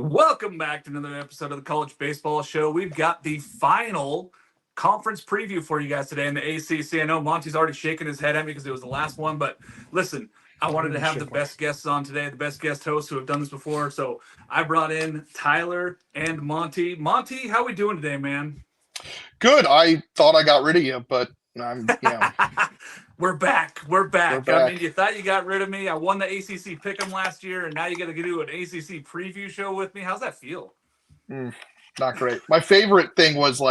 Welcome back to another episode of the College Baseball Show. We've got the final conference preview for you guys today in the ACC. I know Monty's already shaking his head at me because it was the last one, but listen, I wanted to have the best guests on today, the best guest hosts who have done this before. So I brought in Tyler and Monty. Monty, how we doing today, man? Good. I thought I got rid of you, but I'm, We're back. We're back. We're I back. mean, you thought you got rid of me. I won the ACC Pick'em last year, and now you got to do an ACC preview show with me. How's that feel? Not great. My favorite thing was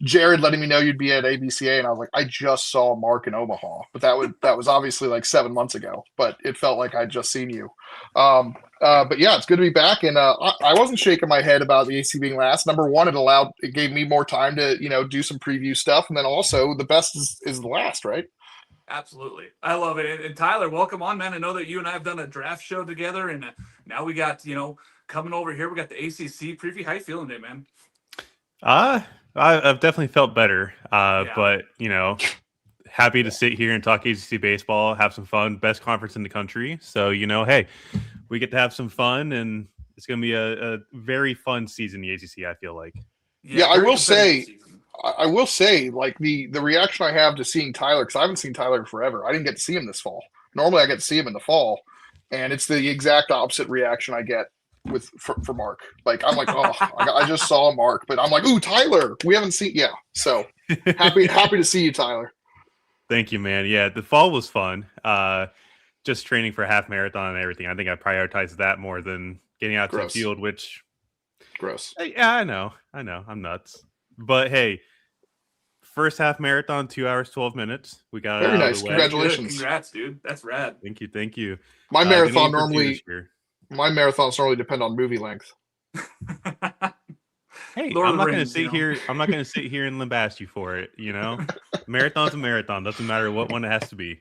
Jared letting me know you'd be at ABCA, and I was like, I just saw Mark in Omaha, but that was obviously like 7 months ago. But it felt like I'd just seen you. But yeah, it's good to be back, and I wasn't shaking my head about the AC being last. Number one, it gave me more time to do some preview stuff, and then also the best is the last, right? Absolutely. I love it. And Tyler, welcome on, man. I know that you and I have done a draft show together, and now we got coming over here. We got the ACC preview. How you feeling today, man? I've definitely felt better, but happy to sit here and talk ACC baseball, have some fun, best conference in the country. So, hey, we get to have some fun, and it's going to be a very fun season, the ACC, I feel like. Yeah, I will say, like the reaction I have to seeing Tyler, because I haven't seen Tyler in forever. I didn't get to see him this fall. Normally I get to see him in the fall, and it's the exact opposite reaction I get for Mark. Like, I'm like, oh, I just saw Mark, but I'm like, ooh, Tyler, we haven't seen. Yeah, so happy to see you, Tyler. Thank you, man. Yeah, the fall was fun. Just training for a half marathon and everything. I think I prioritized that more than getting out to the field, which gross. Yeah, I know, I'm nuts. But hey, first half marathon, 2 hours, 12 minutes. We got very it out nice. of the way. Congratulations. Congrats, dude. That's rad. Thank you. My marathons normally depend on movie length. Hey, I'm not going to sit here. I'm not going to sit here and lambast you for it. Marathon's a marathon. Doesn't matter what one it has to be.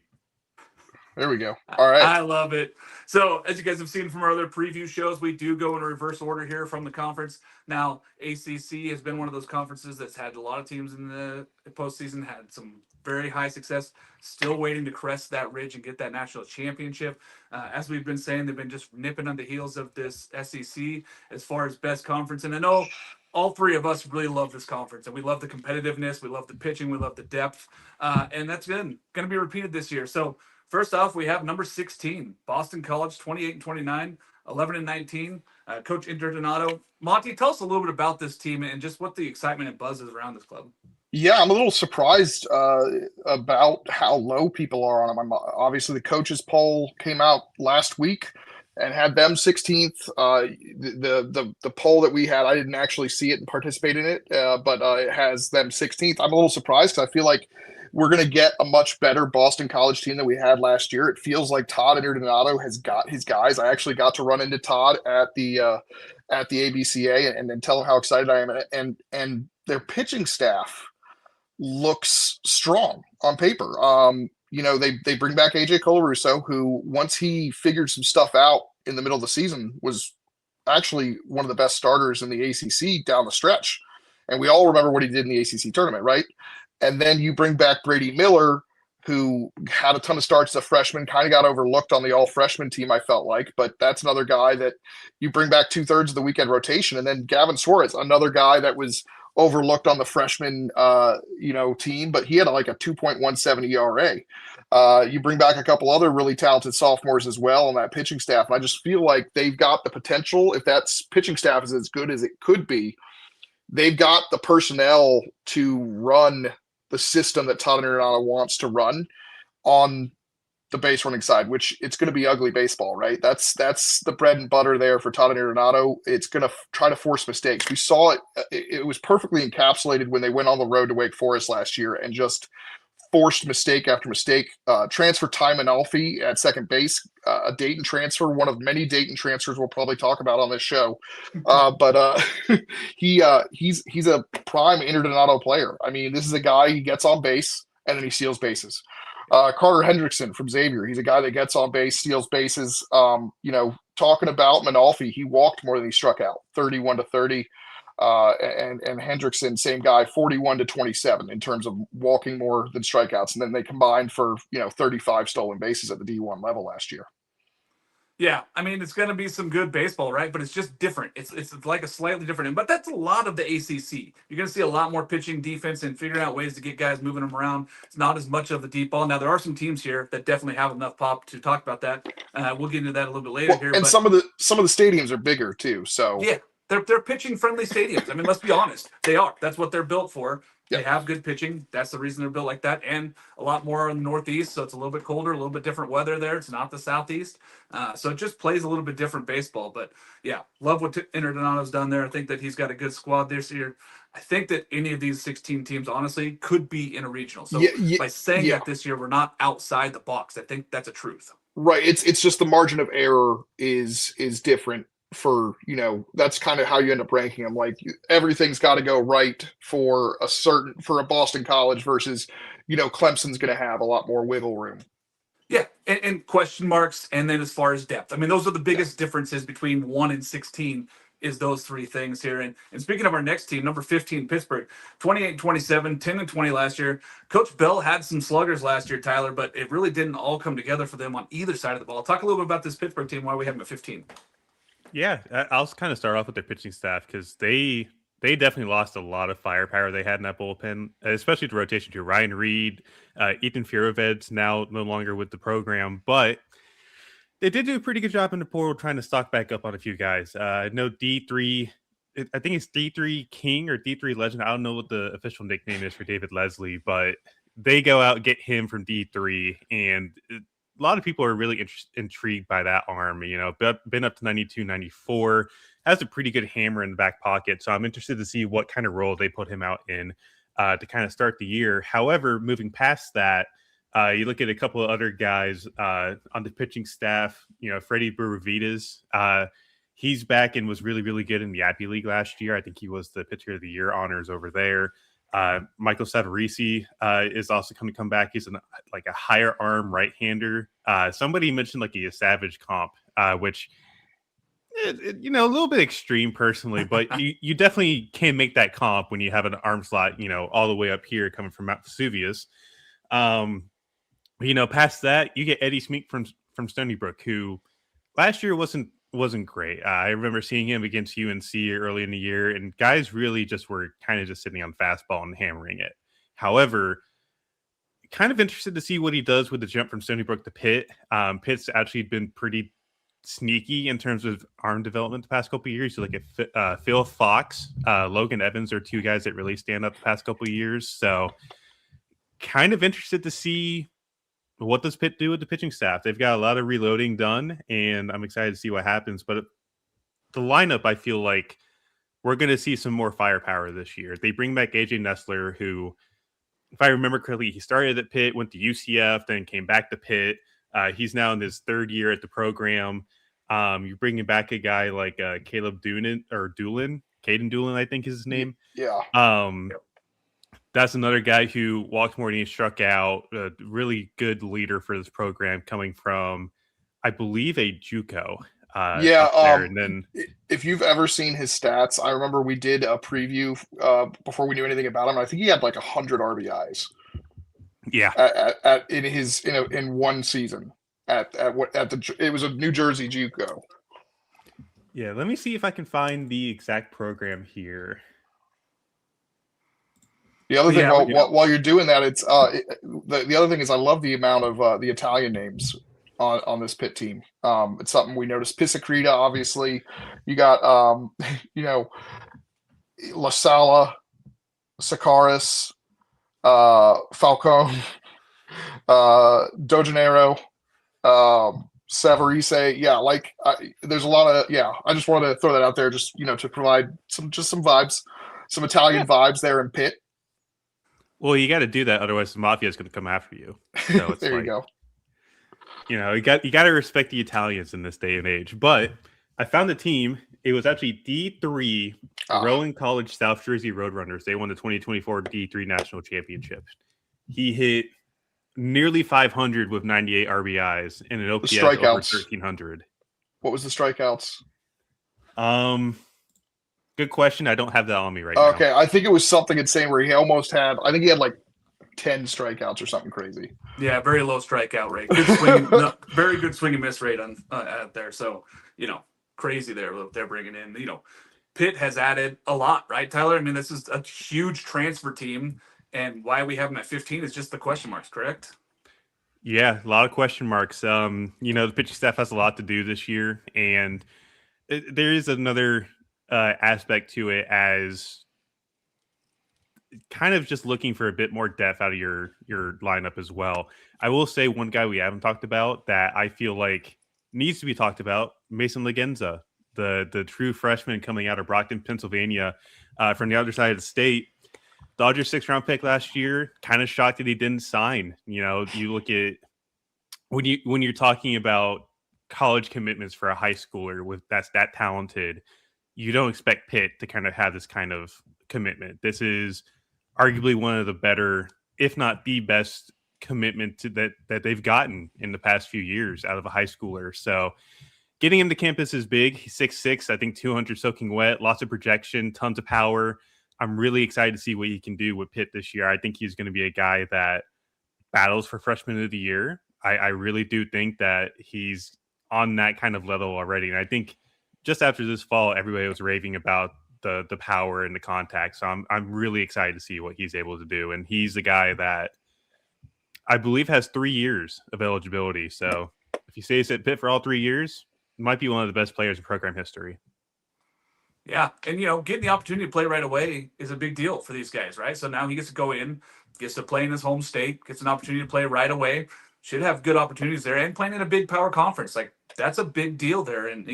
There we go. All right. I love it. So, as you guys have seen from our other preview shows, we do go in reverse order here from the conference. Now, ACC has been one of those conferences that's had a lot of teams in the postseason, had some very high success, still waiting to crest that ridge and get that national championship. As we've been saying, they've been just nipping on the heels of this SEC as far as best conference. And I know all three of us really love this conference, and we love the competitiveness, we love the pitching, we love the depth, and that's going to be repeated this year. So, first off, we have number 16, Boston College, 28-29, 11-19. Coach Interdonato. Monty, tell us a little bit about this team and just what the excitement and buzz is around this club. Yeah, I'm a little surprised about how low people are on them. Obviously, the coaches poll came out last week and had them 16th. The poll that we had, I didn't actually see it and participate in it, but it has them 16th. I'm a little surprised because I feel like we're going to get a much better Boston College team than we had last year. It feels like Todd Interdonato has got his guys. I actually got to run into Todd at the ABCA and then tell him how excited I am. And their pitching staff looks strong on paper. They bring back AJ Colarusso, who once he figured some stuff out in the middle of the season was actually one of the best starters in the ACC down the stretch. And we all remember what he did in the ACC tournament, right? And then you bring back Brady Miller, who had a ton of starts as a freshman, kind of got overlooked on the all-freshman team, I felt like. But that's another guy that you bring back 2/3 of the weekend rotation. And then Gavin Suarez, another guy that was overlooked on the freshman team, but he had like a 2.17 ERA. You bring back a couple other really talented sophomores as well on that pitching staff. And I just feel like they've got the potential. If that pitching staff is as good as it could be, they've got the personnel to run the system that Todd Interdonato wants to run on the base running side, which it's going to be ugly baseball, right? That's the bread and butter there for Todd Interdonato. It's going to try to force mistakes. We saw it. It was perfectly encapsulated when they went on the road to Wake Forest last year and just forced mistake after mistake. Transfer Ty Manalfi at second base, a Dayton transfer, one of many Dayton transfers we'll probably talk about on this show. But he's a prime Interdonato player. I mean, this is a guy, he gets on base and then he steals bases. Carter Hendrickson from Xavier, he's a guy that gets on base, steals bases. Talking about Manalfi, he walked more than he struck out, 31-30. And Hendrickson, same guy, 41-27 in terms of walking more than strikeouts. And then they combined for 35 stolen bases at the D1 level last year. Yeah, I mean, it's going to be some good baseball, right? But it's just different. It's like a slightly different, but that's a lot of the ACC. You're going to see a lot more pitching, defense, and figuring out ways to get guys moving them around. It's not as much of the deep ball. Now, there are some teams here that definitely have enough pop to talk about that. We'll get into that a little bit later here. And but some of the stadiums are bigger too. So yeah, they're pitching friendly stadiums. I mean, let's be honest, they are. That's what they're built for. They have good pitching. That's the reason they're built like that, and a lot more in the Northeast, so it's a little bit colder, a little bit different weather there. It's not the Southeast, so it just plays a little bit different baseball. But yeah, love what Interdonato's done there. I think that he's got a good squad this year. I think that any of these 16 teams, honestly, could be in a regional. So by saying that this year, we're not outside the box. I think that's a truth. Right. It's just the margin of error is different. For that's kind of how you end up ranking them. Like everything's got to go right for a Boston College versus Clemson's going to have a lot more wiggle room. Yeah, and question marks, and then as far as depth, I mean, those are the biggest differences between 1 and 16 is those three things here. And speaking of our next team, number 15, Pittsburgh, 28-27, 10-20 last year. Coach Bell had some sluggers last year, Tyler, but it really didn't all come together for them on either side of the ball. Talk a little bit about this Pittsburgh team, why we have them at 15. Yeah, I'll kind of start off with their pitching staff because they definitely lost a lot of firepower they had in that bullpen, especially the rotation to Ryan Reed, Ethan Fieroved's now no longer with the program, but they did do a pretty good job in the portal trying to stock back up on a few guys. I know D3, I think it's D3 King or D3 Legend. I don't know what the official nickname is for David Leslie, but they go out and get him from D3, and a lot of people are really intrigued by that arm. Been up to 92, 94, has a pretty good hammer in the back pocket. So I'm interested to see what kind of role they put him out in to kind of start the year. However, moving past that, you look at a couple of other guys on the pitching staff. Freddie Buravitas, he's back and was really, really good in the Appy League last year. I think he was the pitcher of the year honors over there. Michael Savarese is also going to come back. He's a higher arm right-hander. Somebody mentioned like a Savage comp, which a little bit extreme personally, but you definitely can make that comp when you have an arm slot, all the way up here coming from Mount Vesuvius. Past that, you get Eddie Smeek from Stony Brook, who last year wasn't great. I remember seeing him against UNC early in the year, and guys really just were kind of just sitting on fastball and hammering it. However, kind of interested to see what he does with the jump from Stony Brook to Pitt. Pitt's actually been pretty sneaky in terms of arm development the past couple of years. You look at Phil Fox, Logan Evans are two guys that really stand up the past couple of years. So kind of interested to see what does Pitt do with the pitching staff? They've got a lot of reloading done, and I'm excited to see what happens. But the lineup, I feel like we're going to see some more firepower this year. They bring back AJ Nessler, who, if I remember correctly, he started at Pitt, went to UCF, then came back to Pitt. He's now in his third year at the program. You're bringing back a guy like Caden Doolin, I think is his name. Yeah. That's another guy who walked more than he struck out. A really good leader for this program, coming from, I believe, a JUCO. And then if you've ever seen his stats, I remember we did a preview before we knew anything about him. I think he had like 100 RBIs. Yeah, in one season it was a New Jersey JUCO. Yeah, let me see if I can find the exact program here. The other thing, while you're doing that, it's the other thing is I love the amount of the Italian names on this Pitt team. It's something we noticed. Pisacreta, obviously. You got La Sala, Sakaris, Falcone, Dojanero, Savarese. Yeah, there's a lot of I just wanted to throw that out there, just to provide some vibes, some Italian vibes there in Pitt. Well, you got to do that, otherwise the mafia is going to come after you. So it's there you go. You got to respect the Italians in this day and age. But I found the team. It was actually D3 Rowan College South Jersey Roadrunners. They won the 2024 D3 National Championship. He hit nearly 500 with 98 RBIs and an OPS over 1,300. What was the strikeouts? Good question. I don't have that on me right now. Okay, I think it was something insane where he almost had. I think he had like 10 strikeouts or something crazy. Yeah, very low strikeout rate. Good swing, no, very good swing and miss rate on out there. So, crazy there what they're bringing in. Pitt has added a lot, right, Tyler? I mean, this is a huge transfer team, and why we have them at 15 is just the question marks, correct? Yeah, a lot of question marks. The pitching staff has a lot to do this year, and there is another aspect to it as kind of just looking for a bit more depth out of your lineup as well. I will say one guy we haven't talked about that I feel like needs to be talked about, Mason Legenza, the true freshman coming out of Brockton, Pennsylvania, from the other side of the state. Dodgers 6th-round pick last year. Kind of shocked that he didn't sign. You look at when you're talking about college commitments for a high schooler that's that talented, you don't expect Pitt to kind of have this kind of commitment. This is arguably one of the better, if not the best, commitment that they've gotten in the past few years out of a high schooler. So getting him to campus is big. He's 6'6", I think 200 soaking wet, lots of projection, tons of power. I'm really excited to see what he can do with Pitt this year. I think he's going to be a guy that battles for freshman of the year. I really do think that he's on that kind of level already. And I think just after this fall, everybody was raving about the power and the contact. So I'm really excited to see what he's able to do. And he's the guy that I believe has 3 years of eligibility. So if he stays at Pitt for all 3 years, might be one of the best players in program history. Yeah, and getting the opportunity to play right away is a big deal for these guys, right? So now he gets to go in, gets to play in his home state, gets an opportunity to play right away. Should have good opportunities there, and playing in a big power conference, like that's a big deal there. And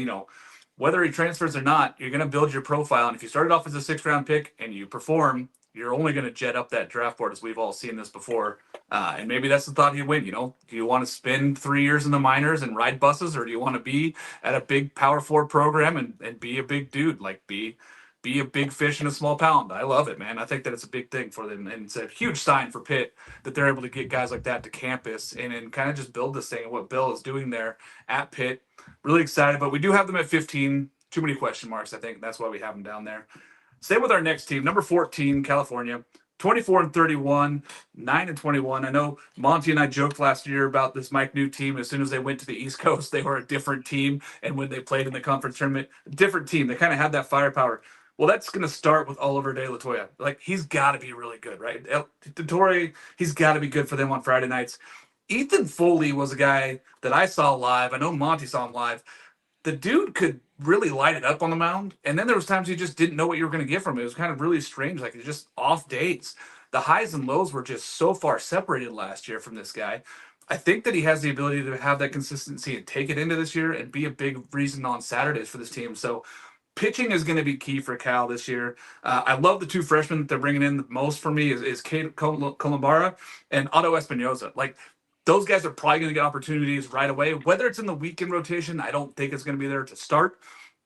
whether he transfers or not, you're going to build your profile. And if you started off as a 6th-round pick and you perform, you're only going to jet up that draft board, as we've all seen this before. And maybe that's the thought he went. Do you want to spend 3 years in the minors and ride buses, or do you want to be at a big Power 4 program and be a big dude, like be a big fish in a small pond? I love it, man. I think that it's a big thing for them, and it's a huge sign for Pitt that they're able to get guys like that to campus and kind of just build this thing. And what Bill is doing there at Pitt, really excited. But we do have them at 15. Too many question marks, I think. That's why we have them down there. Stay with our next team, number 14, California, 24-31, 9-21. I know Monty and I joked last year about this Mike New team. As soon as they went to the East Coast, they were a different team. And when they played in the conference tournament, a different team. They kind of had that firepower. Well, that's going to start with Oliver De La Toya. Like, he's got to be really good, right? DeTore, he's got to be good for them on Friday nights. Ethan Foley was a guy that I saw live. I know Monty saw him live. The dude could really light it up on the mound. And then there was times you just didn't know what you were going to get from him. It was kind of really strange. Like, it was just off dates. The highs and lows were just so far separated last year from this guy. I think that he has the ability to have that consistency and take it into this year and be a big reason on Saturdays for this team. So pitching is going to be key for Cal this year. I love the two freshmen that they're bringing in the most for me is Cade Columbara and Otto Espinoza. Like, those guys are probably going to get opportunities right away. Whether it's in the weekend rotation, I don't think it's going to be there to start.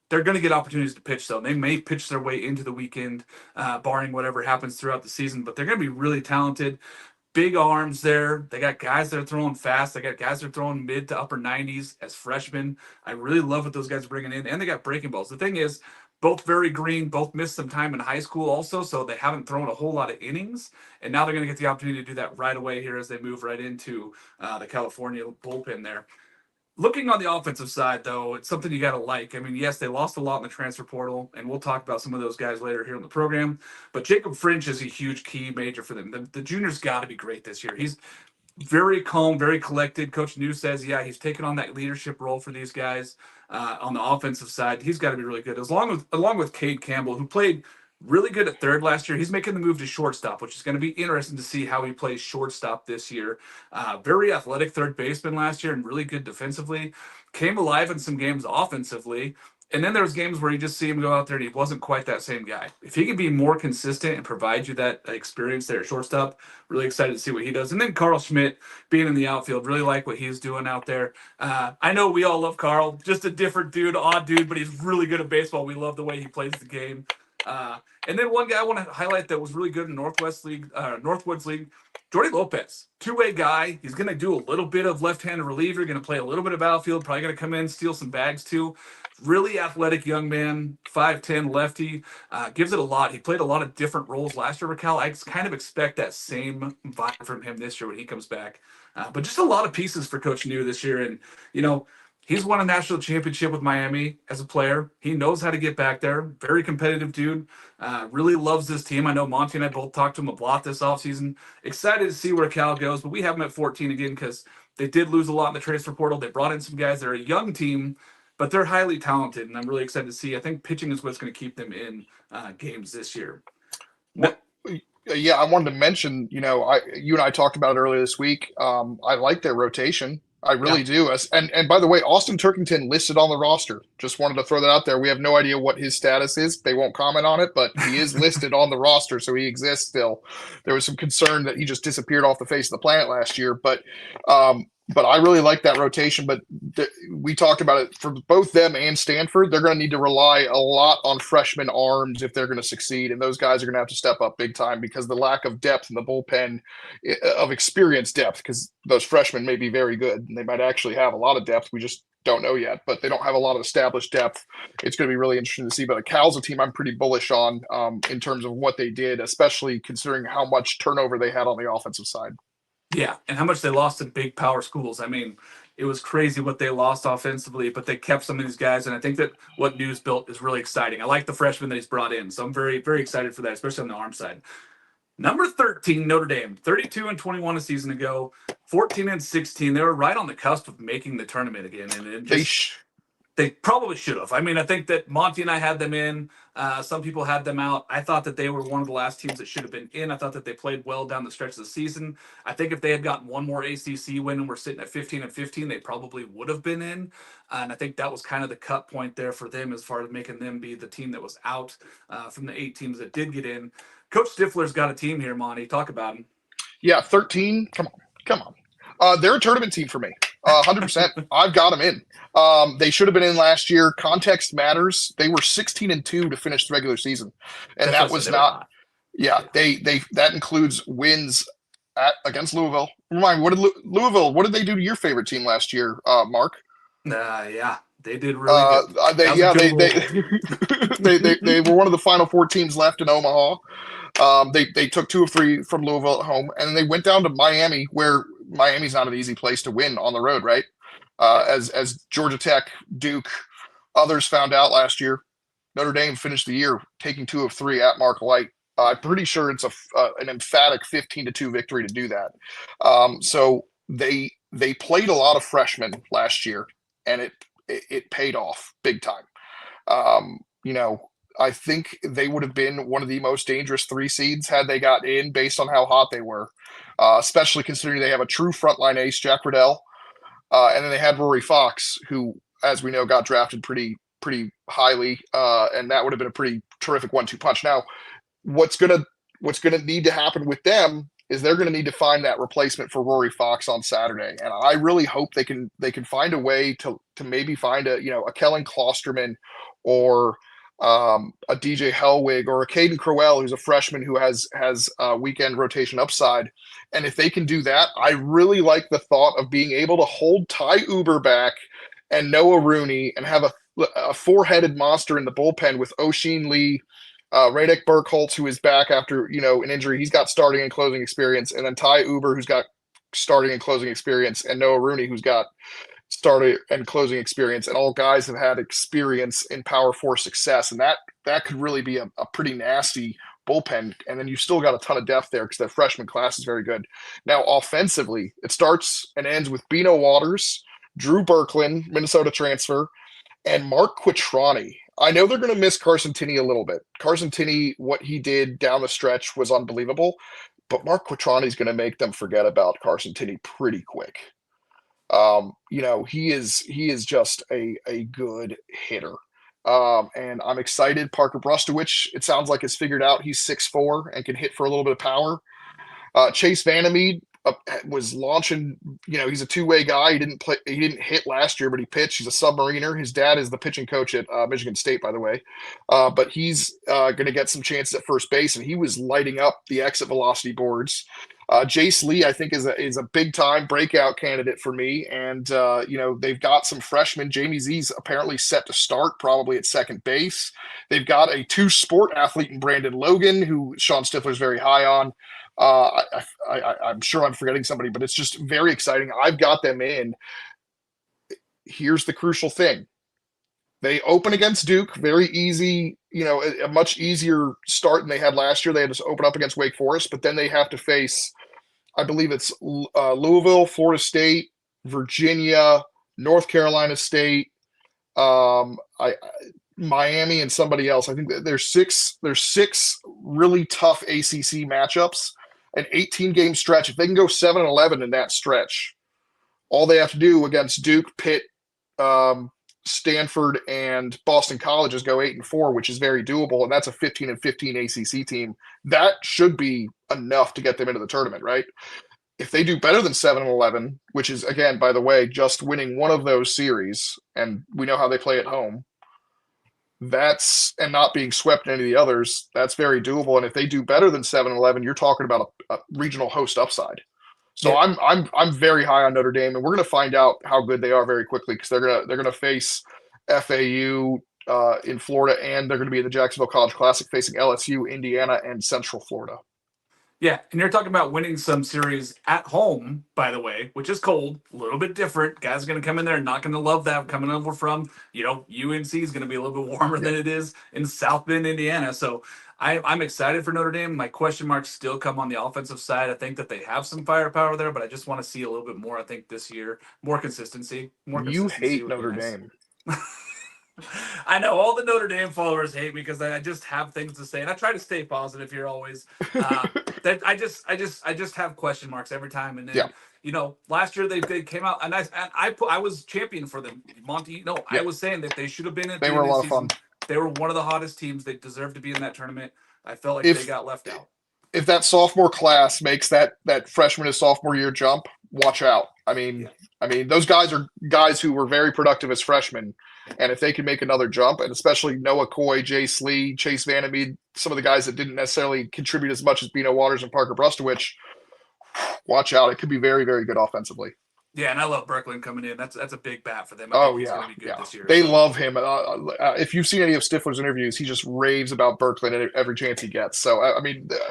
They're going to get opportunities to pitch, though. They may pitch their way into the weekend, barring whatever happens throughout the season. But they're going to be really talented. Big arms there. They got guys that are throwing fast. They got guys that are throwing mid to upper 90s as freshmen. I really love what those guys are bringing in. And they got breaking balls. The thing is, both very green, both missed some time in high school also, so they haven't thrown a whole lot of innings. And now they're going to get the opportunity to do that right away here as they move right into the California bullpen there. Looking on the offensive side, though, it's something you got to like. I mean, yes, they lost a lot in the transfer portal, and we'll talk about some of those guys later here in the program. But Jacob French is a huge key major for them. The junior's got to be great this year. He's very calm, very collected. Coach New says, yeah, he's taken on that leadership role for these guys on the offensive side. He's got to be really good. Along with Cade Campbell, who played really good at third last year. He's making the move to shortstop, which is going to be interesting to see how he plays shortstop this year. Very athletic third baseman last year and really good defensively. Came alive in some games offensively. And then there was games where you just see him go out there and he wasn't quite that same guy. If he can be more consistent and provide you that experience there at shortstop, really excited to see what he does. And then Carl Schmidt being in the outfield, really like what he's doing out there. I know we all love Carl, just a different dude, odd dude, but he's really good at baseball. We love the way he plays the game. And then one guy I want to highlight that was really good in Northwoods League, Jordy Lopez, two-way guy. He's going to do a little bit of left-handed reliever, going to play a little bit of outfield, probably going to come in, steal some bags too. Really athletic young man, 5'10", lefty, gives it a lot. He played a lot of different roles last year for Cal. I kind of expect that same vibe from him this year when he comes back. But just a lot of pieces for Coach New this year. And, he's won a national championship with Miami as a player. He knows how to get back there. Very competitive dude. Really loves this team. I know Monty and I both talked to him a lot this offseason. Excited to see where Cal goes, but we have him at 14 again because they did lose a lot in the transfer portal. They brought in some guys. They're a young team, but they're highly talented, and I'm really excited to see. I think pitching is what's going to keep them in games this year. Yeah, I wanted to mention, you and I talked about it earlier this week. I like their rotation. I really do. And by the way, Austin Turkington listed on the roster. Just wanted to throw that out there. We have no idea what his status is. They won't comment on it, but he is listed on the roster, so he exists still. There was some concern that he just disappeared off the face of the planet last year, but I really like that rotation. But we talked about it for both them and Stanford. They're going to need to rely a lot on freshman arms if they're going to succeed. And those guys are going to have to step up big time because the lack of depth in the bullpen, of experience depth, because those freshmen may be very good and they might actually have a lot of depth. We just don't know yet, but they don't have a lot of established depth. It's going to be really interesting to see. But Cal's a team I'm pretty bullish on in terms of what they did, especially considering how much turnover they had on the offensive side. Yeah, and how much they lost to big power schools. I mean, it was crazy what they lost offensively, but they kept some of these guys, and I think that what News built is really exciting. I like the freshmen that he's brought in, so I'm very, very excited for that, especially on the arm side. Number 13, Notre Dame, 32-21 a season ago, 14-16. They were right on the cusp of making the tournament again, and they probably should have. I mean, I think that Monty and I had them in. Some people had them out. I thought that they were one of the last teams that should have been in. I thought that they played well down the stretch of the season. I think if they had gotten one more ACC win and were sitting at 15-15, they probably would have been in. And I think that was kind of the cut point there for them as far as making them be the team that was out from the 8 teams that did get in. Coach Stifler's got a team here, Monty. Talk about him. Yeah, 13. Come on. They're a tournament team for me. 100%. I've got them in. They should have been in last year. Context matters. They were 16-2 to finish the regular season, and that was not. Yeah, they that includes wins against Louisville. Remind me, Louisville? What did they do to your favorite team last year, Mark? Yeah, they did really good. They were one of the final 4 teams left in Omaha. They took 2 of 3 from Louisville at home, and they went down to Miami, where Miami's not an easy place to win on the road, right? As Georgia Tech, Duke, others found out last year, Notre Dame finished the year taking 2 of 3 at Mark Light. I'm pretty sure it's an emphatic 15-2 victory to do that. So they played a lot of freshmen last year, and it paid off big time. I think they would have been one of the most dangerous 3 seeds had they got in based on how hot they were, especially considering they have a true frontline ace, Jack Riddell, and then they had Rory Fox, who, as we know, got drafted pretty highly, and that would have been a pretty terrific 1-2 punch. Now, what's gonna need to happen with them is they're going to need to find that replacement for Rory Fox on Saturday, and I really hope they can find a way to maybe find a Kellen Klosterman or a DJ Hellwig or a Caden Crowell, who's a freshman who has weekend rotation upside. And if they can do that, I really like the thought of being able to hold Ty Uber back and Noah Rooney and have a 4-headed monster in the bullpen with Osheen Lee, Radek Burkholz, who is back after an injury. He's got starting and closing experience, and then Ty Uber, who's got starting and closing experience, and Noah Rooney, who's got starting and closing experience, and all guys have had experience in Power 4 success, and that could really be a pretty nasty bullpen. And then you've still got a ton of depth there because that freshman class is very good. Now, offensively, it starts and ends with Bino Waters, Drew Berklin, Minnesota transfer, and Mark Quitrani. I know they're going to miss Carson Tinney a little bit. Carson Tinney, what he did down the stretch was unbelievable, but Mark Quitrani is going to make them forget about Carson Tinney pretty quick. He is just a good hitter. And I'm excited. Parker Brustowich, it sounds like, has figured out he's 6'4" and can hit for a little bit of power. Chase Vandermeed, was launching. He's a two-way guy. He didn't hit last year, but he pitched. He's a submariner. His dad is the pitching coach at Michigan State, by the way. But he's going to get some chances at first base, and he was lighting up the exit velocity boards. Jace Lee, I think, is a big-time breakout candidate for me. And, they've got some freshmen. Jamie Z's apparently set to start, probably at second base. They've got a two-sport athlete in Brandon Logan, who Sean Stifler's very high on. I'm sure I'm forgetting somebody, but it's just very exciting. I've got them in. Here's the crucial thing. They open against Duke, very easy, a much easier start than they had last year. They had to open up against Wake Forest, but then they have to face, I believe it's Louisville, Florida State, Virginia, North Carolina State, Miami, and somebody else. I think there's six really tough ACC matchups. An 18-game stretch. If they can go 7-11 in that stretch, all they have to do against Duke, Pitt, Stanford, and Boston College is go 8-4, which is very doable, and that's a 15-15 ACC team. That should be enough to get them into the tournament, right? If they do better than 7-11, which is, again, by the way, just winning one of those series, and we know how they play at home, and not being swept in any of the others, that's very doable. And if they do better than 7-11, you're talking about a regional host upside. So yeah. I'm very high on Notre Dame, and we're going to find out how good they are very quickly, because they're going to face FAU in Florida, and they're going to be in the Jacksonville College Classic facing LSU, Indiana, and Central Florida. Yeah, and you're talking about winning some series at home, by the way, which is cold, a little bit different. Guys are going to come in there and not going to love that. Coming over from, UNC is going to be a little bit warmer than it is in South Bend, Indiana. So I'm excited for Notre Dame. My question marks still come on the offensive side. I think that they have some firepower there, but I just want to see a little bit more, I think, this year. More consistency. You hate Notre Dame. I know all the Notre Dame followers hate me because I just have things to say, and I try to stay positive here always. That I just have question marks every time, and then last year they came out, and I was champion for them, Monty. I was saying that they should have been in. They were a lot of fun. They were one of the hottest teams. They deserved to be in that tournament. I felt like they got left out. If that sophomore class makes that freshman to sophomore year jump, watch out. I mean, those guys are guys who were very productive as freshmen. And if they can make another jump, and especially Noah Coy, Jace Lee, Chase Vandermeed, some of the guys that didn't necessarily contribute as much as Bino Waters and Parker Brustowich, watch out. It could be very, very good offensively. Yeah, and I love Berkland coming in. That's a big bat for them. He's going to be good this year. They love him. If you've seen any of Stifler's interviews, he just raves about Berkland every chance he gets. So,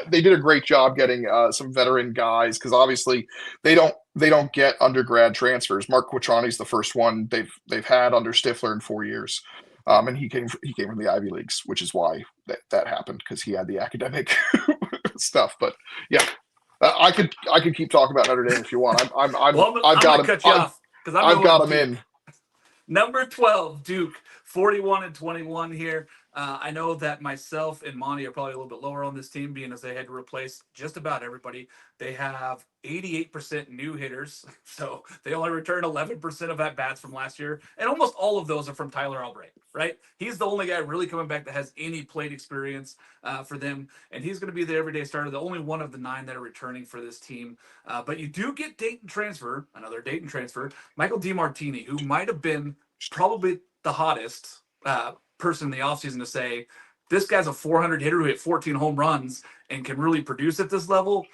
they did a great job getting some veteran guys, because obviously they don't get undergrad transfers. Mark Quattroni's the first one they've had under Stifler in 4 years. And he came from the Ivy Leagues, which is why that happened, because he had the academic stuff. But yeah. I could keep talking about Notre Dame if you want. I've got them in. Number 12, Duke, 41-21 here. I know that myself and Monty are probably a little bit lower on this team, being as they had to replace just about everybody. They have 88% new hitters, so they only returned 11% of at-bats from last year, and almost all of those are from Tyler Albright, right? He's the only guy really coming back that has any plate experience for them, and he's going to be the everyday starter, the only one of the 9 that are returning for this team. But you do get another Dayton transfer, Michael DiMartini, who might have been probably the hottest person in the offseason to say, this guy's a 400 hitter who hit 14 home runs and can really produce at this level.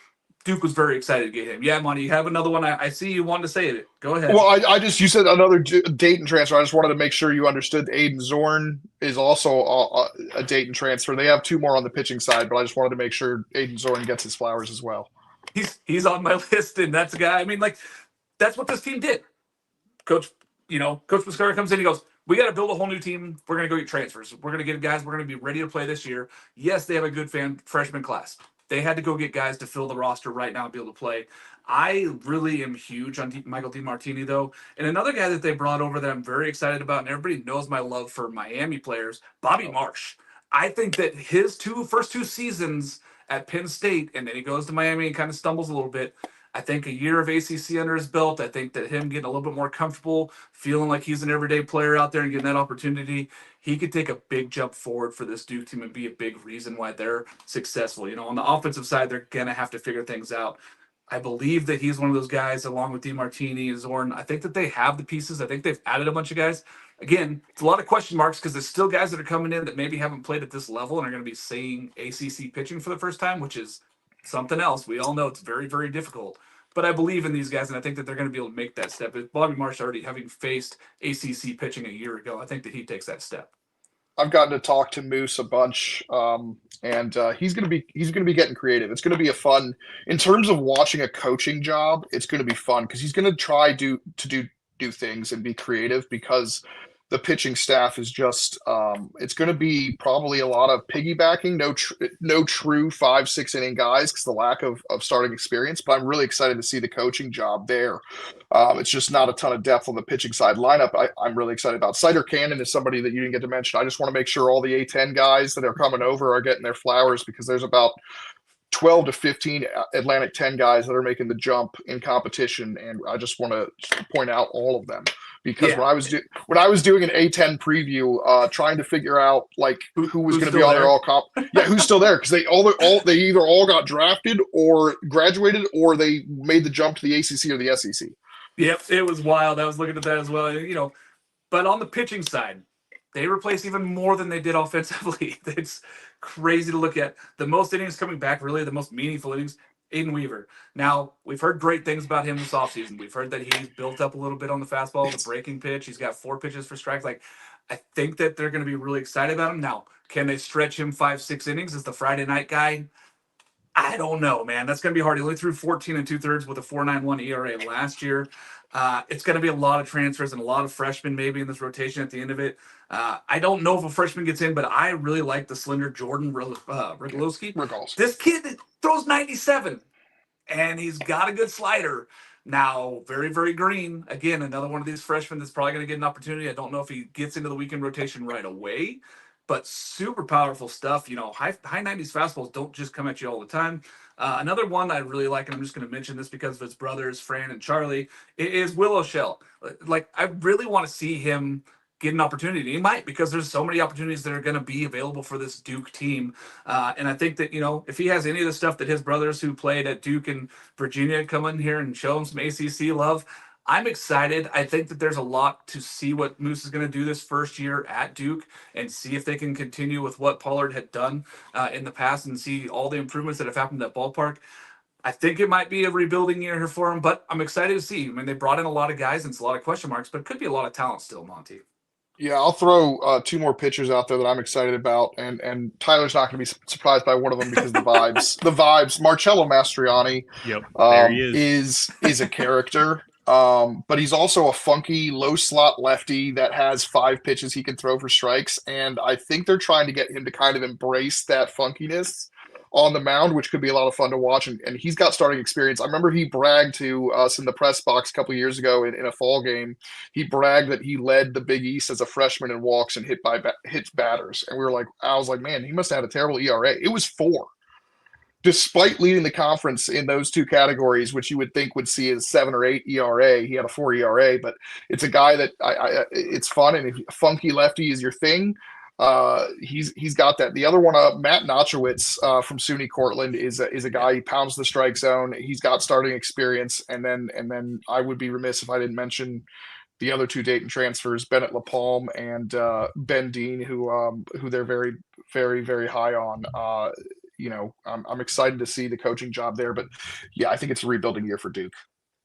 Duke was very excited to get him. Yeah, Monty, you have another one. I see you wanted to say it. Go ahead. Well, you said another Dayton transfer. I just wanted to make sure you understood Aiden Zorn is also a Dayton transfer. They have 2 more on the pitching side, but I just wanted to make sure Aiden Zorn gets his flowers as well. He's on my list, and that's a guy. That's what this team did. Coach Piscara comes in, he goes, we got to build a whole new team. We're going to go get transfers. We're going to get guys. We're going to be ready to play this year. Yes, they have a good freshman class. They had to go get guys to fill the roster right now and be able to play. I really am huge on Michael DiMartini, though. And another guy that they brought over that I'm very excited about, and everybody knows my love for Miami players, Bobby Marsh. I think that his first two seasons at Penn State, and then he goes to Miami and kind of stumbles a little bit. I think a year of ACC under his belt, I think that him getting a little bit more comfortable, feeling like he's an everyday player out there and getting that opportunity, he could take a big jump forward for this Duke team and be a big reason why they're successful. On the offensive side, they're going to have to figure things out. I believe that he's one of those guys, along with DeMartini and Zorn. I think that they have the pieces. I think they've added a bunch of guys. Again, it's a lot of question marks because there's still guys that are coming in that maybe haven't played at this level and are going to be seeing ACC pitching for the first time, which is something else. We all know it's very, very difficult. But I believe in these guys, and I think that they're going to be able to make that step. If Bobby Marsh already having faced ACC pitching a year ago, I think that he takes that step. I've gotten to talk to Moose a bunch, and he's going to be getting creative. It's going to be a fun in terms of watching a coaching job. It's going to be fun because he's going to try to do things and be creative because the pitching staff is just it's going to be probably a lot of piggybacking, no true 5-6 inning guys because the lack of starting experience. But I'm really excited to see the coaching job there. It's just not a ton of depth on the pitching side lineup. I'm really excited about. Cider Cannon is somebody that you didn't get to mention. I just want to make sure all the A10 guys that are coming over are getting their flowers because there's about 12 to 15 Atlantic 10 guys that are making the jump in competition, and I just want to point out all of them because when I was doing an A10 preview, trying to figure out like who was going to be on their all comp, who's still there because they either all got drafted or graduated or they made the jump to the ACC or the SEC. Yep, it was wild. I was looking at that as well. But on the pitching side, they replaced even more than they did offensively. It's crazy to look at. The most innings coming back, really the most meaningful innings, Aiden Weaver. Now, we've heard great things about him this offseason. We've heard that he's built up a little bit on the fastball, the breaking pitch. He's got 4 pitches for strikes. I think that they're going to be really excited about him. Now, can they stretch him 5-6 innings as the Friday night guy? I don't know, man. That's going to be hard. He only threw 14 2/3 with a 4.91 ERA last year. It's going to be a lot of transfers and a lot of freshmen maybe in this rotation at the end of it. I don't know if a freshman gets in, but I really like the slender Jordan Rigolowski. This kid throws 97, and he's got a good slider. Now, very, very green. Again, another one of these freshmen that's probably going to get an opportunity. I don't know if he gets into the weekend rotation right away, but super powerful stuff. High 90s fastballs don't just come at you all the time. Another one I really like, and I'm just going to mention this because of his brothers, Fran and Charlie, is Will O'Shell. I really want to see him get an opportunity. He might, because there's so many opportunities that are going to be available for this Duke team. And I think that, if he has any of the stuff that his brothers who played at Duke and Virginia come in here and show him some ACC love, I'm excited. I think that there's a lot to see what Moose is going to do this first year at Duke and see if they can continue with what Pollard had done in the past and see all the improvements that have happened at that ballpark. I think it might be a rebuilding year here for him, but I'm excited to see. I mean, they brought in a lot of guys and it's a lot of question marks, but it could be a lot of talent still, Monty. Yeah, I'll throw 2 more pitchers out there that I'm excited about, and Tyler's not going to be surprised by one of them because the vibes. Marcello Mastriani, there he is a character, but he's also a funky low slot lefty that has 5 pitches he can throw for strikes, and I think they're trying to get him to kind of embrace that funkiness on the mound, which could be a lot of fun to watch. And he's got starting experience. I remember he bragged to us in the press box a couple of years ago in a fall game. He bragged that he led the Big East as a freshman in walks and hits batters. And I was like, man, he must have had a terrible ERA. It was 4. Despite leading the conference in those 2 categories, which you would think would see as 7 or 8 ERA, he had a 4 ERA. But it's a guy that it's fun, and if funky lefty is your thing, he's got that. The other one, Matt Notchowitz from SUNY Cortland, is a guy. He pounds the strike zone. He's got starting experience, and then I would be remiss if I didn't mention the other 2 Dayton transfers, Bennett LaPalme and Ben Dean, who they're very, very, very high on. I'm excited to see the coaching job there, but yeah, I think it's a rebuilding year for Duke.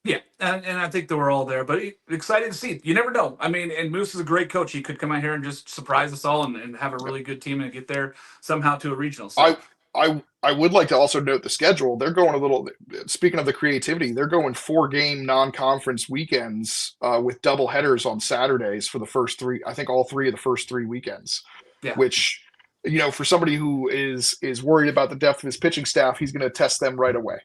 Yeah, and I think that we're all there, but excited to see. You never know. I mean, and Moose is a great coach. He could come out here and just surprise us all and have a really good team and get there somehow to a regional. So. I would like to also note the schedule. They're going speaking of the creativity, they're going 4-game non-conference weekends with double headers on Saturdays for the first 3. I think all 3 of the first 3 weekends, which, for somebody who is worried about the depth of his pitching staff, he's going to test them right away.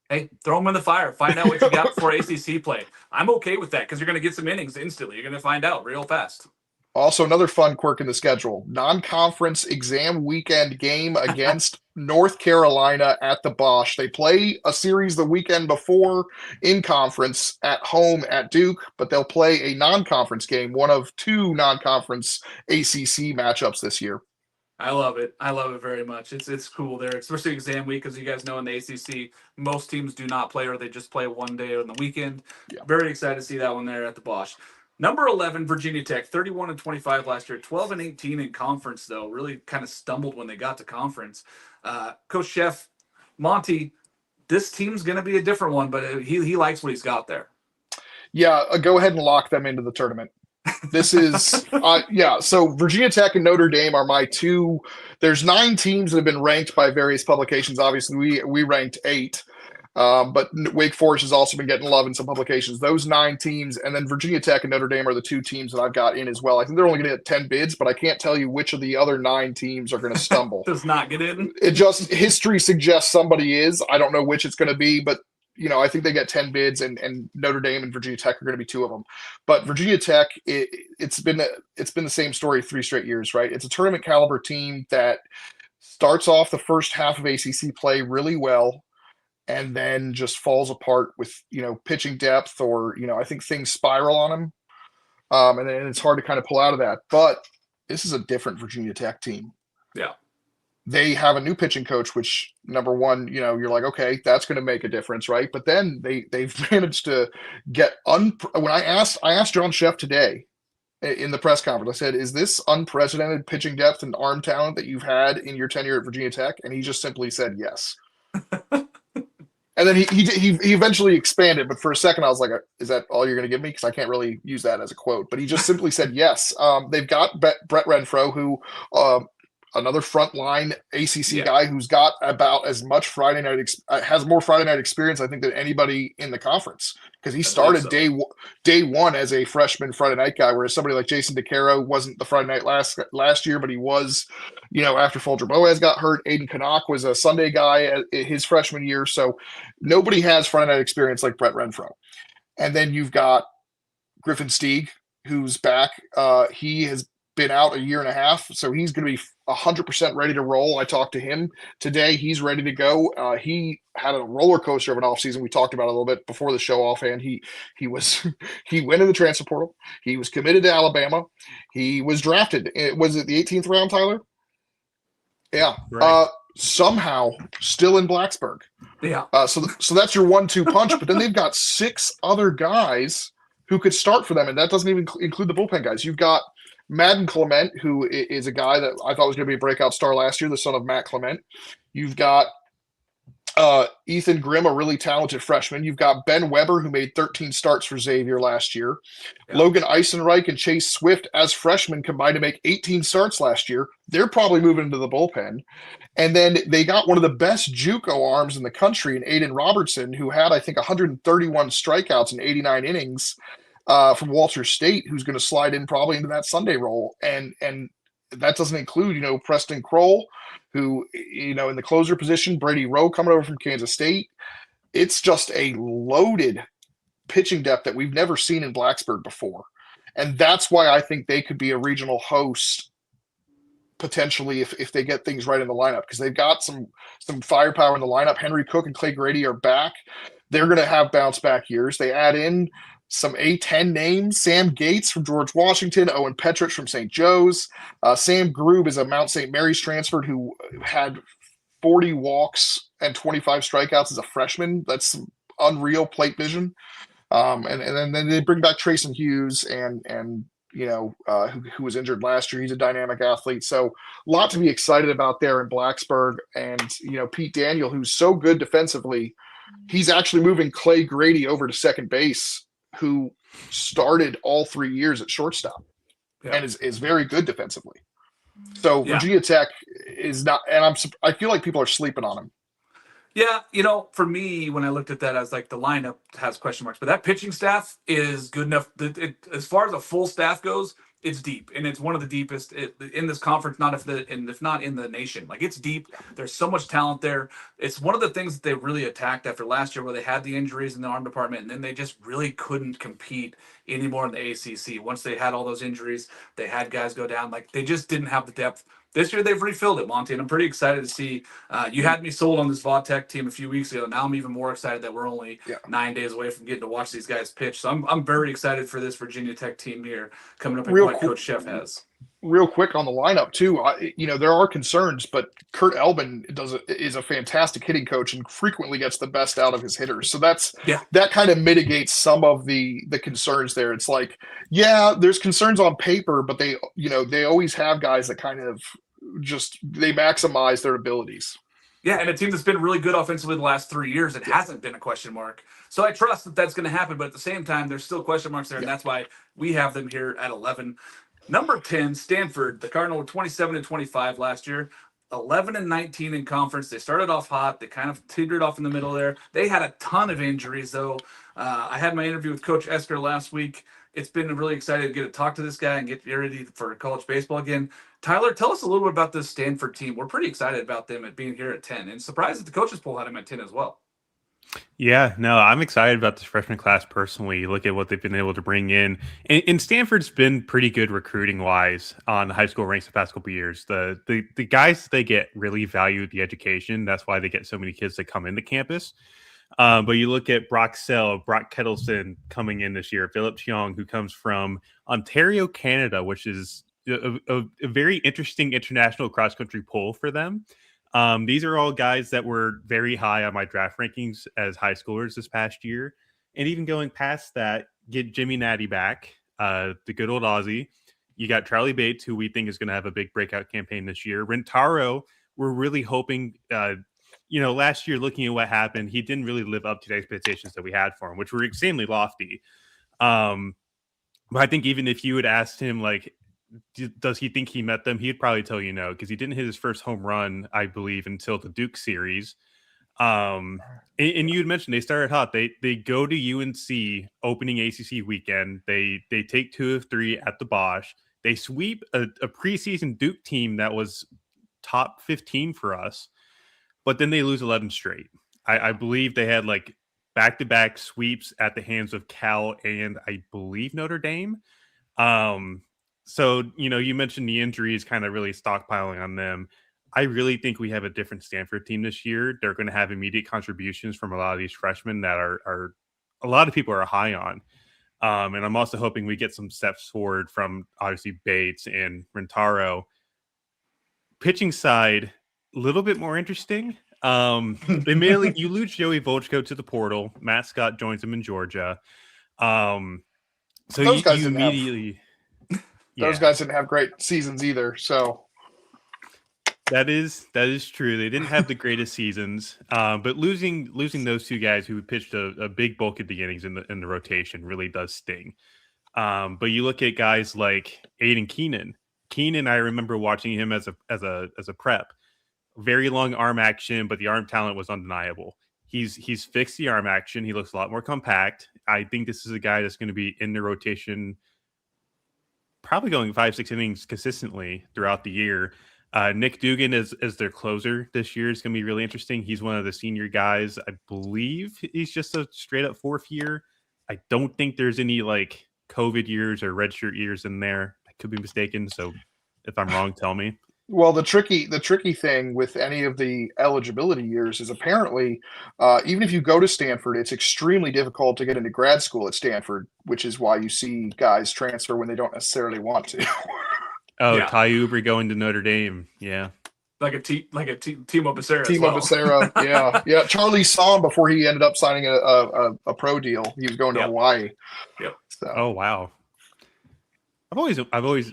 Hey, throw them in the fire. Find out what you got for ACC play. I'm okay with that because you're going to get some innings instantly. You're going to find out real fast. Also, another fun quirk in the schedule, non-conference exam weekend game against North Carolina at the Bosch. They play a series the weekend before in conference at home at Duke, but they'll play a non-conference game, one of 2 non-conference ACC matchups this year. I love it. I love it very much. It's cool there, especially exam week, because you guys know in the ACC, most teams do not play, or they just play one day on the weekend. Yeah. Very excited to see that one there at the Bosch. Number 11, Virginia Tech, 31-25 last year, 12-18 in conference, though. Really kind of stumbled when they got to conference. Coach Chef, Monty, this team's going to be a different one, but he likes what he's got there. Yeah, go ahead and lock them into the tournament. This is, so Virginia Tech and Notre Dame are my two. There's 9 teams that have been ranked by various publications. Obviously, we ranked 8. But Wake Forest has also been getting love in some publications. Those 9 teams, and then Virginia Tech and Notre Dame are the 2 teams that I've got in as well. I think they're only going to get 10 bids, but I can't tell you which of the other 9 teams are going to stumble. Does not get in. It just, history suggests somebody is. I don't know which it's going to be, but I think they get 10 bids, and Notre Dame and Virginia Tech are going to be 2 of them. But Virginia Tech, it's been the same story 3 straight years, right? It's a tournament caliber team that starts off the first half of ACC play really well, and then just falls apart with, pitching depth, or, I think things spiral on them. And then it's hard to kind of pull out of that. But this is a different Virginia Tech team. Yeah. They have a new pitching coach, which, number one, you're like, okay, that's going to make a difference, right? But then they've managed to get when I asked John Chef today in the press conference, I said, is this unprecedented pitching depth and arm talent that you've had in your tenure at Virginia Tech? And he just simply said yes. And then he eventually expanded, but for a second I was like, is that all you're going to give me? Because I can't really use that as a quote. But he just simply said yes. They've got Brett Renfro, who another frontline ACC guy who's got about as much has more Friday night experience, I think, than anybody in the conference, because he started day one as a freshman Friday night guy, whereas somebody like Jason DeCaro wasn't the Friday night last year, but he was, after Folger Boaz got hurt. Aiden Canuck was a Sunday guy his freshman year, so nobody has Friday night experience like Brett Renfro. And then you've got Griffin Stieg, who's back. He has been out a year and a half, so he's going to be 100% ready to roll. I talked to him today. He's ready to go. He had a roller coaster of an offseason. We talked about it a little bit before the show offhand. He went in the transfer portal. He was committed to Alabama. He was drafted. Was it the 18th round, Tyler? Yeah. Right. Somehow still in Blacksburg. Yeah. So that's your 1-2 punch, but then they've got 6 other guys who could start for them, and that doesn't even include the bullpen guys. You've got Madden Clement, who is a guy that I thought was going to be a breakout star last year, the son of Matt Clement. You've got Ethan Grimm, a really talented freshman. You've got Ben Weber, who made 13 starts for Xavier last year. Yeah. Logan Eisenreich and Chase Swift as freshmen combined to make 18 starts last year. They're probably moving into the bullpen. And then they got one of the best JUCO arms in the country in Aiden Robertson, who had, I think, 131 strikeouts in 89 innings. From Walter State, who's going to slide in probably into that Sunday role. And that doesn't include, Preston Kroll, who, in the closer position, Brady Rowe coming over from Kansas State. It's just a loaded pitching depth that we've never seen in Blacksburg before. And that's why I think they could be a regional host potentially if they get things right in the lineup, because they've got some firepower in the lineup. Henry Cook and Clay Grady are back. They're going to have bounce back years. They add in some A-10 names: Sam Gates from George Washington, Owen Petrich from St. Joe's. Sam Grube is a Mount St. Mary's transfer who had 40 walks and 25 strikeouts as a freshman. That's unreal plate vision. And then they bring back Trayson Hughes and who was injured last year. He's a dynamic athlete. So a lot to be excited about there in Blacksburg. And, Pete Daniel, who's so good defensively, he's actually moving Clay Grady over to second base, who started all 3 years at shortstop and is very good defensively. So Virginia Tech is not, and I feel like people are sleeping on him. Yeah, for me, when I looked at that, I was like, the lineup has question marks, but that pitching staff is good enough. As far as a full staff goes, it's deep, and it's one of the deepest in this conference, if not in the nation. Like, it's deep. There's so much talent there. It's one of the things that they really attacked after last year, where they had the injuries in the arm department, and then they just really couldn't compete anymore in the ACC. Once they had all those injuries, they had guys go down. Like, they just didn't have the depth. This year they've refilled it, Monty, and I'm pretty excited to see. You had me sold on this Vautech team a few weeks ago. Now I'm even more excited that we're only 9 days away from getting to watch these guys pitch. So I'm very excited for this Virginia Tech team here coming up and what Coach Chef has. real quick on the lineup too. There are concerns, but Kurt Elbin is a fantastic hitting coach and frequently gets the best out of his hitters. So that kind of mitigates some of the concerns there. It's like, yeah, there's concerns on paper, but they always have guys that kind of they maximize their abilities. Yeah, and a team that's been really good offensively the last 3 years, it hasn't been a question mark. So I trust that that's going to happen, but at the same time, there's still question marks there, and that's why we have them here at 11. Number 10, Stanford. The Cardinal were 27-25 last year, 11-19 in conference. They started off hot. They kind of teetered off in the middle there. They had a ton of injuries, though. I had my interview with Coach Esker last week. It's been really exciting to get to talk to this guy and get ready for college baseball again. Tyler, tell us a little bit about this Stanford team. We're pretty excited about them at being here at 10, and surprised that the coaches poll had them at 10 as well. Yeah, no, I'm excited about this freshman class personally. Look at what they've been able to bring in. And Stanford's been pretty good recruiting-wise on the high school ranks the past couple of years. The guys they get really value the education. That's why they get so many kids that come into campus. But you look at Brock Sell, Brock Kettleson coming in this year, Philip Cheong, who comes from Ontario, Canada, which is a very interesting international cross-country pull for them. These are all guys that were very high on my draft rankings as high schoolers this past year. And even going past that, get Jimmy Natty back, the good old Aussie. You got Charlie Bates, who we think is going to have a big breakout campaign this year. Rentaro, we're really hoping, last year looking at what happened, he didn't really live up to the expectations that we had for him, which were extremely lofty. But I think even if you had asked him, like, does he think he met them? He'd probably tell you no, because he didn't hit his first home run, I believe, until the Duke series. And you had mentioned they started hot. They go to UNC opening ACC weekend. They take 2 of 3 at the Bosch. They sweep a preseason Duke team that was top 15 for us, but then they lose 11 straight. I believe they had like back-to-back sweeps at the hands of Cal and I believe Notre Dame. So, you mentioned the injuries kind of really stockpiling on them. I really think we have a different Stanford team this year. They're going to have immediate contributions from a lot of these freshmen that are a lot of people are high on. And I'm also hoping we get some steps forward from obviously Bates and Rentaro. Pitching side, a little bit more interesting. You lose Joey Volchko to the portal. Matt Scott joins him in Georgia. So those guys you immediately... Those guys didn't have great seasons either. So that is true. They didn't have the greatest seasons, but losing those two guys who pitched a big bulk of the innings in the rotation really does sting. But you look at guys like Aiden Keenan. Keenan, I remember watching him as a prep. Very long arm action, but the arm talent was undeniable. He's fixed the arm action. He looks a lot more compact. I think this is a guy that's going to be in the rotation, probably going 5-6 innings consistently throughout the year. Nick Dugan as their closer this year is going to be really interesting. He's one of the senior guys. I believe he's just a straight up 4th year. I don't think there's any like COVID years or redshirt years in there. I could be mistaken. So if I'm wrong, tell me. Well, the tricky thing with any of the eligibility years is apparently, even if you go to Stanford, it's extremely difficult to get into grad school at Stanford, which is why you see guys transfer when they don't necessarily want to. Ty Oubre going to Notre Dame, yeah. Like a Timo Becerra. Becerra, yeah. Charlie saw him before he ended up signing a pro deal. He was going to Hawaii. Yep. So. Oh wow. I've always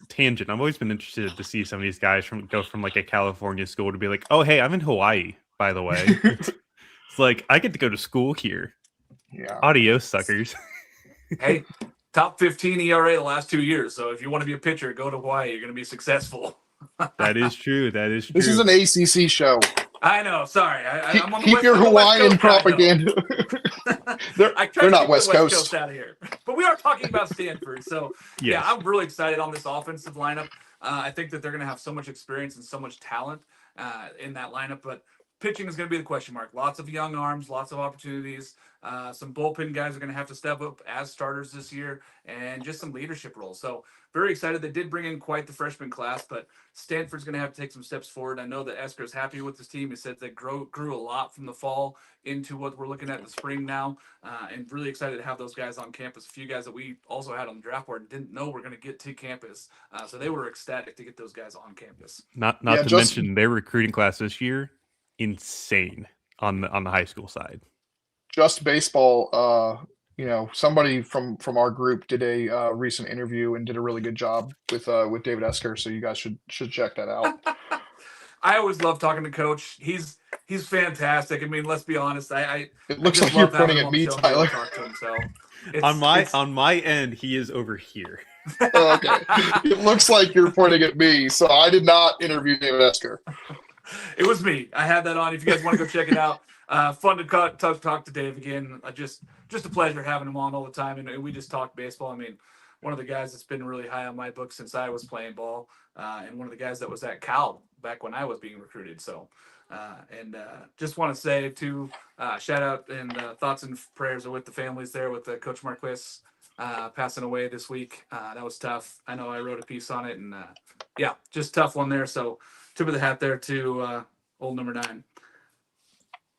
tangent. I've always been interested to see some of these guys go from like a California school to be like, oh hey, I'm in Hawaii, by the way. It's like I get to go to school here. Yeah. Adios, suckers. Hey, top 15 ERA the last 2 years. So if you want to be a pitcher, go to Hawaii. You're going to be successful. That is true. This is an ACC show. I know. Sorry. I'm on the keep your Hawaiian propaganda. They're not West Coast out of here. But we are talking about Stanford. So, yeah, I'm really excited on this offensive lineup. I think that they're going to have so much experience and so much talent in that lineup. But pitching is going to be the question mark. Lots of young arms, lots of opportunities. Some bullpen guys are going to have to step up as starters this year, and just some leadership roles. So very excited. They did bring in quite the freshman class, but Stanford's going to have to take some steps forward. I know that Esker's happy with this team. He said they grew a lot from the fall into what we're looking at in the spring now, and really excited to have those guys on campus. A few guys that we also had on the draft board didn't know we're going to get to campus, so they were ecstatic to get those guys on campus. Not to mention their recruiting class this year, insane on the high school side. Just baseball, somebody from our group did a recent interview and did a really good job with David Esker. So you guys should check that out. I always love talking to Coach. He's fantastic. I mean, let's be honest. It looks like you're pointing at me, Tyler. On my end, he is over here. Okay. It looks like you're pointing at me. So I did not interview David Esker. It was me. I had that on. If you guys want to go check it out. Fun to talk to Dave again. Just a pleasure having him on all the time, and we just talk baseball. I mean, one of the guys that's been really high on my book since I was playing ball, and one of the guys that was at Cal back when I was being recruited. So, just want to say to shout out and thoughts and prayers are with the families there with Coach Marquis passing away this week. That was tough. I know I wrote a piece on it, and just tough one there. So, tip of the hat there to old number 9.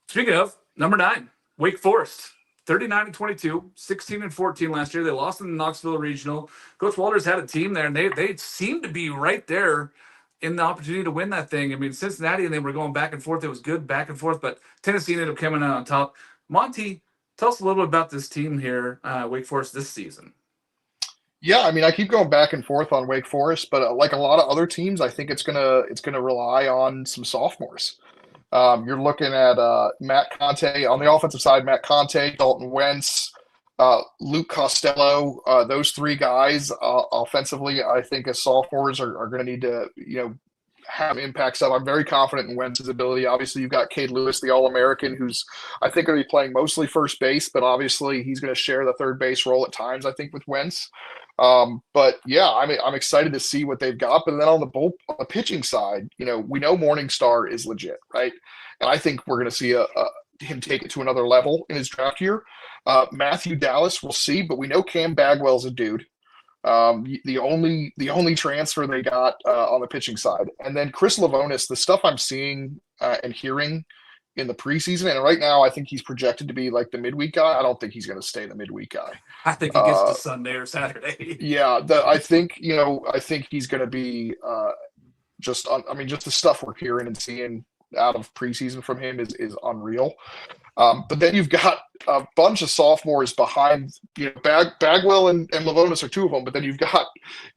Speaking of number 9, Wake Forest, 39-22, 16-14 last year. They lost in the Knoxville Regional. Coach Walters had a team there, and they seemed to be right there in the opportunity to win that thing. I mean, Cincinnati and they were going back and forth. It was good back and forth, but Tennessee ended up coming out on top. Monty, tell us a little bit about this team here, Wake Forest, this season. Yeah, I mean, I keep going back and forth on Wake Forest, but like a lot of other teams, I think it's gonna rely on some sophomores. You're looking at Matt Conte on the offensive side, Matt Conte, Dalton Wentz, Luke Costello. Those 3 guys offensively, I think as sophomores are going to need to, have impacts up. I'm very confident in Wentz's ability. Obviously, you've got Cade Lewis, the All-American, who's I think going to be playing mostly first base, but obviously he's going to share the third base role at times, I think, with Wentz. But yeah, I'm excited to see what they've got. But then on the pitching side, we know Morningstar is legit, right? And I think we're going to see him take it to another level in his draft year. Matthew Dallas, we'll see, but we know Cam Bagwell's a dude. The only transfer they got on the pitching side, and then Chris Lavonis. The stuff I'm seeing and hearing in the preseason, and right now I think he's projected to be like the midweek guy. I don't think he's going to stay the midweek guy. I think he gets to Sunday or Saturday. Yeah, I think he's going to be just the stuff we're hearing and seeing out of preseason from him is unreal. But then you've got a bunch of sophomores behind, Bagwell and Lavonis are 2 of them. But then you've got,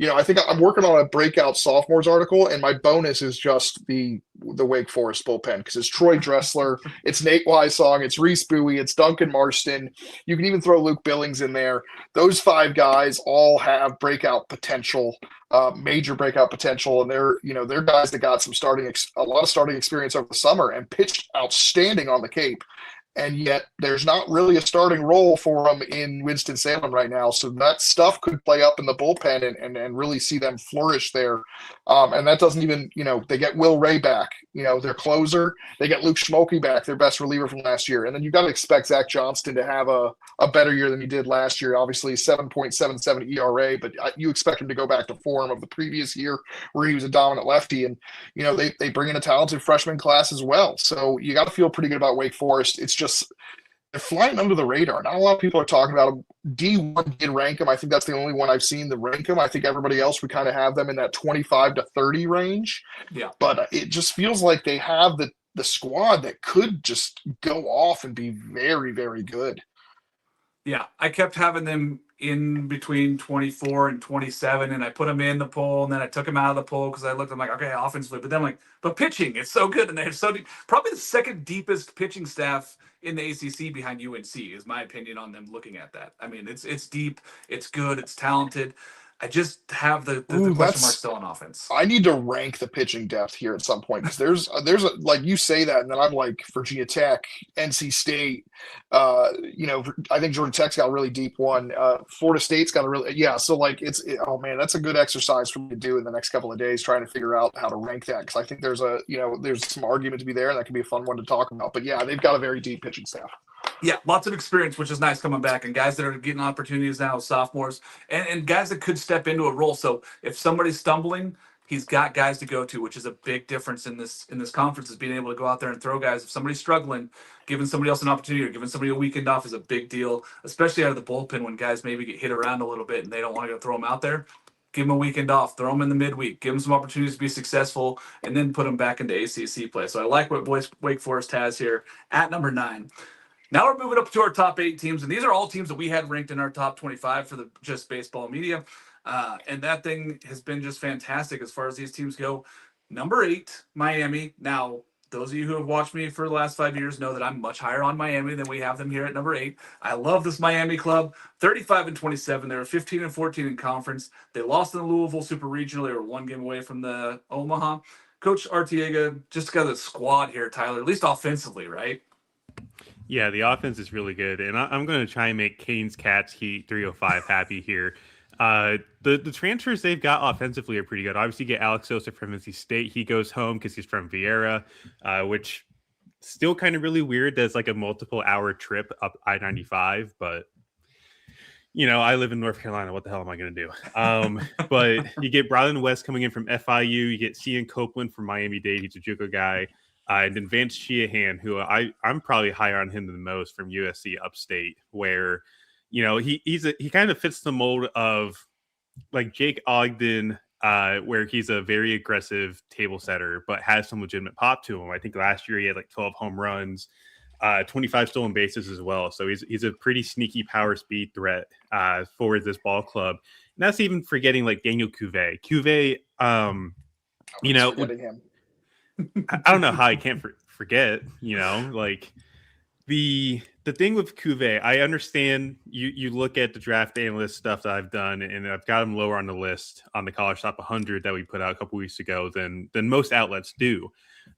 I think I'm working on a breakout sophomores article, and my bonus is just the Wake Forest bullpen, because it's Troy Dressler, it's Nate Wysong, it's Reese Bowie, it's Duncan Marston. You can even throw Luke Billings in there. Those 5 guys all have breakout potential, major breakout potential, and they're guys that got a lot of starting experience over the summer and pitched outstanding on the Cape. And yet there's not really a starting role for them in Winston-Salem right now. So that stuff could play up in the bullpen and really see them flourish there. And that doesn't even, they get Will Ray back, their closer. They get Luke Schmolke back, their best reliever from last year. And then you've got to expect Zach Johnston to have a better year than he did last year. Obviously 7.77 ERA, but you expect him to go back to form of the previous year where he was a dominant lefty. And, they bring in a talented freshman class as well. So you got to feel pretty good about Wake Forest. It's just, they're flying under the radar. Not a lot of people are talking about them. D1 did rank them. I think that's the only one I've seen that rank them. I think everybody else, we kind of have them in that 25 to 30 range. Yeah. But it just feels like they have the squad that could just go off and be very, very good. Yeah, I kept having them in between 24 and 27, and I put them in the poll, and then I took them out of the poll because I looked, I'm like, okay, offensively. But then I'm like, but pitching, it's so good. And they're so deep. Probably the second deepest pitching staff in the ACC behind UNC is my opinion on them looking at that. I mean, it's deep, it's good, it's talented. I just have the question mark still on offense. I need to rank the pitching depth here at some point because there's a like you say that, and then I'm like Virginia Tech, NC State. I think Georgia Tech's got a really deep one. Florida State's got a really So like oh man, that's a good exercise for me to do in the next couple of days, trying to figure out how to rank that because I think there's some argument to be there, and that could be a fun one to talk about. But yeah, they've got a very deep pitching staff. Yeah, lots of experience, which is nice coming back, and guys that are getting opportunities now, sophomores, and guys that could step into a role. So if somebody's stumbling, he's got guys to go to, which is a big difference in this conference, is being able to go out there and throw guys. If somebody's struggling, giving somebody else an opportunity or giving somebody a weekend off is a big deal, especially out of the bullpen when guys maybe get hit around a little bit and they don't want to go throw them out there. Give them a weekend off, throw them in the midweek, give them some opportunities to be successful, and then put them back into ACC play. So I like what Wake Forest has here at number 9. Now we're moving up to our top 8 teams, and these are all teams that we had ranked in our top 25 for the Just Baseball Media. And that thing has been just fantastic as far as these teams go. Number 8, Miami. Now, those of you who have watched me for the last 5 years know that I'm much higher on Miami than we have them here at number 8. I love this Miami club. 35-27. They were 15-14 in conference. They lost in the Louisville Super Regional. They were 1 game away from the Omaha. Coach Arteaga just got a squad here, Tyler, at least offensively, right? Yeah, the offense is really good, and I'm going to try and make Canes Cats Heat 305 happy here. The transfers they've got offensively are pretty good. Obviously, you get Alex Sosa from NC State. He goes home because he's from Vieira, which still kind of really weird. That's like a multiple-hour trip up I-95, but I live in North Carolina. What the hell am I going to do? But you get Brylan West coming in from FIU. You get Cian Copeland from Miami-Dade. He's a JUCO guy. And then Vance Sheehan, who I'm probably higher on him than most from USC Upstate, where, he kind of fits the mold of like Jake Ogden, where he's a very aggressive table setter, but has some legitimate pop to him. I think last year he had like 12 home runs, 25 stolen bases as well. So he's a pretty sneaky power speed threat for this ball club. And that's even forgetting like Daniel Cuvée. Cuvée, Forgetting him. I don't know how I can't forget, like the thing with Cuvée, I understand you look at the draft analyst stuff that I've done, and I've got him lower on the list on the College Top 100 that we put out a couple weeks ago than most outlets do.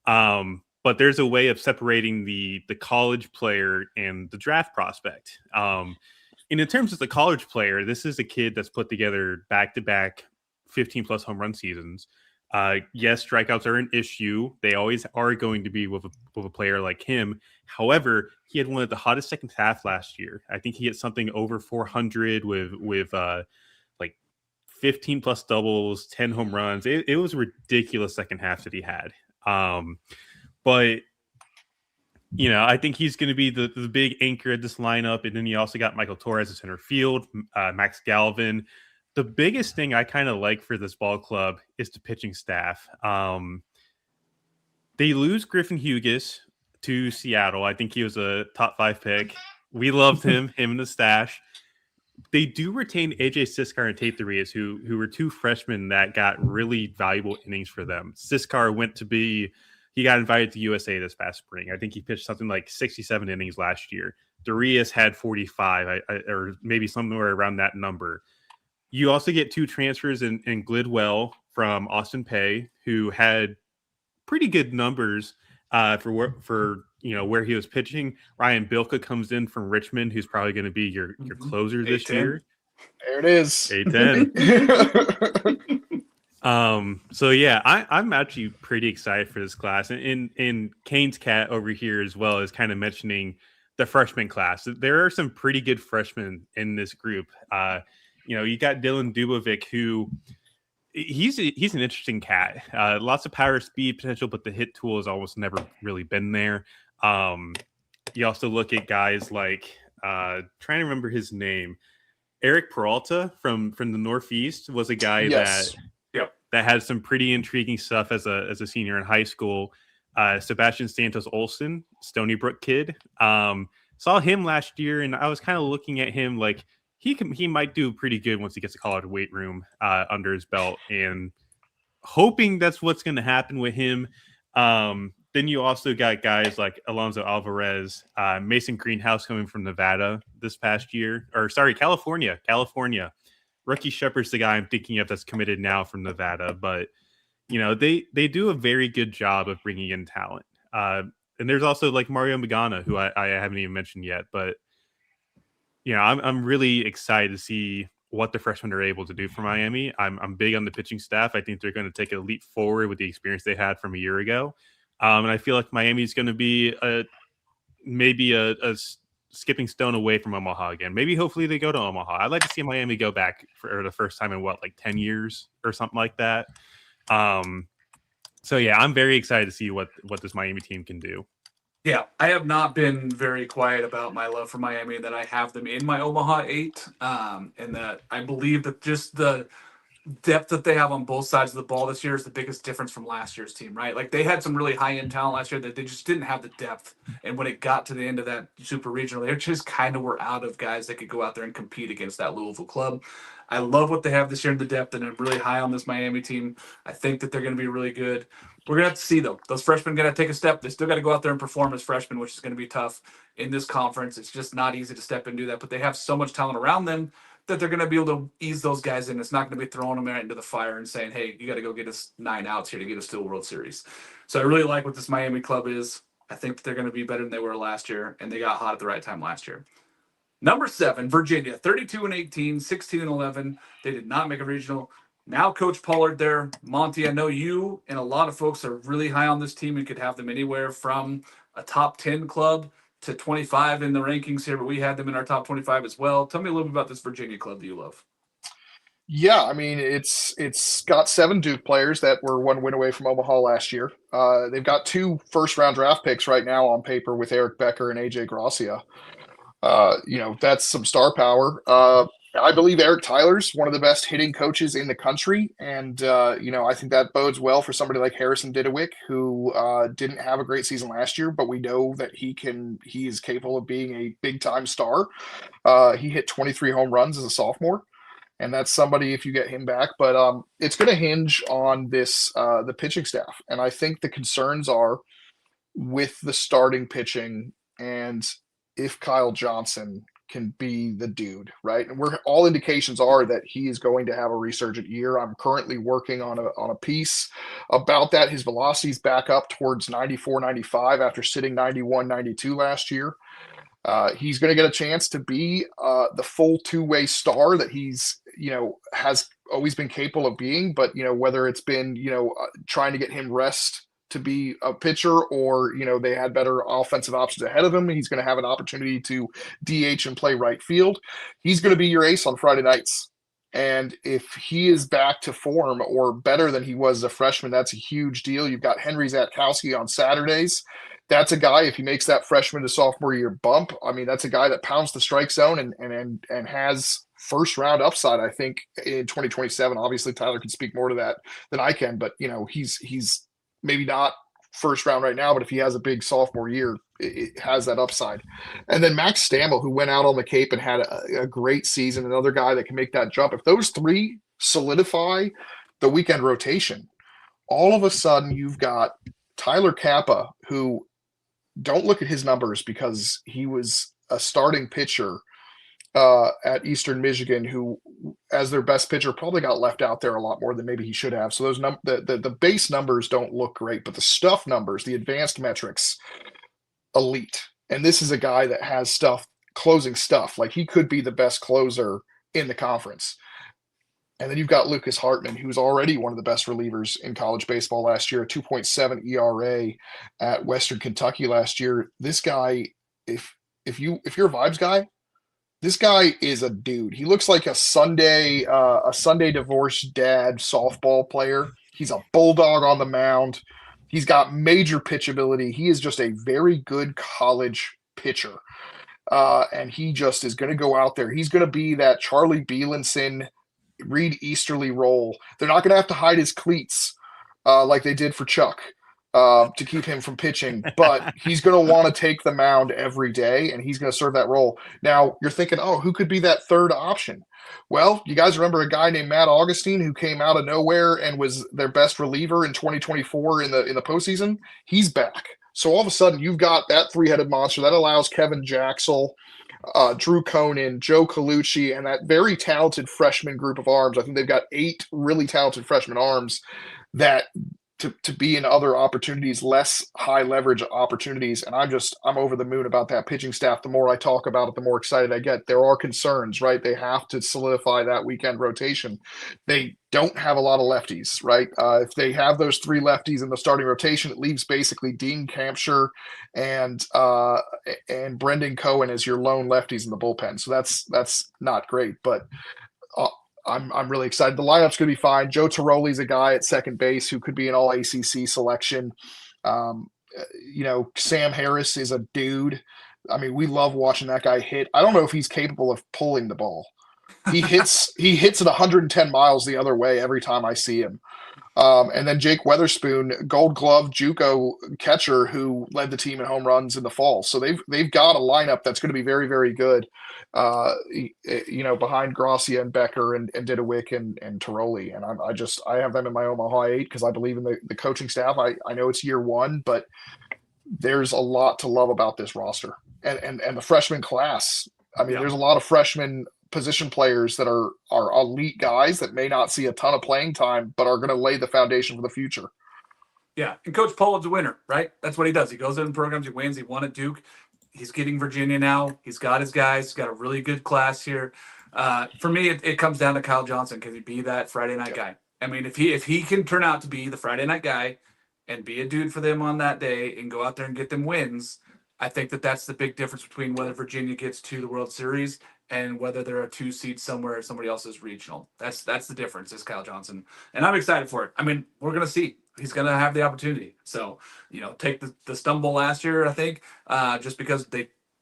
But there's a way of separating the college player and the draft prospect. And in terms of the college player, this is a kid that's put together back-to-back 15-plus home run seasons. Yes, strikeouts are an issue. They always are going to be with a player like him. However, he had one of the hottest second half last year. I think he hit something over 400 with like 15 plus doubles, 10 home runs. It was a ridiculous second half that he had. But I think he's going to be the big anchor at this lineup. And then you also got Michael Torres at center field, Max Galvin. The biggest thing I kind of like for this ball club is the pitching staff. They lose Griffin Hughes to Seattle. I think he was a top 5 pick. We loved him and the stash. They do retain AJ Siskar and Tate Arias, who were 2 freshmen that got really valuable innings for them. Siskar he got invited to USA this past spring. I think he pitched something like 67 innings last year. Arias had 45, or maybe somewhere around that number. You also get 2 transfers in Glidwell from Austin Peay, who had pretty good numbers for where he was pitching. Ryan Bilka comes in from Richmond, who's probably going to be your closer this year. There it is. A-10. So yeah, I'm actually pretty excited for this class. And Canes Cat over here as well is kind of mentioning the freshman class. There are some pretty good freshmen in this group. You got Dylan Dubovic, who he's an interesting cat. Lots of power, speed potential, but the hit tool has almost never really been there. You also look at guys like trying to remember his name. Eric Peralta from the Northeast was a guy that had some pretty intriguing stuff as a senior in high school. Sebastian Santos Olsen, Stony Brook kid. Saw him last year, and I was kind of looking at him like he might do pretty good once he gets a college weight room under his belt, and hoping that's what's going to happen with him. Then you also got guys like Alonso Alvarez, Mason Greenhouse coming from Nevada this past year, California. Rookie Shepard's the guy I'm thinking of that's committed now from Nevada, but they do a very good job of bringing in talent. And there's also like Mario Magana, who I haven't even mentioned yet, but I'm really excited to see what the freshmen are able to do for Miami. I'm big on the pitching staff. I think they're going to take a leap forward with the experience they had from a year ago. And I feel like Miami is going to be maybe a skipping stone away from Omaha again. Maybe hopefully they go to Omaha. I'd like to see Miami go back for the first time in 10 years or something like that. So yeah, I'm very excited to see what this Miami team can do. Yeah, I have not been very quiet about my love for Miami, that I have them in my Omaha 8, and that I believe that just the depth that they have on both sides of the ball this year is the biggest difference from last year's team, right? Like, they had some really high-end talent last year that they just didn't have the depth, and when it got to the end of that super regional, they just kind of were out of guys that could go out there and compete against that Louisville club. I love what they have this year in the depth, and I'm really high on this Miami team. I think that they're going to be really good. We're going to have to see, though. Those freshmen got to take a step. They still got to go out there and perform as freshmen, which is going to be tough in this conference. It's just not easy to step and do that, but they have so much talent around them that they're going to be able to ease those guys in. It's not going to be throwing them right into the fire and saying, hey, you got to go get us 9 outs here to get us to a World Series. So I really like what this Miami club is. I think that they're going to be better than they were last year, and they got hot at the right time last year. Number 7, Virginia, 32-18, 16-11. They did not make a regional. Now Coach Pollard there. Monty, I know you and a lot of folks are really high on this team and could have them anywhere from a top 10 club to 25 in the rankings here, but we had them in our top 25 as well. Tell me a little bit about this Virginia club that you love. Yeah, I mean, it's got 7 Duke players that were 1 win away from Omaha last year. They've got 2 first-round draft picks right now on paper with Eric Becker and AJ Gracia. That's some star power. I believe Eric Tyler's one of the best hitting coaches in the country. And, I think that bodes well for somebody like Harrison Didewick, who didn't have a great season last year, but we know that he is capable of being a big-time star. He hit 23 home runs as a sophomore. And that's somebody, if you get him back, but it's going to hinge on the pitching staff. And I think the concerns are with the starting pitching and if Kyle Johnson can be the dude, right? And all indications are that he is going to have a resurgent year. I'm currently working on a piece about that. His velocity's back up towards 94, 95 after sitting 91, 92 last year. He's going to get a chance to be the full two-way star that he's, has always been capable of being. But, whether it's been, trying to get him rest to be a pitcher or, they had better offensive options ahead of him, he's going to have an opportunity to DH and play right field. He's going to be your ace on Friday nights. And if he is back to form or better than he was as a freshman, that's a huge deal. You've got Henry Zatkowski on Saturdays. That's a guy, if he makes that freshman to sophomore year bump, I mean, that's a guy that pounds the strike zone and has first round upside, I think, in 2027. Obviously, Tyler can speak more to that than I can, but he's maybe not first round right now, but if he has a big sophomore year, it has that upside. And then Max Stammel, who went out on the Cape and had a great season, another guy that can make that jump. If those 3 solidify the weekend rotation, all of a sudden you've got Tyler Kappa, who, don't look at his numbers because he was a starting pitcher at Eastern Michigan, who, as their best pitcher, probably got left out there a lot more than maybe he should have. So those the base numbers don't look great, but the stuff numbers, the advanced metrics, elite. And this is a guy that has closing stuff. Like, he could be the best closer in the conference. And then you've got Lucas Hartman, who's already one of the best relievers in college baseball last year, a 2.7 ERA at Western Kentucky last year. This guy, if you're a vibes guy, this guy is a dude. He looks like a Sunday divorced dad softball player. He's a bulldog on the mound. He's got major pitchability. He is just a very good college pitcher. And he just is going to go out there. He's going to be that Charlie Bielenson, Reed Easterly role. They're not going to have to hide his cleats like they did for Chuck to keep him from pitching, but he's going to want to take the mound every day, and he's going to serve that role. Now, you're thinking, oh, who could be that third option? Well, you guys remember a guy named Matt Augustine who came out of nowhere and was their best reliever in 2024 in the postseason? He's back. So all of a sudden, you've got that 3-headed monster that allows Kevin Jaxel Drew Conan, Joe Colucci, and that very talented freshman group of arms. I think they've got 8 really talented freshman arms that to be in other opportunities, less high leverage opportunities. And I'm over the moon about that pitching staff. The more I talk about it, the more excited I get. There are concerns, right? They have to solidify that weekend rotation. They don't have a lot of lefties, right? If they have those 3 lefties in the starting rotation, it leaves basically Dean Campshire and Brendan Cohen as your lone lefties in the bullpen. So that's not great, but I'm really excited. The lineup's going to be fine. Joe Tiroli's a guy at second base who could be an all ACC selection. Sam Harris is a dude. I mean, we love watching that guy hit. I don't know if he's capable of pulling the ball. He hits at 110 miles the other way every time I see him. And then Jake Weatherspoon, Gold Glove JUCO catcher who led the team in home runs in the fall. So they've got a lineup that's going to be very, very good. Behind Gracia and Becker and Didewick and Tiroli. And I have them in my Omaha 8 because I believe in the coaching staff. I know it's year 1, but there's a lot to love about this roster and the freshman class. I mean, There's a lot of freshmen position players that are elite guys that may not see a ton of playing time, but are going to lay the foundation for the future. Yeah. And Coach Pollard's a winner, right? That's what he does. He goes in programs, he wins, he won at Duke. He's getting Virginia now. He's got his guys. He's got a really good class here. For me, it comes down to Kyle Johnson. Can he be that Friday night guy? I mean, if he can turn out to be the Friday night guy and be a dude for them on that day and go out there and get them wins, I think that's the big difference between whether Virginia gets to the World Series and whether they're a 2 seed somewhere, somebody else's regional. That's the difference, is Kyle Johnson. And I'm excited for it. I mean, we're going to see. He's going to have the opportunity. So, take the stumble last year, I think, just because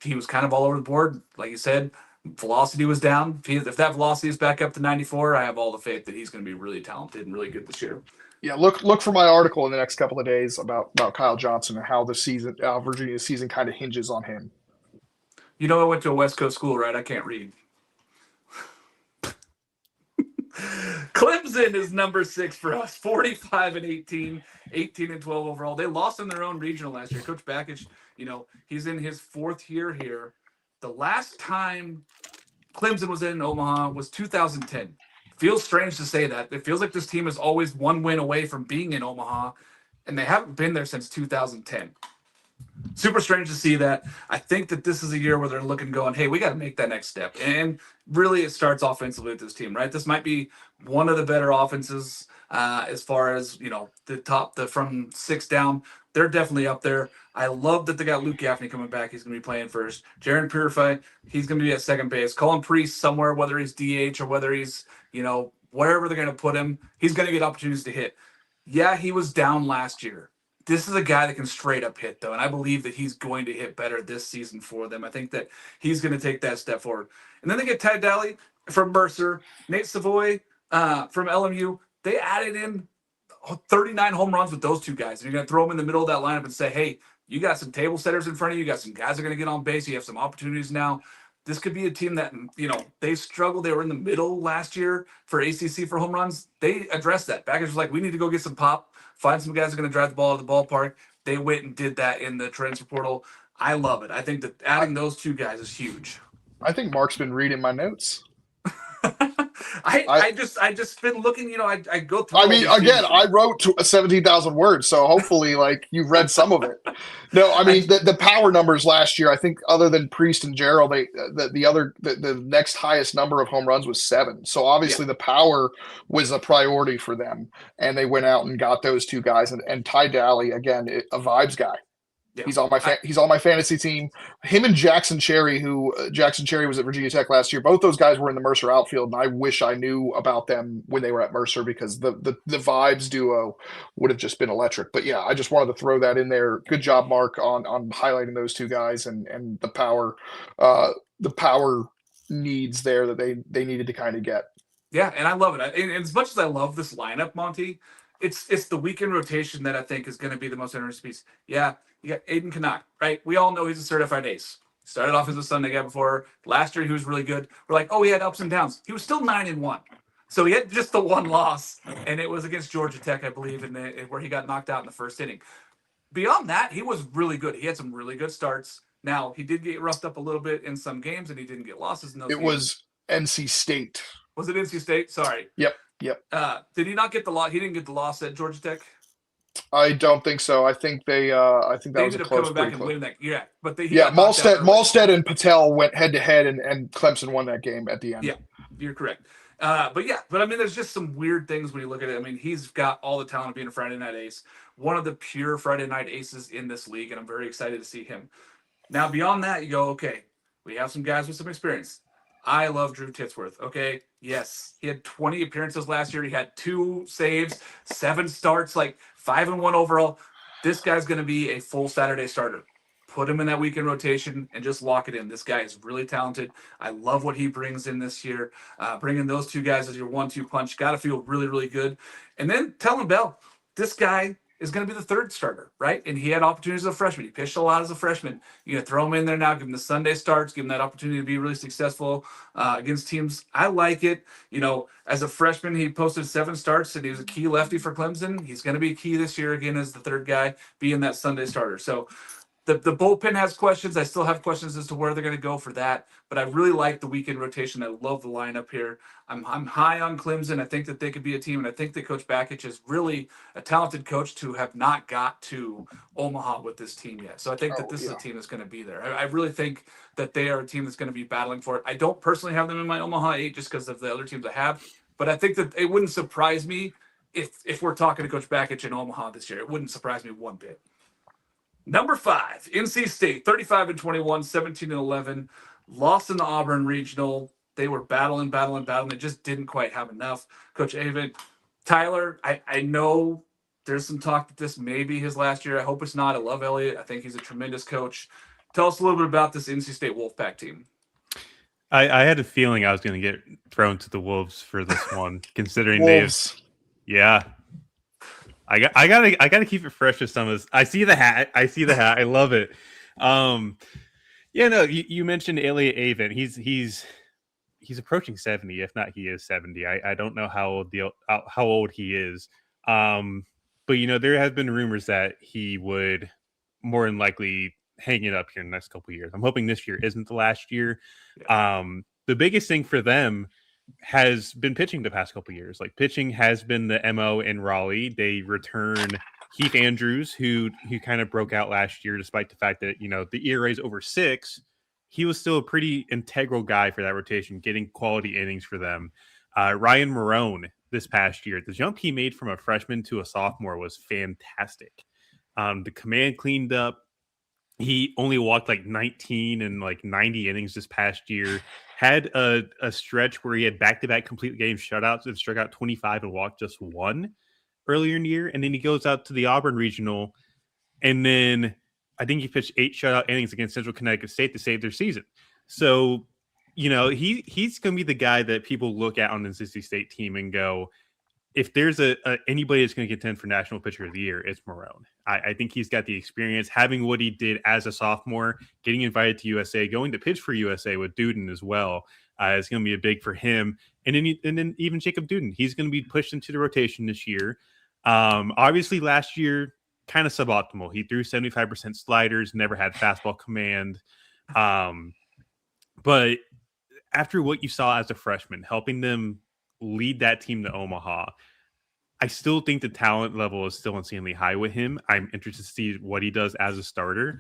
he was kind of all over the board. Like you said, velocity was down. If that velocity is back up to 94, I have all the faith that he's going to be really talented and really good this year. Yeah, look for my article in the next couple of days about Kyle Johnson and how Virginia's season kind of hinges on him. I went to a West Coast school, right? I can't read. Clemson is number 6 for us, 45-18, 18-12 overall. They lost in their own regional last year. Coach Bakich, he's in his 4th year here. The last time Clemson was in Omaha was 2010. Feels strange to say that. It feels like this team is always 1 win away from being in Omaha, and they haven't been there since 2010. Super strange to see that. I think that this is a year where they're looking, going, hey, we got to make that next step. And really, it starts offensively with this team, right? This might be one of the better offenses as far as, from 6 down. They're definitely up there. I love that they got Luke Gaffney coming back. He's going to be playing first. Jaron Purify, he's going to be at second base. Colin Priest somewhere, whether he's DH or whether he's, wherever they're going to put him, he's going to get opportunities to hit. Yeah, he was down last year. This is a guy that can straight up hit, though, and I believe that he's going to hit better this season for them. I think that he's going to take that step forward. And then they get Ty Daly from Mercer, Nate Savoy from LMU. They added in 39 home runs with those 2 guys. And you're going to throw them in the middle of that lineup and say, hey, you got some table setters in front of you. You got some guys that are going to get on base. You have some opportunities now. This could be a team that, they struggled. They were in the middle last year for ACC for home runs. They addressed that. Bakich was like, we need to go get some pop. Find some guys that are going to drive the ball out of the ballpark. They went and did that in the transfer portal. I love it. I think that adding those 2 guys is huge. I think Mark's been reading my notes. I just been looking, I go through. I mean, again, I wrote 17,000 words, so hopefully, you've read some of it. No, I mean the power numbers last year. I think other than Priest and Gerald, the next highest number of home runs was 7. So obviously, the power was a priority for them, and they went out and got those 2 guys. And Ty Daly, again, a vibes guy. Yeah. He's on my fantasy team. Him and Jackson Cherry, Jackson Cherry was at Virginia Tech last year. Both those guys were in the Mercer outfield, and I wish I knew about them when they were at Mercer because the vibes duo would have just been electric. But yeah, I just wanted to throw that in there. Good job, Mark, on highlighting those 2 guys and the power needs there that they needed to kind of get. Yeah, and I love it. And as much as I love this lineup, Monty, it's the weekend rotation that I think is going to be the most interesting piece. Yeah, you got Aiden Canuck, right? We all know he's a certified ace. Started off as a Sunday guy before. Last year he was really good. We're like, oh, he had ups and downs. He was still 9-1. So he had just the 1 loss, and it was against Georgia Tech, I believe, where he got knocked out in the first inning. Beyond that, he was really good. He had some really good starts. Now, he did get roughed up a little bit in some games, and he didn't get losses in those games. It was NC State. Was it NC State? Sorry. Yep. Did he not get the loss? He didn't get the loss at Georgia Tech? I don't think so. I think that was a close, coming back and close. winning that. Yeah, but Malstead and Patel went head to head, and Clemson won that game at the end. Yeah, you're correct. But I mean, there's just some weird things when you look at it. I mean, he's got all the talent of being a Friday night ace, one of the pure Friday night aces in this league, and I'm very excited to see him. Now, beyond that, you go, okay, we have some guys with some experience. I love Drew Titsworth. Okay. Yes. He had 20 appearances last year. He had 2 saves, 7 starts, like 5-1 overall. This guy's going to be a full Saturday starter. Put him in that weekend rotation and just lock it in. This guy is really talented. I love what he brings in this year. Bringing those 2 guys as your 1-2 punch. Got to feel really, really good. And then telling Bell, this guy is going to be the 3rd starter, right? And he had opportunities as a freshman. He pitched a lot as a freshman. You're going to throw him in there now, give him the Sunday starts, give him that opportunity to be really successful against teams. I like it. As a freshman, he posted 7 starts, and he was a key lefty for Clemson. He's going to be key this year again as the 3rd guy, being that Sunday starter. So the bullpen has questions. I still have questions as to where they're going to go for that. But I really like the weekend rotation. I love the lineup here. I'm high on Clemson. I think that they could be a team, and I think that Coach Bakich is really a talented coach to have not got to Omaha with this team yet. So I think that this is a team that's going to be there. I really think that they are a team that's going to be battling for it. I don't personally have them in my Omaha 8 just because of the other teams I have, but I think that it wouldn't surprise me if we're talking to Coach Bakich in Omaha this year. It wouldn't surprise me one bit. Number 5, NC State, 35-21, 17-11, lost in the Auburn Regional. They were battling. They just didn't quite have enough. Coach Avent, Tyler, I know there's some talk that this may be his last year. I hope it's not. I love Elliott. I think he's a tremendous coach. Tell us a little bit about this NC State Wolfpack team. I had a feeling I was going to get thrown to the Wolves for this one, considering Wolves. Yeah. I gotta keep it fresh with some of this. I see the hat. I love it. You mentioned Elliott Avent. He's approaching 70, if not he is 70. I don't know how old he is. But there have been rumors that he would more than likely hang it up here in the next couple of years. I'm hoping this year isn't the last year. The biggest thing for them has been pitching the past couple of years. Like, pitching has been the MO in Raleigh. They return Heath Andrews, who kind of broke out last year, despite the fact that, the ERA is over 6. He was still a pretty integral guy for that rotation, getting quality innings for them. Ryan Marone this past year, the jump he made from a freshman to a sophomore was fantastic. The command cleaned up. He only walked like 19 and like 90 innings this past year. Had a stretch where he had back-to-back complete game shutouts and struck out 25 and walked just 1 earlier in the year. And then he goes out to the Auburn Regional, and then I think he pitched 8 shutout innings against Central Connecticut State to save their season. So, he's going to be the guy that people look at on the NC State team and go, if there's anybody that's going to contend for National Pitcher of the Year, it's Marone. I think he's got the experience, having what he did as a sophomore, getting invited to USA, going to pitch for USA with Duden as well. Is going to be a big for him. And then even Jacob Duden, he's going to be pushed into the rotation this year. Obviously, last year, kind of suboptimal. He threw 75% sliders, never had fastball command. But after what you saw as a freshman, helping them lead that team to Omaha, I still think the talent level is still insanely high with him. I'm interested to see what he does as a starter.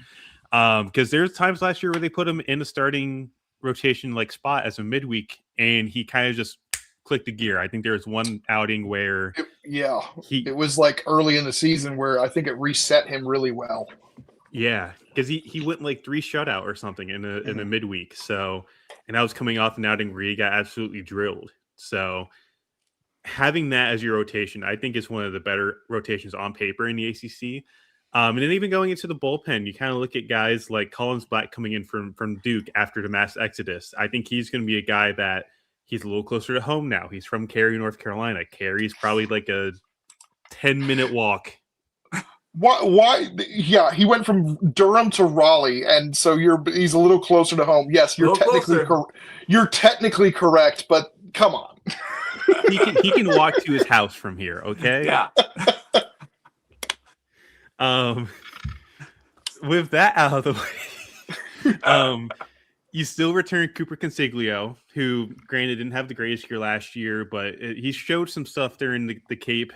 Because there's times last year where they put him in a starting rotation like spot as a midweek, and he kind of just clicked the gear. I think there was one outing where it was like early in the season where I think it reset him really well. Yeah, because he went like 3 shutout or something in a midweek. So, and I was coming off an outing where he got absolutely drilled. So having that as your rotation, I think, is one of the better rotations on paper in the ACC. And then even going into the bullpen, you kind of look at guys like Collins Black coming in from Duke after the mass exodus. I think he's going to be a guy that he's a little closer to home now. He's from Cary, North Carolina. Cary's probably like a 10-minute walk. Why? Yeah, he went from Durham to Raleigh, and so he's a little closer to home. Yes, you're technically correct, but come on. He can walk to his house from here, okay? Yeah. With that out of the way, You still return Cooper Consiglio, who, granted, didn't have the greatest year last year, but he showed some stuff during the Cape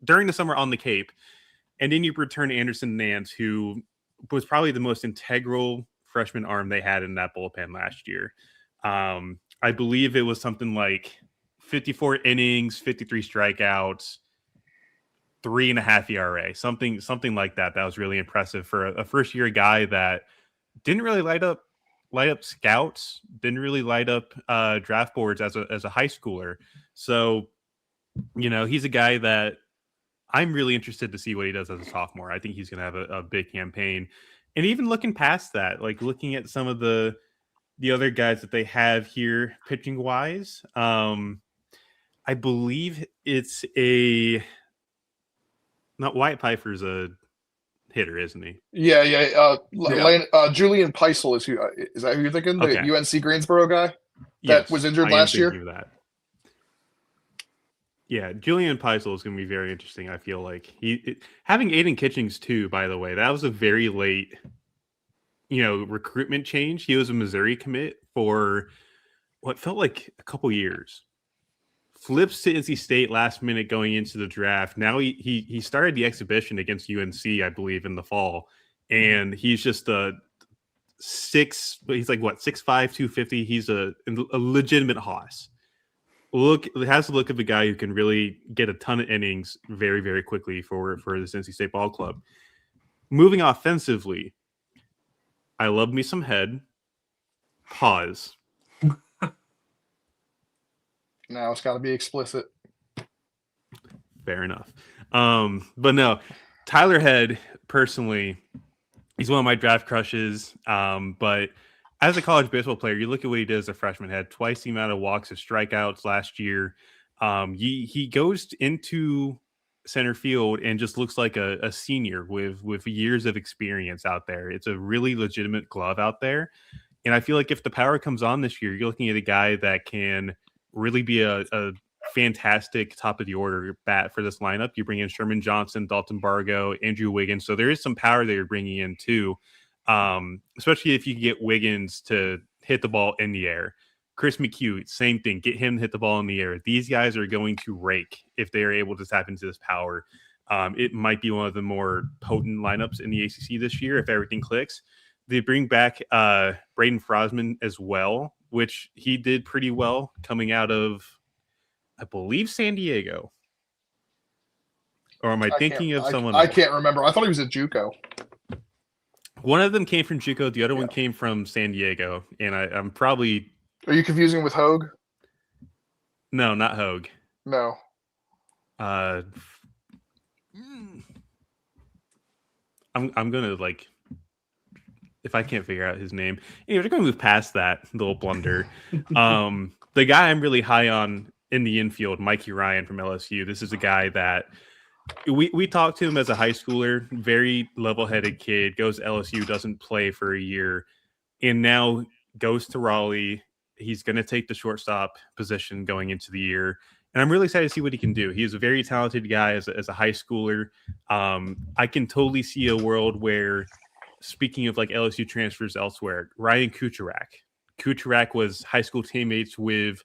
during the summer on the Cape. And then you return Anderson Nance, who was probably the most integral freshman arm they had in that bullpen last year. I believe it was something like 54 innings, 53 strikeouts, 3.5 ERA, something like that. That was really impressive for a first year guy that didn't really light up scouts, didn't really light up draft boards as a high schooler. So, he's a guy that I'm really interested to see what he does as a sophomore. I think he's going to have a big campaign. And even looking past that, like looking at some of the other guys that they have here pitching wise, I believe it's not Wyatt Pfeiffer's a hitter, isn't he? Yeah. Julian Peisel is that who you're thinking? The UNC Greensboro guy that was injured last year? That. Yeah, Julian Peisel is going to be very interesting. I feel like having Aiden Kitchings too. By the way, that was a very late, recruitment change. He was a Missouri commit for what felt like a couple years. Flips to NC State last minute going into the draft. Now he started the exhibition against UNC, I believe, in the fall, and he's just he's like what 6'5", 250. He's a legitimate hoss. It has the look of a guy who can really get a ton of innings very, very quickly for this NC State ball club. Moving offensively, I love me some head. Pause. Now it's got to be explicit. Fair enough. But no, Tyler Head, personally, he's one of my draft crushes. But as a college baseball player, you look at what he did as a freshman, had twice the amount of walks as strikeouts last year. He goes into center field and just looks like a senior with years of experience out there. It's a really legitimate glove out there. And I feel like if the power comes on this year, you're looking at a guy that can really be a fantastic top of the order bat for this lineup. You bring in Sherman Johnson, Dalton Bargo, Andrew Wiggins. So there is some power that you're bringing in too. Especially if you get Wiggins to hit the ball in the air. Chris McHugh, same thing. Get him to hit the ball in the air. These guys are going to rake if they are able to tap into this power. It might be one of the more potent lineups in the ACC this year if everything clicks. They bring back Braden Frosman as well, which he did pretty well coming out of, I believe, San Diego. Or am I thinking of someone else? I can't remember. I thought he was at JUCO. One of them came from JUCO. The other one came from San Diego. And I'm probably... Are you confusing with Hogue? No, not Hogue. No. I'm going to, if I can't figure out his name. Anyway, we're going to move past that little blunder. The guy I'm really high on in the infield, Mikey Ryan from LSU. This is a guy that we talked to him as a high schooler, very level-headed kid, goes to LSU, doesn't play for a year, and now goes to Raleigh. He's going to take the shortstop position going into the year. And I'm really excited to see what he can do. He is a very talented guy as a high schooler. I can totally see a world where, speaking of LSU transfers elsewhere, Ryan Kucherak was high school teammates with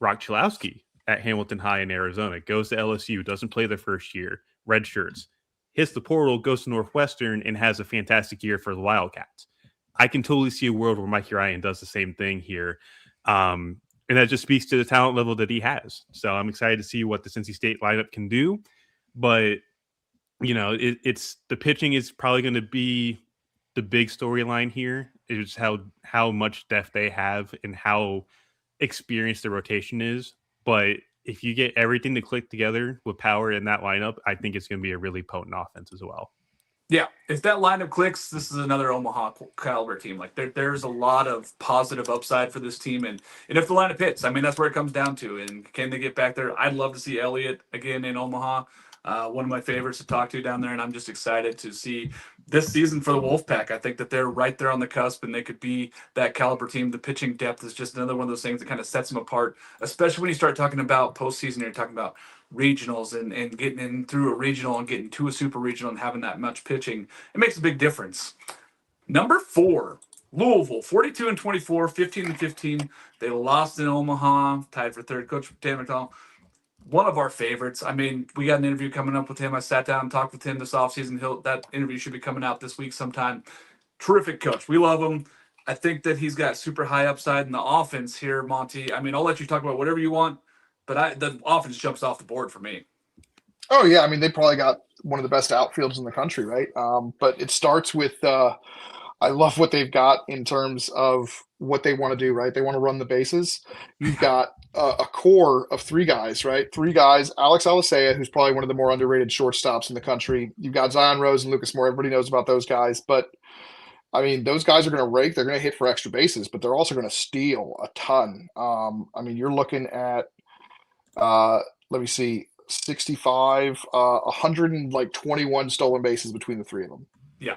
Rock Chalowski at Hamilton High in Arizona, goes to LSU, doesn't play the first year, red shirts, hits the portal, goes to Northwestern, and has a fantastic year for the Wildcats. I can totally see a world where Mikey Ryan does the same thing here. And that just speaks to the talent level that he has. So I'm excited to see what the NC State lineup can do. But, it's the pitching is probably going to be the big storyline here. Is how much depth they have and how experienced the rotation is. But if you get everything to click together with power in that lineup, I think it's going to be a really potent offense as well. Yeah, if that lineup clicks, this is another Omaha caliber team. There's a lot of positive upside for this team, and if the lineup hits, that's where it comes down to. And can they get back there? I'd love to see Elliott again in Omaha. One of my favorites to talk to down there, and I'm just excited to see this season for the Wolfpack. I think that they're right there on the cusp, and they could be that caliber team. The pitching depth is just another one of those things that kind of sets them apart, especially when you start talking about postseason. You're talking about regionals and getting in through a regional and getting to a super regional and having that much pitching. It makes a big difference. Number 4, Louisville, 42-24, 15-15. They lost in Omaha, tied for third. Coach Dan McDonald, one of our favorites. I mean, we got an interview coming up with him. I sat down and talked with him this offseason. That interview should be coming out this week sometime. Terrific coach. We love him. I think that he's got super high upside in the offense here, Monty. I mean, I'll let you talk about whatever you want, but the offense jumps off the board for me. Oh, yeah. I mean, they probably got one of the best outfields in the country, right? But it starts with I love what they've got in terms of what they want to do, right? They want to run the bases. You've got a core of 3 guys, right? 3 guys, Alex Alicea, who's probably one of the more underrated shortstops in the country. You've got Zion Rose and Lucas Moore. Everybody knows about those guys. But, I mean, those guys are going to rake. They're going to hit for extra bases, but they're also going to steal a ton. I mean, you're looking at, let me see, 65, 121 stolen bases between the 3 of them. Yeah.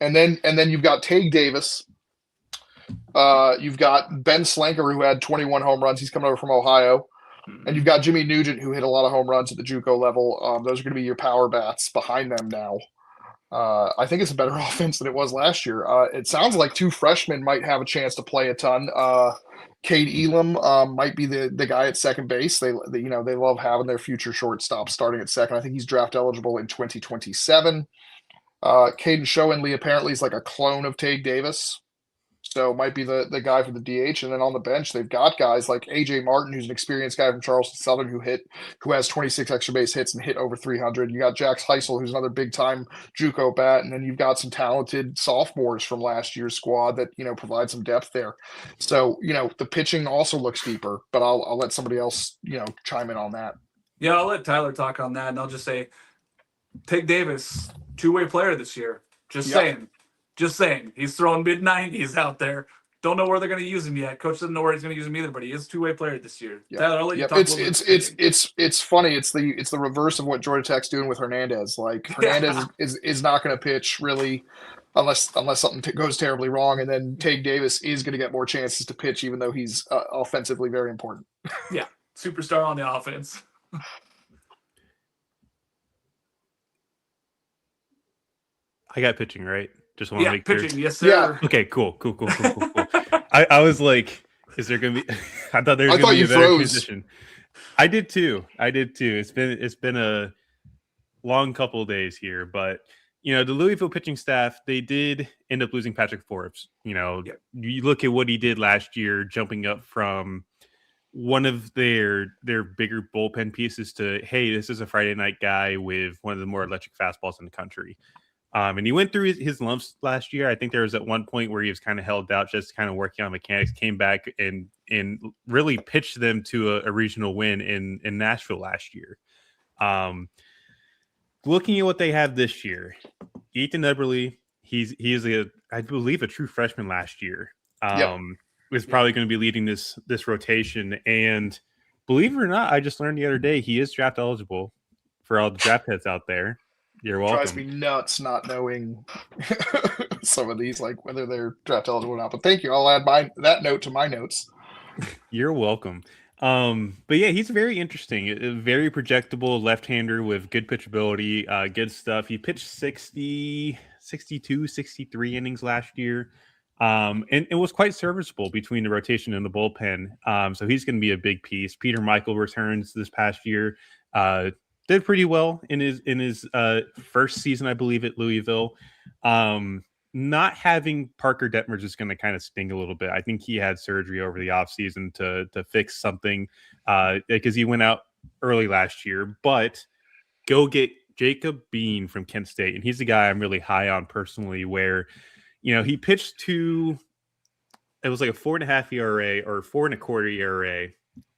And then you've got Tage Davis. You've got Ben Slanker, who had 21 home runs. He's coming over from Ohio. And you've got Jimmy Nugent, who hit a lot of home runs at the JUCO level. Those are going to be your power bats behind them now. I think it's a better offense than it was last year. It sounds like 2 freshmen might have a chance to play a ton. Cade Elam might be the guy at second base. They love having their future shortstop starting at second. I think he's draft eligible in 2027. Caden Schoenly apparently is like a clone of Tage Davis, so might be the guy for the DH. And then on the bench, they've got guys like AJ Martin, who's an experienced guy from Charleston Southern who has 26 extra base hits and hit over 300. You got Jax Heisel, who's another big time JUCO bat, and then you've got some talented sophomores from last year's squad that provide some depth there. So the pitching also looks deeper, but I'll let somebody else chime in on that. Yeah, I'll let Tyler talk on that, and I'll just say, Tage Davis, 2-way player this year. Just saying. He's throwing mid-90s out there. Don't know where they're going to use him yet. Coach doesn't know where he's going to use him either, but he is a 2-way player this year. Yep. Tyler, I'll let you talk it's funny. It's the reverse of what Georgia Tech's doing with Hernandez. Like Hernandez is not going to pitch really unless something goes terribly wrong, and then Tage Davis is going to get more chances to pitch, even though he's offensively very important. Yeah, superstar on the offense. I got pitching, right? Just want to make pitching, sure. Yes, sir. Yeah. Okay, cool. I was like, is there going to be? I thought there was going to be a better position. I did too. It's been a long couple of days here, but the Louisville pitching staff, they did end up losing Patrick Forbes. You look at what he did last year, jumping up from one of their bigger bullpen pieces to, hey, this is a Friday night guy with one of the more electric fastballs in the country. And he went through his lumps last year. I think there was at one point where he was kind of held out, just kind of working on mechanics, came back and really pitched them to a regional win in Nashville last year. Looking at what they have this year, Ethan Eberle, he is I believe a true freshman last year. Was probably going to be leading this rotation. And believe it or not, I just learned the other day he is draft eligible for all the draft heads out there. You're welcome. Drives me nuts not knowing some of these, like whether they're draft eligible or not. But thank you. I'll add that note to my notes. You're welcome. But yeah, he's very interesting. A very projectable left-hander with good pitchability, good stuff. He pitched 60, 62, 63 innings last year. And it was quite serviceable between the rotation and the bullpen. So he's going to be a big piece. Peter Michael returns this past year. Did pretty well in his first season, I believe, at Louisville. Not having Parker Detmers is going to kind of sting a little bit. I think he had surgery over the offseason to fix something because he went out early last year. But go get Jacob Bean from Kent State, and he's the guy I'm really high on personally, where he pitched it was like a 4.5 ERA or 4.25 ERA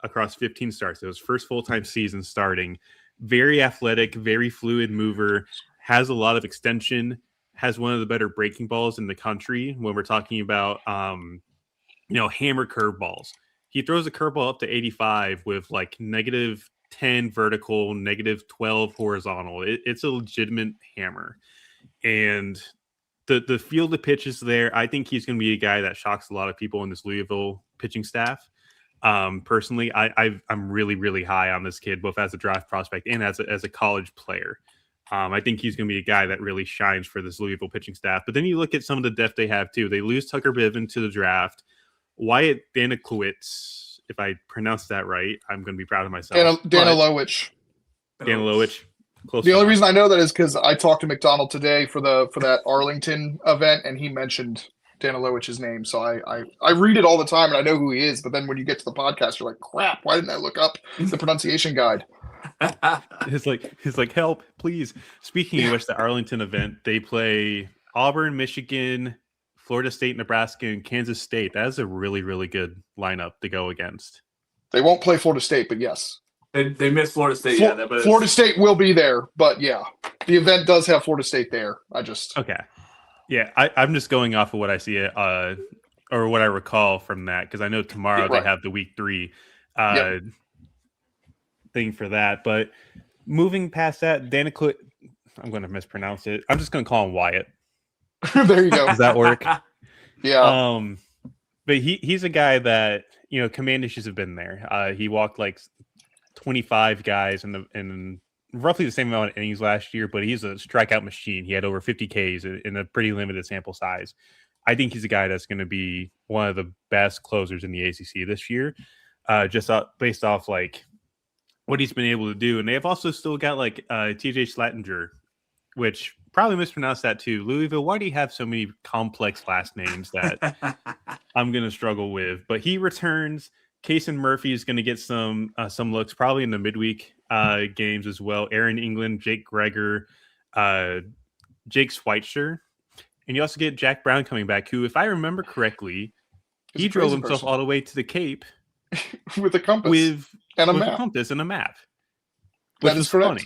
across 15 starts. It was first full-time season starting. Very athletic, very fluid mover, has a lot of extension, has one of the better breaking balls in the country when we're talking about, hammer curveballs. He throws a curveball up to 85 with like -10 vertical, -12 horizontal. It's a legitimate hammer. And the field of pitches there, I think he's going to be a guy that shocks a lot of people in this Louisville pitching staff. Personally, I'm really, really high on this kid, both as a draft prospect and as a college player. I think he's going to be a guy that really shines for this Louisville pitching staff. But then you look at some of the depth they have, too. They lose Tucker Biven to the draft. Wyatt Danilowicz, if I pronounce that right, I'm going to be proud of myself. Danilowicz. Danilowicz. Close the only enough. reason I know that is because I talked to McDonald today for that Arlington event, and he mentioned Danilowicz's name. So I read it all the time, and I know who he is. But then when you get to the podcast, you're like, crap, why didn't I look up the pronunciation guide? He's like, help, please. Speaking of which, the Arlington event, they play Auburn, Michigan, Florida State, Nebraska, and Kansas State. That is a really, really good lineup to go against. They won't play Florida State, but yes. They missed Florida State. Florida State will be there, but yeah, the event does have Florida State there. Okay. Yeah, I'm just going off of what I see or what I recall from that, because I know tomorrow they have the week 3 thing for that. But moving past that, Danilowicz, I'm going to mispronounce it. I'm just going to call him Wyatt. There you go. Does that work? Yeah. But he's a guy that, command issues have been there. He walked like 25 guys in roughly the same amount of innings last year, but he's a strikeout machine. He had over 50 Ks in a pretty limited sample size. I think he's a guy that's going to be one of the best closers in the ACC this year, just based off like what he's been able to do. And they have also still got like TJ Slattinger, which probably mispronounced that too. Louisville, why do you have so many complex last names that I'm going to struggle with? But he returns. Kason Murphy is going to get some looks probably in the midweek games as well. Aaron England, Jake Greger, Jake Schweitzer. And you also get Jack Brown coming back, who, if I remember correctly, he drove himself all the way to the Cape with a compass and a map. A compass and a map. That is correct.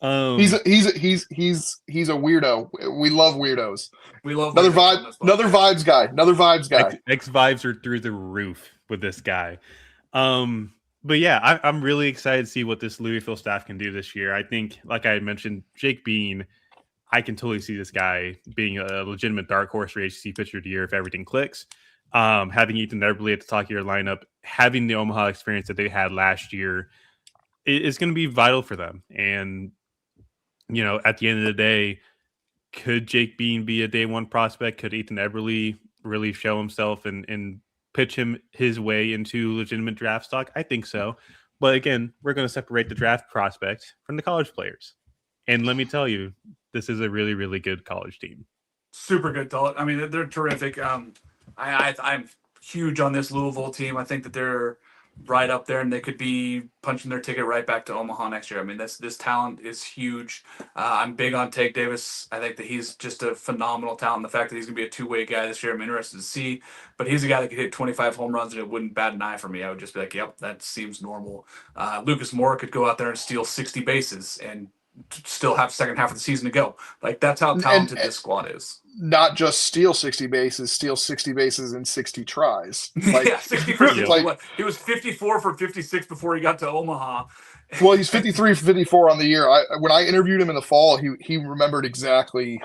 Funny. He's a weirdo. We love weirdos. We love another vibes guy. X vibes are through the roof with this guy. But yeah, I'm really excited to see what this Louisville staff can do this year. I think, like I had mentioned, Jake Bean, I can totally see this guy being a legitimate dark horse for ACC Pitcher of the Year if everything clicks. Having Ethan Eberle at the top of your lineup, having the Omaha experience that they had last year, is going to be vital for them. And at the end of the day, could Jake Bean be a day one prospect? Could Ethan Eberle really show himself and pitch him his way into legitimate draft stock? I think so. But again, we're going to separate the draft prospect from the college players. And let me tell you, this is a really, really good college team. Super good. I mean, they're terrific. I'm huge on this Louisville team. I think that they're right up there, and they could be punching their ticket right back to Omaha next year. I mean, this talent is huge. I'm big on Tank Davis. I think that he's just a phenomenal talent. The fact that he's going to be a two-way guy this year, I'm interested to see. But he's a guy that could hit 25 home runs, and it wouldn't bat an eye for me. I would just be like, yep, that seems normal. Lucas Moore could go out there and steal 60 bases and still have second half of the season to go. Like, that's how talented this squad is. Not just steal 60 bases in 60 tries. Like, yeah, 60. Like, he was 54 for 56 before he got to Omaha. Well, he's 53 for 54 on the year. When I interviewed him in the fall, he remembered exactly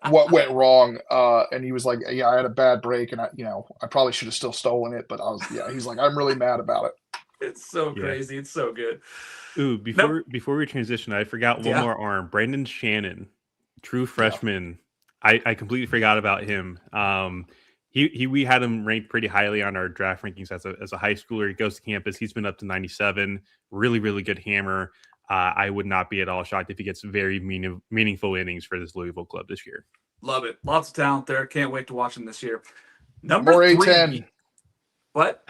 what went wrong, and he was like, "Yeah, I had a bad break, and I probably should have still stolen it, but he's like, I'm really mad about it." It's so crazy. It's so good. Ooh, before we transition, I forgot one more arm. Brandon Shannon, true freshman. Yeah. I completely forgot about him. We had him ranked pretty highly on our draft rankings as a high schooler. He goes to campus. He's been up to 97. Really, really good hammer. I would not be at all shocked if he gets very meaningful innings for this Louisville club this year. Love it. Lots of talent there. Can't wait to watch him this year. More A10. What?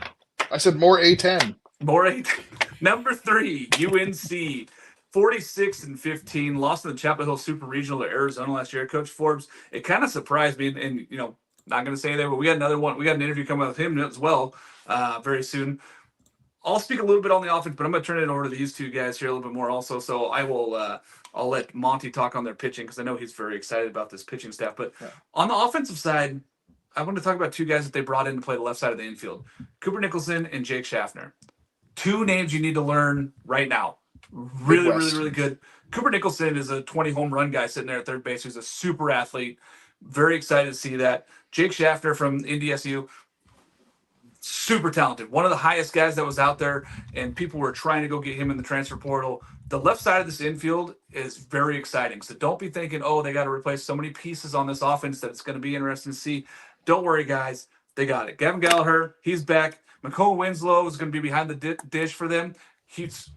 I said more A10. More A10. Number 3, UNC. 46-15, lost in the Chapel Hill Super Regional to Arizona last year. Coach Forbes, it kind of surprised me, and not going to say that, but we got another one. We got an interview coming with him as well very soon. I'll speak a little bit on the offense, but I'm going to turn it over to these two guys here a little bit more also. So I will I'll let Monty talk on their pitching because I know he's very excited about this pitching staff. But on the offensive side, I want to talk about two guys that they brought in to play the left side of the infield, Cooper Nicholson and Jake Schaffner. Two names you need to learn right now. Really, really, really good. Cooper Nicholson is a 20 home run guy sitting there at third base. He's a super athlete. Very excited to see that. Jake Schaffner from NDSU, super talented. One of the highest guys that was out there, and people were trying to go get him in the transfer portal. The left side of this infield is very exciting. So don't be thinking, oh, they got to replace so many pieces on this offense that it's going to be interesting to see. Don't worry, guys. They got it. Gavin Gallagher, he's back. McCole Winslow is going to be behind the dish for them. He's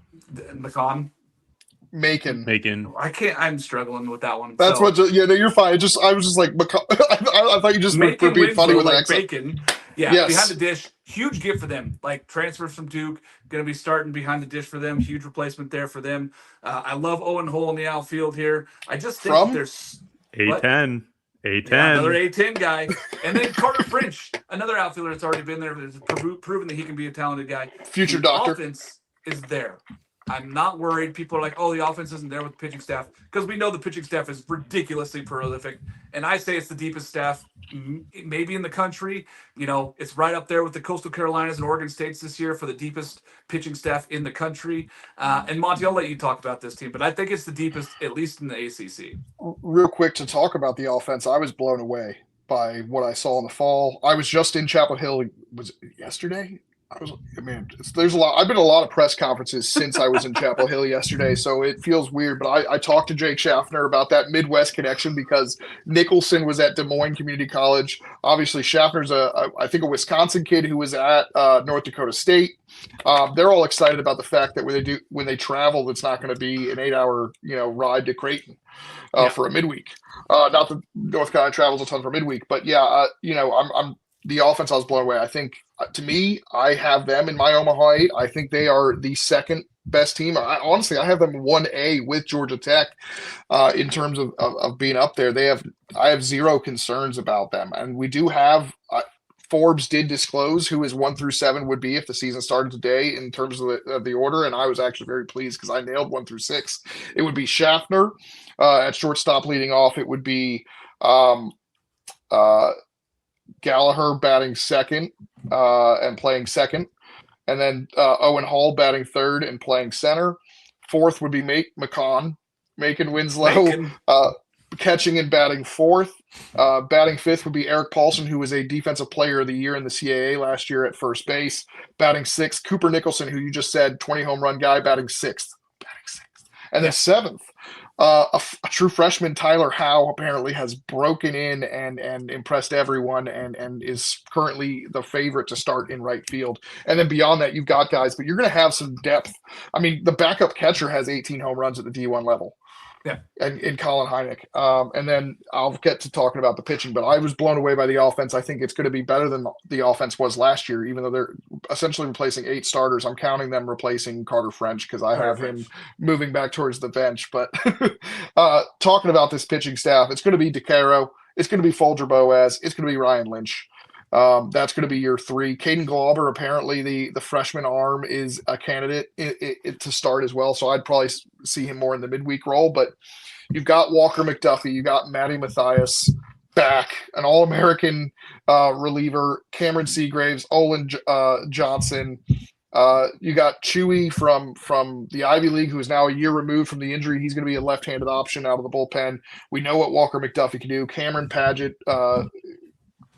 Macon. I'm struggling with that one. That's no, you're fine. I was just like, I thought you just were being funny with like Bacon. Yeah, yes. Behind the dish, huge gift for them. Like transfers from Duke, going to be starting behind the dish for them. Huge replacement there for them. I love Owen Hull in the outfield here. I just think there's A10. Yeah, another A10 guy. And then Carter French, another outfielder that's already been there, proven that he can be a talented guy. Future doctor. The offense is there. I'm not worried. People are like, oh, the offense isn't there with the pitching staff, because we know the pitching staff is ridiculously prolific. And I say it's the deepest staff maybe in the country. You know, it's right up there with the Coastal Carolinas and Oregon States this year for the deepest pitching staff in the country. And Monty, I'll let you talk about this team, but I think it's the deepest, at least in the ACC. Real quick to talk about the offense, I was blown away by what I saw in the fall. I was just in Chapel Hill. Was it yesterday? There's a lot. I've been to a lot of press conferences since I was in Chapel Hill yesterday, so it feels weird. But I talked to Jake Schaffner about that Midwest connection because Nicholson was at Des Moines Community College. Obviously, Schaffner's I think a Wisconsin kid who was at North Dakota State. They're all excited about the fact that when they travel, it's not going to be an 8-hour ride to Creighton for a midweek. Not that North Carolina travels a ton for midweek, but I'm the offense. I was blown away. I think, to me, I have them in my Omaha 8. I think they are the second best team. Honestly, I have them 1A with Georgia Tech in terms of being up there. I have zero concerns about them, and we do have. Forbes did disclose who his 1 through 7 would be if the season started today in terms of the order, and I was actually very pleased because I nailed 1 through 6. It would be Schaffner at shortstop leading off. It would be Gallagher batting second and playing second, and then Owen Hall batting third and playing center. Fourth would be Macon Winslow catching and batting fourth. Batting fifth would be Eric Paulson, who was a defensive player of the year in the CAA last year at first base. Batting sixth, Cooper Nicholson, who you just said, 20 home run guy, batting sixth. And then seventh, a true freshman, Tyler Howe, apparently has broken in and impressed everyone and is currently the favorite to start in right field. And then beyond that, you've got guys, but you're going to have some depth. I mean, the backup catcher has 18 home runs at the D1 level. Yeah, and in Colin Heineck. And then I'll get to talking about the pitching, but I was blown away by the offense. I think it's going to be better than the offense was last year, even though they're essentially replacing 8 starters. I'm counting them replacing Carter French because I have him moving back towards the bench. But talking about this pitching staff, it's going to be DeCaro. It's going to be Folger Boaz. It's going to be Ryan Lynch. That's going to be year 3. Caden Glauber, apparently the freshman arm, is a candidate to start as well. So I'd probably see him more in the midweek role. But you've got Walker McDuffie, you got Matty Mathias back, an All-American reliever, Cameron Seagraves, Olin Johnson. You got Chewy from the Ivy League, who is now a year removed from the injury. He's going to be a left-handed option out of the bullpen. We know what Walker McDuffie can do. Cameron Paget,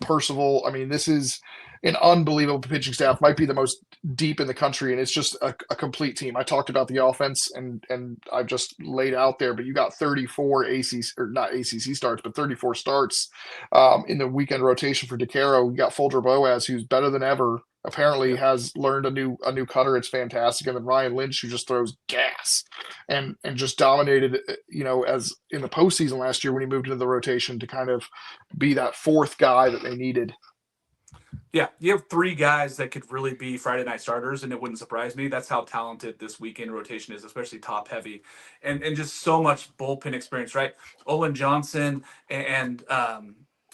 Percival. I mean, this is an unbelievable pitching staff, might be the most deep in the country, and it's just a complete team. I talked about the offense and I've just laid out there, but you got 34 not ACC starts, but 34 starts in the weekend rotation for DeCaro. You got Folger Boaz, who's better than ever. Apparently has learned a new cutter. It's fantastic. And then Ryan Lynch, who just throws gas and just dominated, as in the postseason last year when he moved into the rotation to kind of be that fourth guy that they needed. Yeah, you have 3 guys that could really be Friday night starters, and it wouldn't surprise me. That's how talented this weekend rotation is, especially top heavy, and just so much bullpen experience, right? Olin Johnson and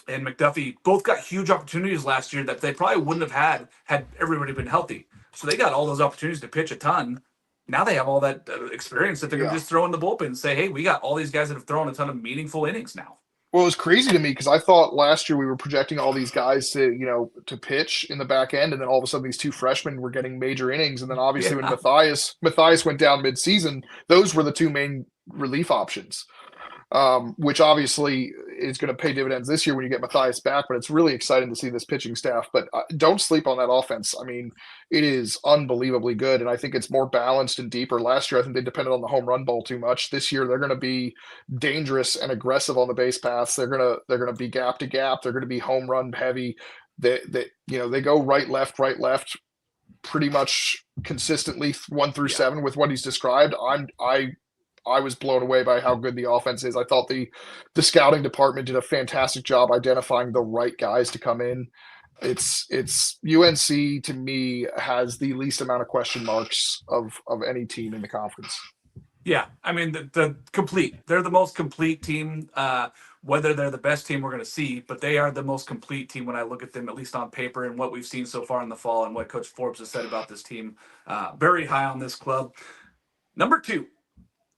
McDuffie both got huge opportunities last year that they probably wouldn't have had everybody been healthy. So they got all those opportunities to pitch a ton. Now they have all that experience that they're going to just throw in the bullpen and say, hey, we got all these guys that have thrown a ton of meaningful innings now. Well, it was crazy to me because I thought last year we were projecting all these guys to pitch in the back end, and then all of a sudden these 2 freshmen were getting major innings. And then obviously when Mathias went down midseason, those were the 2 main relief options. Which obviously is going to pay dividends this year when you get Matthias back, but it's really exciting to see this pitching staff. But don't sleep on that offense. I mean, it is unbelievably good, and I think it's more balanced and deeper. Last year, I think they depended on the home run ball too much. This year, they're going to be dangerous and aggressive on the base paths. They're going to be gap to gap. They're going to be home run heavy. They go right, left, pretty much consistently 1 through 7 with what he's described. I was blown away by how good the offense is. I thought the scouting department did a fantastic job identifying the right guys to come in. It's UNC to me has the least amount of question marks of any team in the conference. Yeah, I mean they're the most complete team. Whether they're the best team we're going to see, but they are the most complete team when I look at them, at least on paper, and what we've seen so far in the fall and what Coach Forbes has said about this team. Very high on this club. Number 2.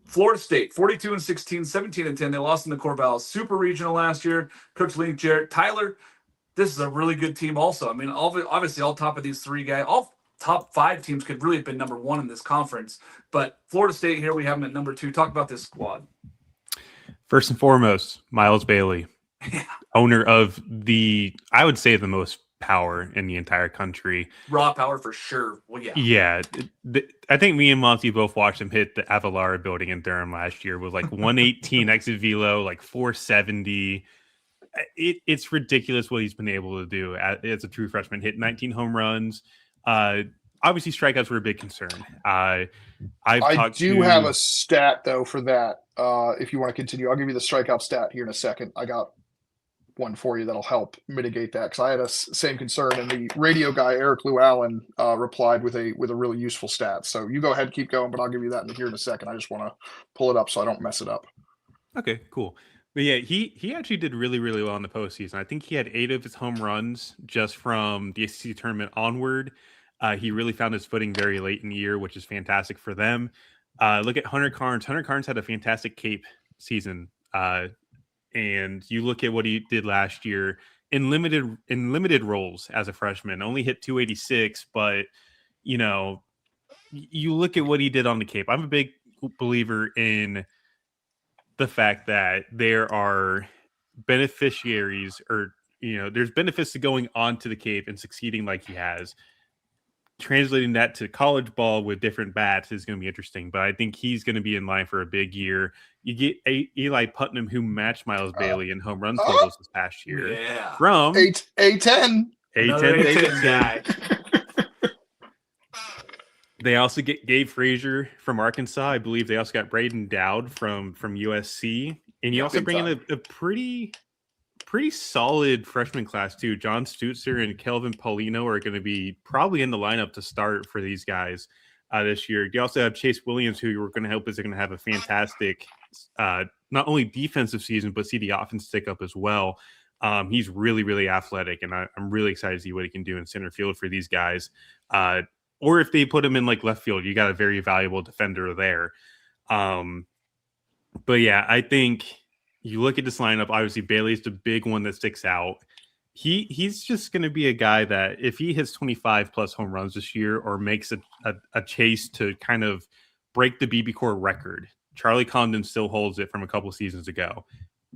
Florida State, 42-16, 17-10. They lost in the Corvallis Super Regional last year. Coach Link Jarrett, Tyler, this is a really good team also. I mean, obviously all top of these 3 guys, all top 5 teams could really have been number 1 in this conference. But Florida State here, we have them at number 2. Talk about this squad. First and foremost, Miles Bailey, owner of I would say the most power in the entire country. Raw power for sure. Well, yeah. Yeah. I think me and Monty both watched him hit the Avalara building in Durham last year with like 118 exit velo, like 470. It's ridiculous what he's been able to do as a true freshman. Hit 19 home runs. Obviously, strikeouts were a big concern. I do have a stat, though, for that. If you want to continue, I'll give you the strikeout stat here in a second. I got one for you that'll help mitigate that because I had a same concern, and the radio guy Eric Llewellyn replied with a really useful stat. So you go ahead, keep going, but I'll give you that here in a second. I just want to pull it up so I don't mess it up. Okay, cool. But yeah, he actually did really, really well in the postseason. I think he had 8 of his home runs just from the ACC tournament onward. He really found his footing very late in the year, which is fantastic for them. Look at Hunter Carnes. Hunter Carnes had a fantastic Cape season. And you look at what he did last year in limited roles as a freshman, only hit 286, but you look at what he did on the Cape. I'm a big believer in the fact that there are beneficiaries there's benefits to going on to the Cape and succeeding like he has. Translating that to college ball with different bats is going to be interesting, but I think he's going to be in line for a big year. You get Eli Putnam, who matched Miles Bailey in home run totals this past year. Yeah. From A10 guy. They also get Gabe Frazier from Arkansas. I believe they also got Braden Dowd from USC. And you also bring in a pretty solid freshman class too. John Stutzer and Kelvin Paulino are going to be probably in the lineup to start for these guys this year. You also have Chase Williams, who you're going to hope is going to have a fantastic, not only defensive season, but see the offense stick up as well. He's really, really athletic, and I'm really excited to see what he can do in center field for these guys. Or if they put him in like left field, you got a very valuable defender there. But yeah, I think you look at this lineup, obviously Bailey's the big one that sticks out. He's just going to be a guy that if he hits 25 plus home runs this year or makes a chase to kind of break the BB Core record, Charlie Condon still holds it from a couple seasons ago.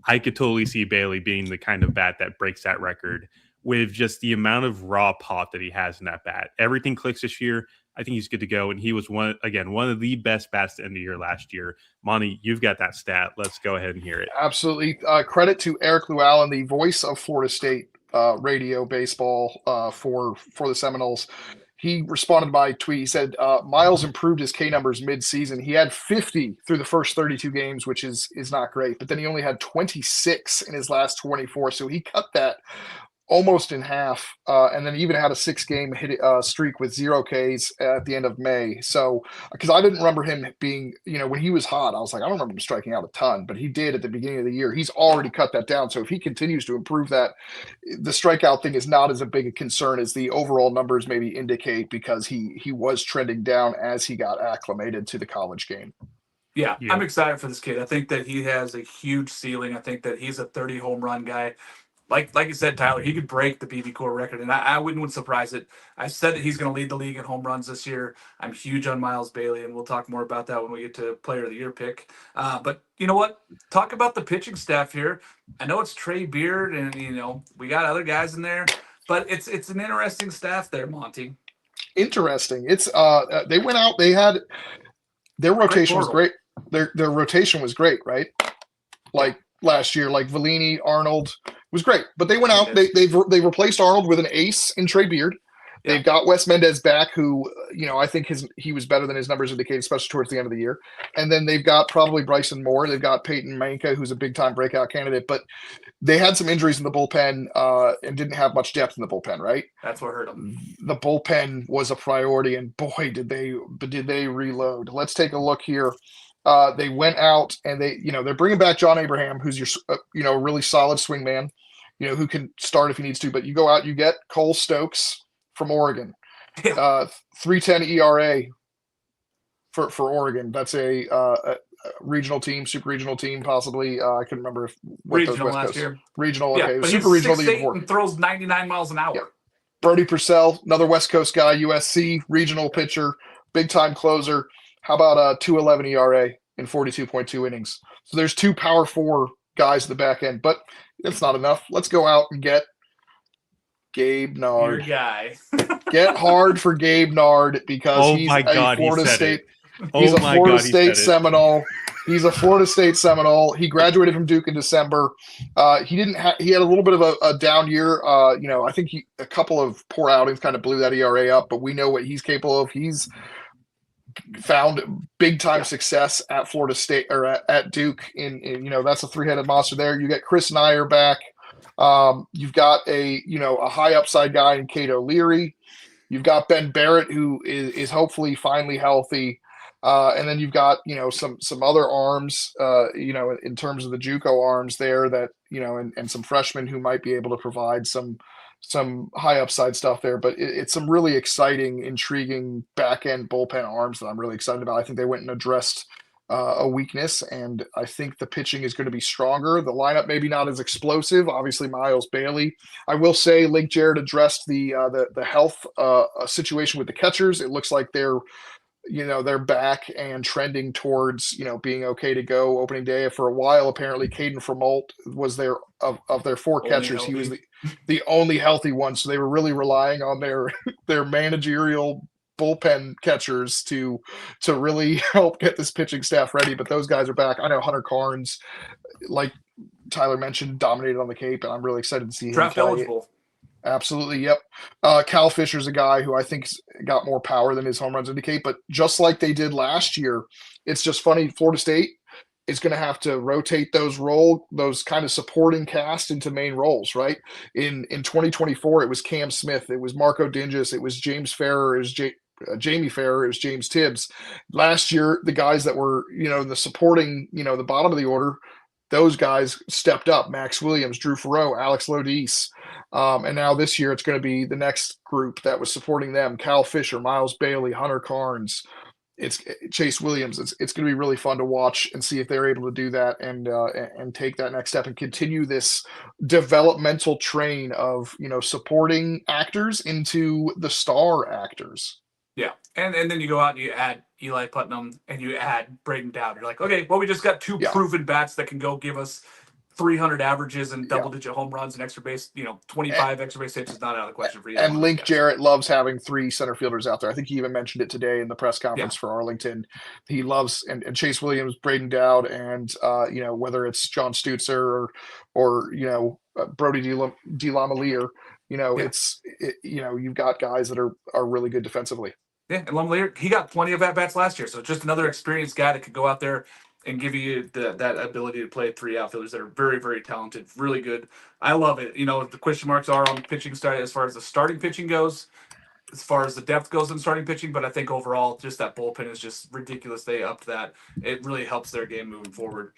I could totally see Bailey being the kind of bat that breaks that record with just the amount of raw pop that he has in that bat. Everything clicks this year. I think he's good to go. And he was one of the best bats to end the year last year. Monty, you've got that stat. Let's go ahead and hear it. Absolutely. Credit to Eric Llewellyn, the voice of Florida State radio baseball for the Seminoles. He responded to my tweet. He said, Miles improved his K numbers mid-season. He had 50 through the first 32 games, which is not great. But then he only had 26 in his last 24. So he cut that almost in half, and then even had a 6-game streak with 0 Ks at the end of May. So, because I didn't remember him being, when he was hot, I was like, I don't remember him striking out a ton, but he did at the beginning of the year. He's already cut that down. So if he continues to improve that, the strikeout thing is not as a big a concern as the overall numbers maybe indicate, because he was trending down as he got acclimated to the college game. Yeah, I'm excited for this kid. I think that he has a huge ceiling. I think that he's a 30 home run guy. like you said, Tyler, he could break the BB Core record, and I wouldn't surprise it. I said that he's going to lead the league in home runs this year. I'm huge on Miles Bailey, and we'll talk more about that when we get to Player of the Year pick. But you know what? Talk about the pitching staff here. I know it's Trey Beard, and we got other guys in there, but it's an interesting staff there, Monty. Interesting. It's they went out. They had their rotation was great. Their rotation was great, right? Like last year, like Vellini, Arnold was great. But they went out. They replaced Arnold with an ace in Trey Beard. Yeah. They've got Wes Mendez back, who I think he was better than his numbers indicate, especially towards the end of the year. And then they've got probably Bryson Moore. They've got Peyton Manka, who's a big time breakout candidate. But they had some injuries in the bullpen and didn't have much depth in the bullpen, right? That's what hurt them. The bullpen was a priority, and boy, did they reload. Let's take a look here. They went out and they're bringing back John Abraham, who's your really solid swingman, who can start if he needs to. But you go out, you get Cole Stokes from Oregon, 3.10 ERA for Oregon. That's a regional team, super regional team, possibly. I couldn't remember what regional those West last Coast. Year. Regional, yeah, okay, but super he's regional. 6'8" and throws 99 miles an hour. Yeah. Brody Purcell, another West Coast guy, USC regional pitcher, big time closer. How about a 2.11 ERA in 42.2 innings? So there's two power four guys in the back end, but that's not enough. Let's go out and get Gabe Nard. Your guy. Get hard for Gabe Nard because he's a Florida State. He's a Florida State Seminole. He's a Florida State Seminole. He graduated from Duke in December. He had a little bit of a down year. I think a couple of poor outings kind of blew that ERA up, but we know what he's capable of. He's found big time success at Florida State or at Duke. In that's a three-headed monster there. You get Chris Nyer back. You've got a high upside guy in Kate O'Leary. You've got Ben Barrett, who is hopefully finally healthy. And then you've got, some other arms, in terms of the JUCO arms there that, and some freshmen who might be able to provide some high upside stuff there. But it's some really exciting, intriguing back end bullpen arms that I'm really excited about. I think they went and addressed a weakness, and I think the pitching is going to be stronger. The lineup maybe not as explosive. Obviously, Miles Bailey. I will say Link Jarrett addressed the health situation with the catchers. It looks like they're back and trending towards being okay to go opening day. For a while, apparently, Caden Framolt was their of their four catchers. He was the only healthy one, so they were really relying on their managerial bullpen catchers to really help get this pitching staff ready, but those guys are back. I know Hunter Carnes, like Tyler mentioned, dominated on the Cape, and I'm really excited to see him draft play. eligible. Absolutely, yep. Cal Fisher's a guy who I think's got more power than his home runs indicate, but just like they did last year, it's just funny. Florida State is going to have to rotate those kind of supporting cast into main roles, right? In 2024, it was Cam Smith, it was Marco Dingus, it was James Farrer, it was Jamie Farrer, it was James Tibbs. Last year, the guys that were, the supporting, the bottom of the order, those guys stepped up. Max Williams, Drew Farreau, Alex Lodis. And now this year, it's going to be the next group that was supporting them. Cal Fisher, Miles Bailey, Hunter Carnes, it's Chase Williams. It's going to be really fun to watch and see if they're able to do that and take that next step and continue this developmental train of, supporting actors into the star actors. Yeah, and then you go out and you add Eli Putnam and you add Braden Dowd. You're like, okay, well, we just got two proven bats that can go give us 300 averages and double-digit home runs and extra base. 25 extra base hits is not out of the question for you. And Link Jarrett loves having three center fielders out there. I think he even mentioned it today in the press conference for Arlington. He loves and Chase Williams, Braden Dowd, and whether it's John Stutzer or Brody DeLamelier, you've got guys that are really good defensively. Yeah, and Lemelier, he got plenty of at-bats last year, so just another experienced guy that could go out there and give you that ability to play three outfielders that are very, very talented, really good. I love it. The question marks are on the pitching side as far as the starting pitching goes, as far as the depth goes in starting pitching, but I think overall just that bullpen is just ridiculous. They upped that. It really helps their game moving forward.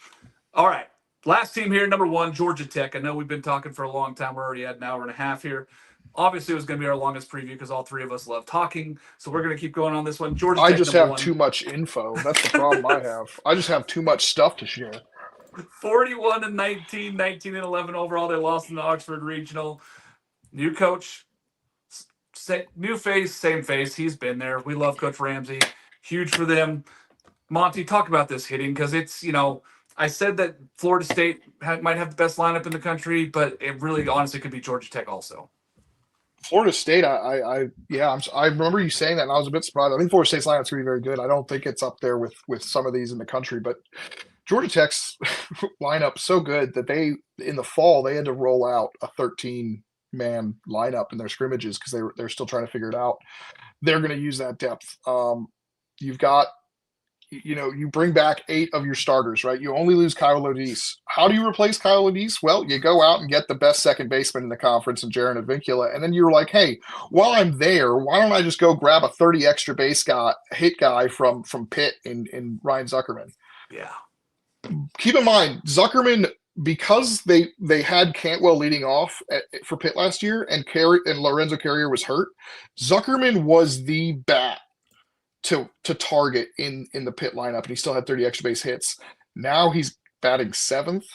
All right, last team here, number 1, Georgia Tech. I know we've been talking for a long time. We're already at an hour and a half here. Obviously, it was going to be our longest preview because all three of us love talking. So we're going to keep going on this one. Georgia Tech, I just have too much info. That's the problem I have. I just have too much stuff to share. 41-19, 19-11 overall. They lost in the Oxford Regional. New coach, new face, same face. He's been there. We love Coach Ramsey. Huge for them. Monty, talk about this hitting because it's, I said that Florida State might have the best lineup in the country, but it really honestly could be Georgia Tech also. Florida State, I remember you saying that, and I was a bit surprised. I think Florida State's lineup's going to be very good. I don't think it's up there with some of these in the country, but Georgia Tech's lineup so good that in the fall they had to roll out a 13-man lineup in their scrimmages because they're still trying to figure it out. They're going to use that depth. You've got, you bring back 8 of your starters, right? You only lose Kyle Lodise. How do you replace Kyle Lodise? Well, you go out and get the best second baseman in the conference in Jaron Avincula, and then you're like, hey, while I'm there, why don't I just go grab a 30 extra base hit guy from Pitt in Ryan Zuckerman? Yeah. Keep in mind, Zuckerman, because they had Cantwell leading off for Pitt last year, and Lorenzo Carrier was hurt, Zuckerman was the bat to target in the Pitt lineup, and he still had 30 extra base hits. Now he's batting 7th.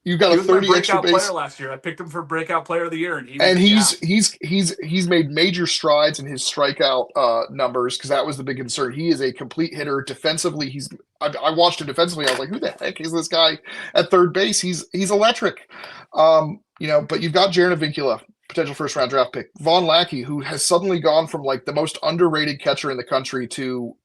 You've got a 30 extra base player last year. I picked him for breakout player of the year, and he's made major strides in his strikeout numbers because that was the big concern. He is a complete hitter defensively. I watched him defensively. I was like, who the heck is this guy at third base? He's electric. But you've got Jaron Avincula, potential first-round draft pick. Vaughn Lackey, who has suddenly gone from like the most underrated catcher in the country to,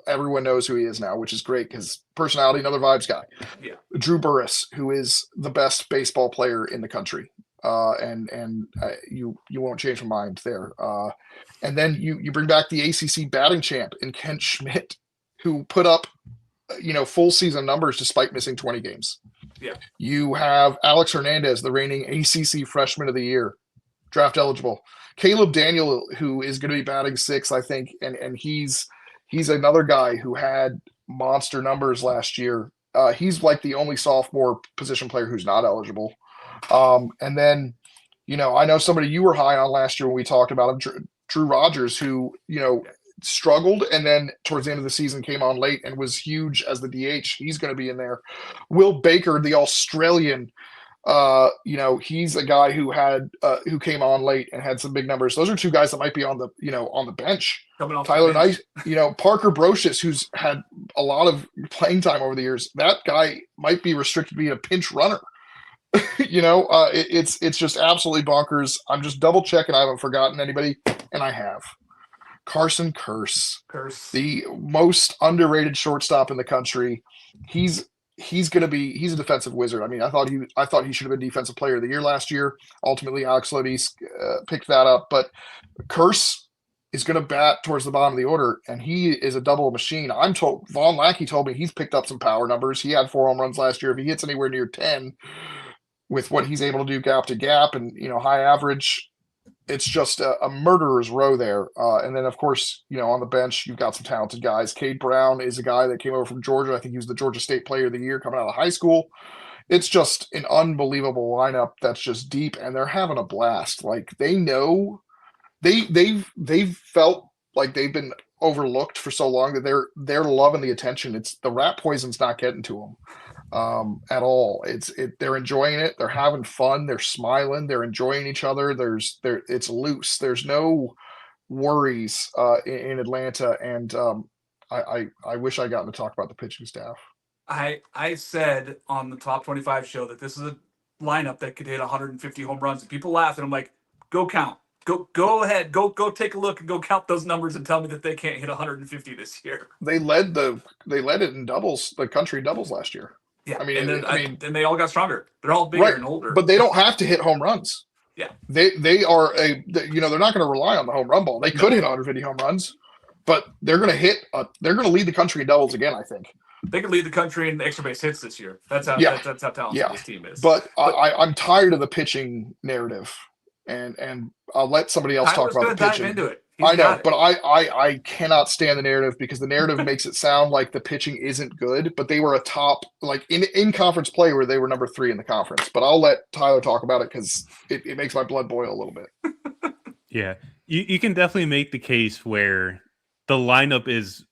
everyone knows who he is now, which is great because personality, another vibes guy. Yeah. Drew Burress, who is the best baseball player in the country. You won't change my mind there. And then you bring back the ACC batting champ in Kent Schmidt, who put up, full season numbers despite missing 20 games. Yeah. You have Alex Hernandez, the reigning ACC freshman of the year, draft eligible. Caleb Daniel, who is going to be batting 6th, I think, and he's another guy who had monster numbers last year. He's like the only sophomore position player who's not eligible. And then, I know somebody you were high on last year when we talked about him, Drew Rogers, who, struggled and then towards the end of the season came on late and was huge as the DH. He's going to be in there. Will Baker, the Australian, he's a guy who came on late and had some big numbers. Those are 2 guys that might be on the bench. Tyler Nice, Parker Brocious, who's had a lot of playing time over the years. That guy might be restricted to being a pinch runner. It's just absolutely bonkers. I'm just double checking. I haven't forgotten anybody, and I have. Carson Curse, the most underrated shortstop in the country. He's a defensive wizard. I mean, I thought he should have been defensive player of the year last year. Ultimately, Alex Lodise picked that up, but Curse is going to bat towards the bottom of the order, and he is a double machine. I'm told Vaughn Lackey told me he's picked up some power numbers. He had 4 home runs last year. If he hits anywhere near 10 with what he's able to do gap to gap and high average, it's just a murderer's row there. And then, of course, on the bench, you've got some talented guys. Cade Brown is a guy that came over from Georgia. I think he was the Georgia State Player of the Year coming out of high school. It's just an unbelievable lineup that's just deep, and they're having a blast. Like, they know they've felt like they've been overlooked for so long that they're loving the attention. It's the rat poison's not getting to them at all. They're enjoying it. They're having fun. They're smiling. They're enjoying each other. It's loose. There's no worries in Atlanta. And I wish I got to talk about the pitching staff. I said on the Top 25 show that this is a lineup that could hit 150 home runs. And people laugh, and I'm like, go count. Go ahead. Go take a look and go count those numbers and tell me that they can't hit 150 this year. They led it in doubles, the country doubles last year. Yeah, I mean, and they all got stronger. They're all bigger and older. But they don't have to hit home runs. Yeah, they are they're not going to rely on the home run ball. They could hit 150 home runs, but they're going to lead the country in doubles again. I think they could lead the country in extra base hits this year. That's how talented this team is. But I'm tired of the pitching narrative, and I'll let somebody else talk about the pitching. Dive into it. I know, but I cannot stand the narrative because the narrative makes it sound like the pitching isn't good, but they were a top, like in conference play where they were number 3 in the conference. But I'll let Tyler talk about it because it makes my blood boil a little bit. Yeah, you can definitely make the case where the lineup is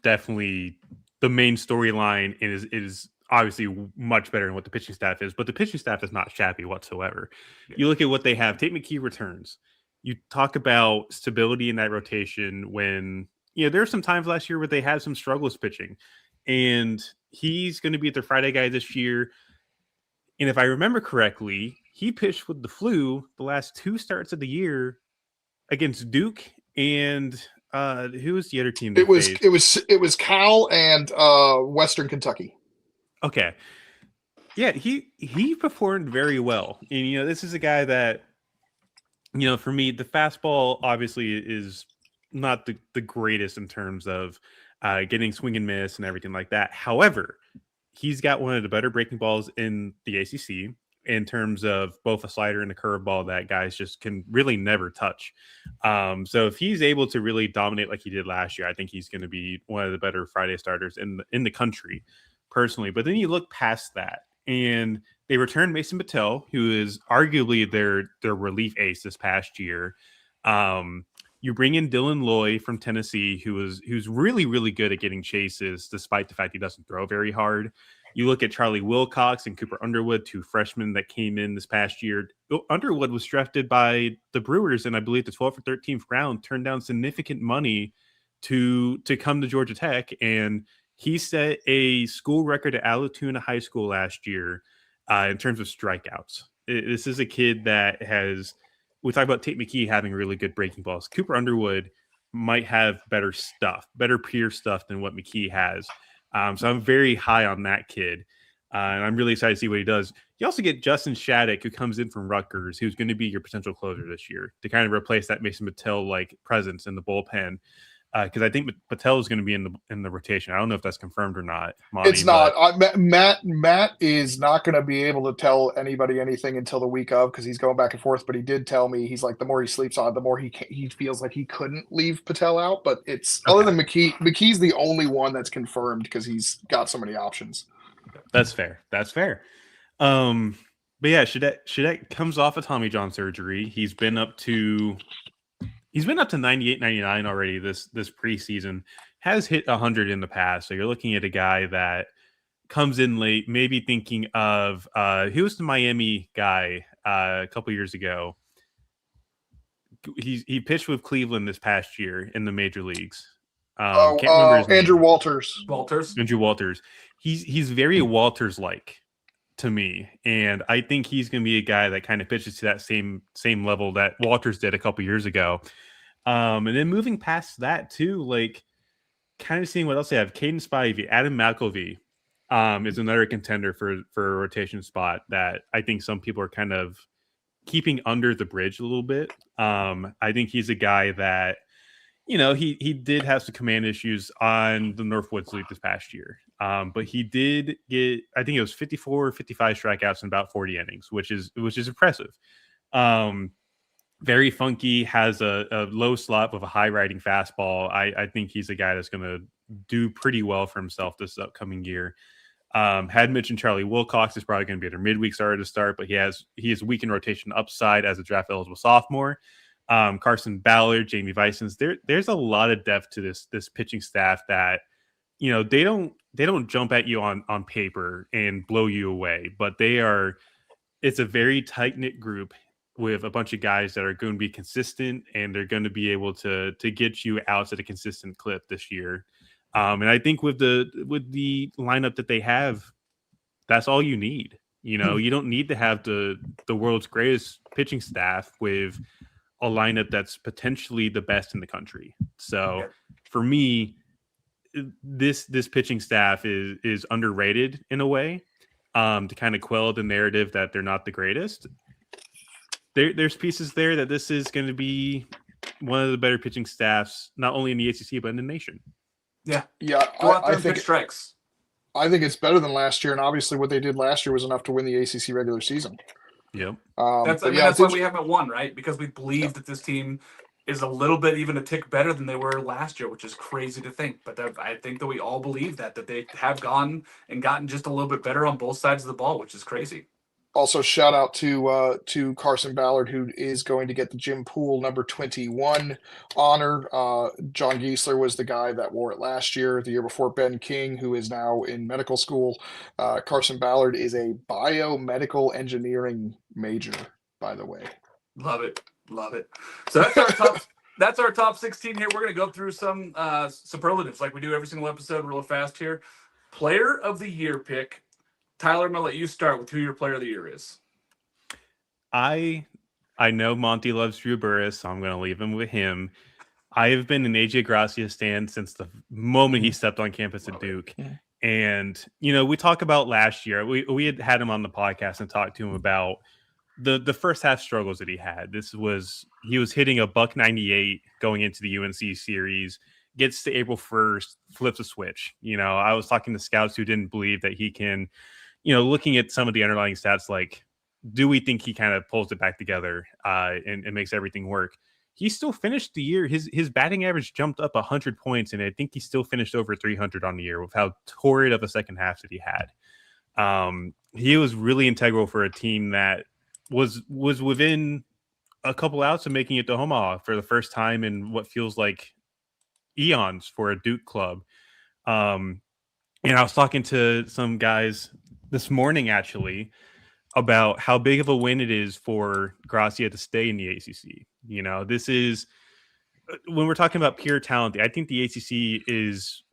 definitely the main storyline and is obviously much better than what the pitching staff is, but the pitching staff is not shabby whatsoever. You look at what they have. Tate McKee returns. You talk about stability in that rotation when, there were some times last year where they had some struggles pitching, and he's going to be their Friday guy this year. And if I remember correctly, he pitched with the flu the last 2 starts of the year against Duke and who was the other team? It was Cal and Western Kentucky. Okay. Yeah, he performed very well. And this is a guy that, for me, the fastball obviously is not the greatest in terms of getting swing and miss and everything like that. However, he's got one of the better breaking balls in the ACC in terms of both a slider and a curveball that guys just can really never touch. So if he's able to really dominate like he did last year, I think he's going to be one of the better Friday starters in the country, personally. But then you look past that, and they return Mason Patel, who is arguably their relief ace this past year. You bring in Dylan Loy from Tennessee, who's really, really good at getting chases, despite the fact he doesn't throw very hard. You look at Charlie Wilcox and Cooper Underwood, 2 freshmen that came in this past year. Underwood was drafted by the Brewers in, I believe, the 12th or 13th round, turned down significant money to come to Georgia Tech, and he set a school record at Alatoona High School last year in terms of strikeouts. This is a kid that has – we talk about Tate McKee having really good breaking balls. Cooper Underwood might have better pure stuff than what McKee has. So I'm very high on that kid. And I'm really excited to see what he does. You also get Justin Shattuck, who comes in from Rutgers, who's going to be your potential closer this year to kind of replace that Mason Patel-like presence in the bullpen. Because I think Patel is going to be in the rotation. I don't know if that's confirmed or not, Monty, it's not. Matt is not going to be able to tell anybody anything until the week of, because he's going back and forth. But he did tell me, he's like, the more he sleeps on it, the more he feels like he couldn't leave Patel out. But it's okay. Other than McKee's the only one that's confirmed because he's got so many options. That's fair. But yeah, Shadette comes off a Tommy John surgery. He's been up to 98, 99 already this preseason, has hit 100 in the past. So you're looking at a guy that comes in late, maybe thinking of who was the Miami guy a couple years ago. He pitched with Cleveland this past year in the major leagues. Can't remember his name. Andrew Walters. Andrew Walters. He's very Walters-like to me, and I think he's going to be a guy that kind of pitches to that same level that Walters did a couple years ago. And then moving past that too, like kind of seeing what else they have. Caden Spivey, Adam McElvey is another contender for a rotation spot that I think some people are kind of keeping under the bridge a little bit. I think he's a guy that, he did have some command issues on the Northwoods League this past year. But he did get, I think it was 54 or 55 strikeouts in about 40 innings, which is impressive. Very funky, has a low slot with a high riding fastball. I think he's a guy that's going to do pretty well for himself this upcoming year. Had mentioned Charlie Wilcox is probably going to be their midweek starter to start, but he is weak in rotation upside as a draft eligible sophomore. Carson Ballard, Jamie Vicens. There's a lot of depth to this pitching staff that, they don't jump at you on paper and blow you away, but it's a very tight-knit group with a bunch of guys that are going to be consistent, and they're going to be able to get you out at a consistent clip this year. And I think with the lineup that they have, that's all you need. You don't need to have the world's greatest pitching staff with a lineup that's potentially the best in the country. So for me, this pitching staff is underrated in a way, to kind of quell the narrative that they're not the greatest. There's pieces there that this is going to be one of the better pitching staffs, not only in the ACC, but in the nation. Yeah. Go out there and pitch strikes. I think it's better than last year, and obviously what they did last year was enough to win the ACC regular season. Yep. That's why we haven't won, right? Because we believe that this team is a little bit, even a tick better than they were last year, which is crazy to think. But I think that we all believe that they have gone and gotten just a little bit better on both sides of the ball, which is crazy. Also, shout out to Carson Ballard, who is going to get the Jim Poole number 21 honor. John Giesler was the guy that wore it last year. The year before, Ben King, who is now in medical school. Carson Ballard is a biomedical engineering major, by the way. Love it. So that's our top 16 here. We're going to go through some superlatives like we do every single episode real fast here. Player of the year pick. Tyler, I'm going to let you start with who your player of the year is. I know Monty loves Drew Burress, so I'm going to leave him with him. I have been an AJ Gracia stan since the moment he stepped on campus at Duke. And, we talk about last year. We had him on the podcast and talked to him about the first half struggles that he had. He was hitting a $198 going into the UNC series, gets to April 1st, flips a switch. I was talking to scouts who didn't believe that he can, looking at some of the underlying stats, like, do we think he kind of pulls it back together and makes everything work? He still finished the year. His batting average jumped up 100 points, and I think he still finished over 300 on the year with how torrid of a second half that he had. He was really integral for a team that was within a couple outs of making it to Omaha for the first time in what feels like eons for a Duke club. And I was talking to some guys this morning, actually, about how big of a win it is for Gracia to stay in the ACC. This is, when we're talking about pure talent, I think the ACC is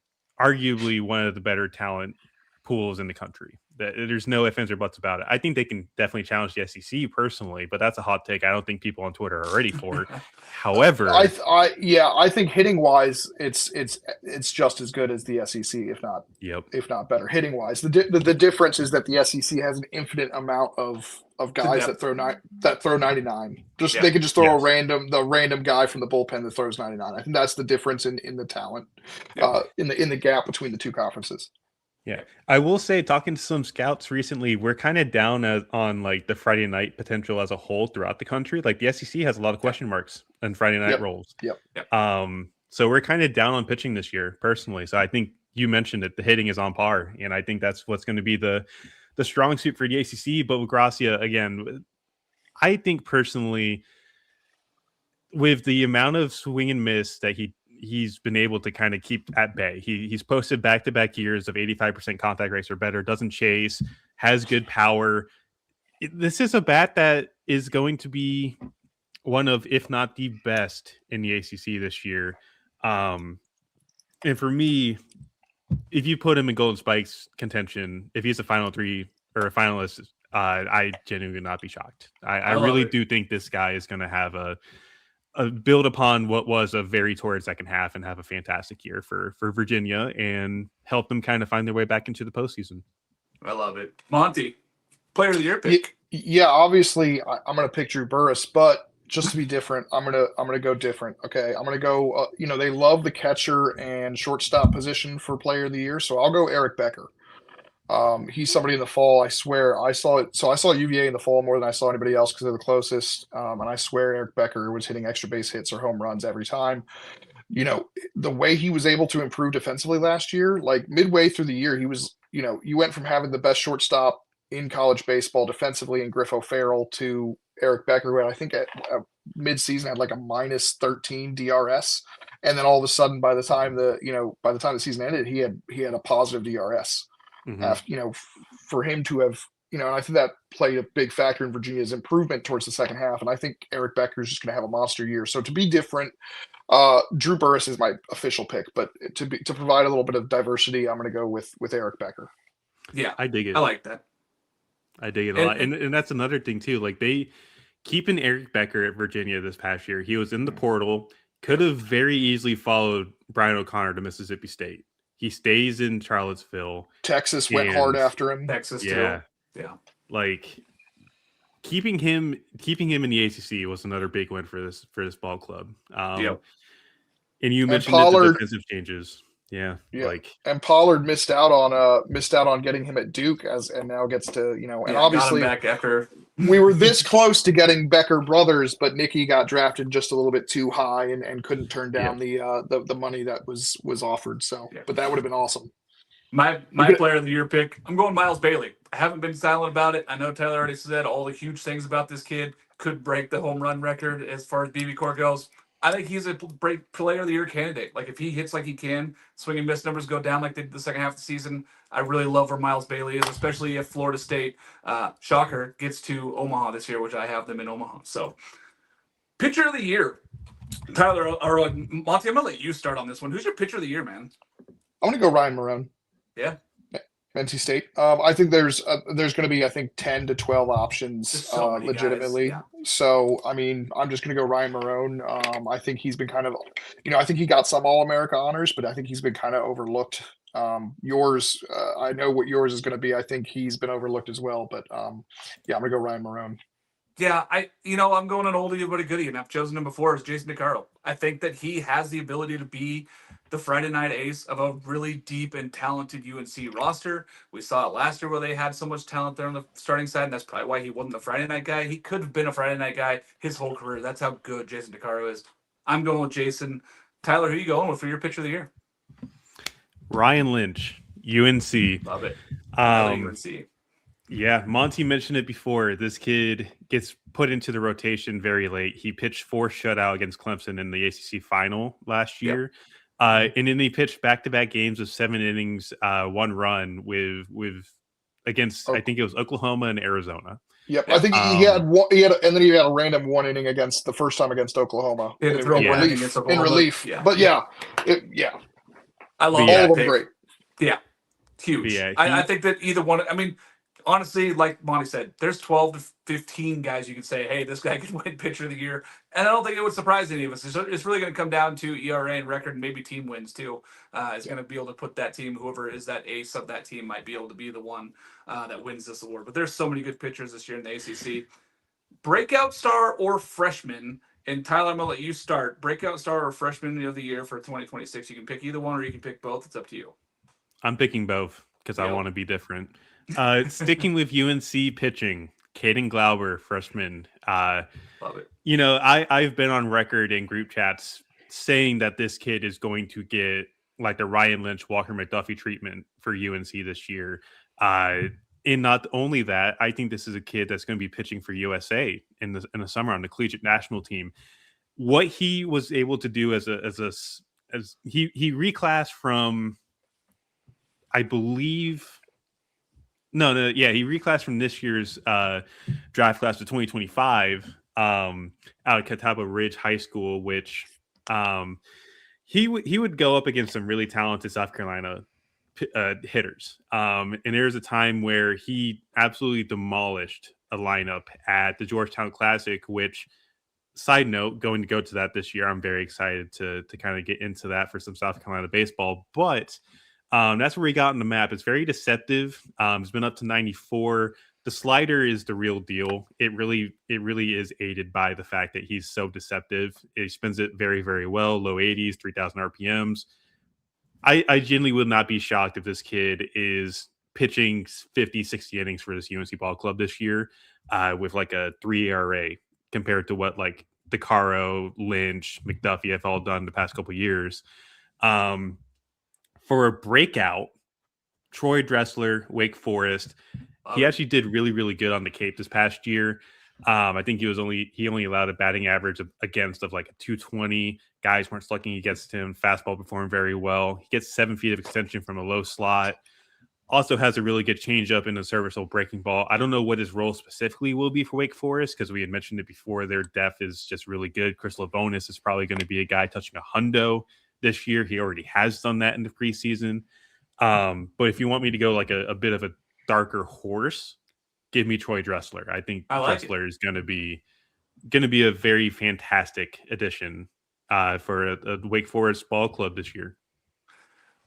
arguably one of the better talent pools in the country. There's no ifs, ands, or buts about it. I think they can definitely challenge the SEC personally, but that's a hot take. I don't think people on Twitter are ready for. However, I think hitting wise, it's just as good as the SEC, if not better. Hitting wise, the difference is that the SEC has an infinite amount of guys that throw 99. They can just throw the random guy from the bullpen that throws 99. I think that's the difference in the talent, in the gap between the two conferences. Yeah, I will say, talking to some scouts recently, we're kind of down on like the Friday night potential as a whole throughout the country. Like the SEC has a lot of question marks on Friday night roles. So we're kind of down on pitching this year, personally. So I think you mentioned it, the hitting is on par, and I think that's what's going to be the strong suit for the ACC. But with Gracia, again, I think personally, with the amount of swing and miss that he's been able to kind of keep at bay. He's posted back-to-back years of 85% contact rates or better, doesn't chase, has good power. This is a bat that is going to be one of, if not the best in the ACC this year. And for me, if you put him in Golden Spikes contention, if he's a final three or a finalist, I genuinely would not be shocked. I really do think this guy is going to have a build upon what was a very torrid second half and have a fantastic year for Virginia and help them kind of find their way back into the postseason. I love it. Monty, player of the year pick. Yeah, obviously I'm going to pick Drew Burress, but just to be different, I'm going to go different. Okay. I'm going to go, they love the catcher and shortstop position for player of the year. So I'll go Eric Becker. He's somebody in the fall. I swear I saw it. So I saw UVA in the fall more than I saw anybody else because they're the closest. And I swear Eric Becker was hitting extra base hits or home runs every time. The way he was able to improve defensively last year, like midway through the year, he was, you went from having the best shortstop in college baseball defensively in Griff O'Farrell to Eric Becker, who I think at mid-season had like a -13 DRS. And then all of a sudden, by the time the season ended, he had a positive DRS. For him to have, and I think that played a big factor in Virginia's improvement towards the second half. And I think Eric Becker is just going to have a monster year. So to be different, Drew Burress is my official pick, but to provide a little bit of diversity, I'm going to go with Eric Becker. Yeah, I dig it. I like that. I dig it a lot. And that's another thing too. Like they keeping Eric Becker at Virginia this past year. He was in the portal, could have very easily followed Brian O'Connor to Mississippi State. He stays in Charlottesville. Texas went hard after him. Texas, yeah, too. Yeah. Like keeping him in the ACC was another big win for this ball club. And you mentioned the defensive changes. Yeah, and Pollard missed out on getting him at Duke and now gets to and obviously got him back after we were this close to getting Becker brothers, but Nicky got drafted just a little bit too high and couldn't turn down the money that was offered. So, but that would have been awesome. My player of the year pick, I'm going Miles Bailey. I haven't been silent about it. I know Tyler already said all the huge things about this kid. Could break the home run record as far as BB Core goes. I think he's a break player of the year candidate. Like if he hits like he can, swing and miss numbers go down like they did the second half of the season. I really love where Miles Bailey is, especially if Florida State, shocker, gets to Omaha this year, which I have them in Omaha. So, pitcher of the year, Tyler or Monty. I'm gonna let you start on this one. Who's your pitcher of the year, man? I'm going to go Ryan Marone. Yeah. NC State. I think there's going to be 10 to 12 options So legitimately. guys, yeah. So I mean, I'm just going to go Ryan Marone. I think he's been kind of, I think he got some All-America honors, but I think he's been kind of overlooked. Yours, I know what yours is going to be. I think he's been overlooked as well. But yeah, I'm going to go Ryan Marone. Yeah, I'm going an oldie but a goodie, and I've chosen him before as Jason DeCaro. I think that he has the ability to be the Friday night ace of a really deep and talented UNC roster. We saw it last year where they had so much talent there on the starting side, and that's probably why he wasn't the Friday night guy. He could have been a Friday night guy his whole career. That's how good Jason DeCaro is. I'm going with Jason. Tyler, who are you going with for your pitcher of the year? Ryan Lynch, UNC. Love it. UNC. Yeah, Monty mentioned it before. This kid gets put into the rotation very late. He pitched 4 shutout against Clemson in the ACC final last year. Yep. And then he pitched back-to-back games of 7 innings, 1 run against I think it was Oklahoma and Arizona. Yep, I think he had one. And then he had a random 1 inning against the first time against Oklahoma in relief. Yeah. But yeah, I love all of them. Great. Yeah, huge. Yeah, I think that either one. I mean, honestly, like Monty said, there's 12 to 15 guys you can say, hey, this guy can win pitcher of the year. And I don't think it would surprise any of us. It's really going to come down to ERA and record, and maybe team wins too. Is going to be able to put that team, whoever is that ace of that team, might be able to be the one that wins this award. But there's so many good pitchers this year in the ACC. Breakout star or freshman? And Tyler, I'm going to let you start. Breakout star or freshman of the year for 2026. You can pick either one or you can pick both. It's up to you. I'm picking both because I want to be different. Sticking with UNC pitching, Caden Glauber, freshman. Love it. I've been on record in group chats saying that this kid is going to get like the Ryan Lynch, Walker McDuffie treatment for UNC this year. And not only that, I think this is a kid that's going to be pitching for USA in the summer on the collegiate national team. What he was able to do as he reclassed from, I believe. He reclassed from this year's draft class to 2025 out of Catawba Ridge High School, which he would go up against some really talented South Carolina hitters. And there was a time where he absolutely demolished a lineup at the Georgetown Classic, which, side note, going to go to that this year. I'm very excited to kind of get into that for some South Carolina baseball. But that's where he got on the map. It's very deceptive. It's been up to 94. The slider is the real deal. It really is aided by the fact that he's so deceptive. He spins it very, very well. Low 80s, 3,000 RPMs. I genuinely would not be shocked if this kid is pitching 50, 60 innings for this UNC ball club this year with like a 3 ERA compared to what like DeCaro, Lynch, McDuffie have all done the past couple of years. For a breakout, Troy Dressler, Wake Forest. He actually did really, really good on the Cape this past year. I think he only allowed a batting average against like a 220. Guys weren't slugging against him. Fastball performed very well. He gets 7 feet of extension from a low slot. Also has a really good changeup in a serviceable breaking ball. I don't know what his role specifically will be for Wake Forest because we had mentioned it before. Their depth is just really good. Chris Lavonis is probably going to be a guy touching a hundo this year. He already has done that in the preseason. But if you want me to go like a bit of a darker horse, give me Troy Dressler. I think Dressler is going to be a very fantastic addition for a Wake Forest ball club this year.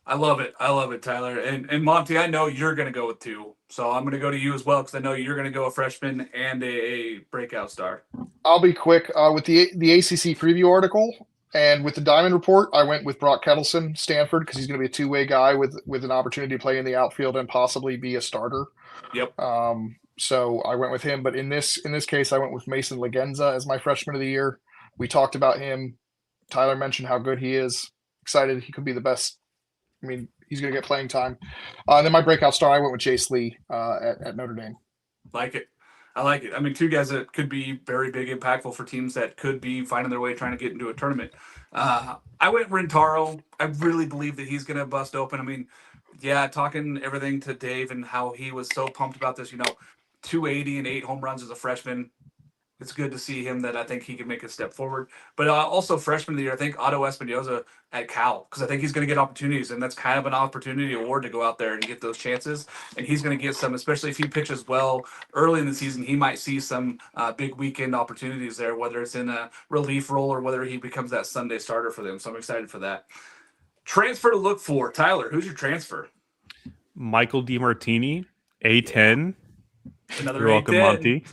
I love it, Tyler. And Monty, I know you're going to go with 2, so I'm going to go to you as well because I know you're going to go a freshman and a breakout star. I'll be quick with the ACC preview article. And with the Diamond Report, I went with Brock Kettleson, Stanford, because he's going to be a 2-way guy with an opportunity to play in the outfield and possibly be a starter. Yep. So I went with him. But in this case, I went with Mason Legenza as my freshman of the year. We talked about him. Tyler mentioned how good he is. Excited he could be the best. I mean, he's going to get playing time. And then my breakout star, I went with Chase Lee at Notre Dame. Like it. I like it. I mean, two guys that could be very big, impactful for teams that could be finding their way trying to get into a tournament. I went Rentaro. I really believe that he's going to bust open. I mean, yeah, talking everything to Dave and how he was so pumped about this, 280 and 8 home runs as a freshman. It's good to see him that I think he can make a step forward. But also freshman of the year, I think Otto Espinoza at Cal, because I think he's going to get opportunities, and that's kind of an opportunity award to go out there and get those chances. And he's going to get some, especially if he pitches well early in the season, he might see some big weekend opportunities there, whether it's in a relief role or whether he becomes that Sunday starter for them. So I'm excited for that. Transfer to look for. Tyler, who's your transfer? Michael DiMartini, A10. Another You're welcome, Monty.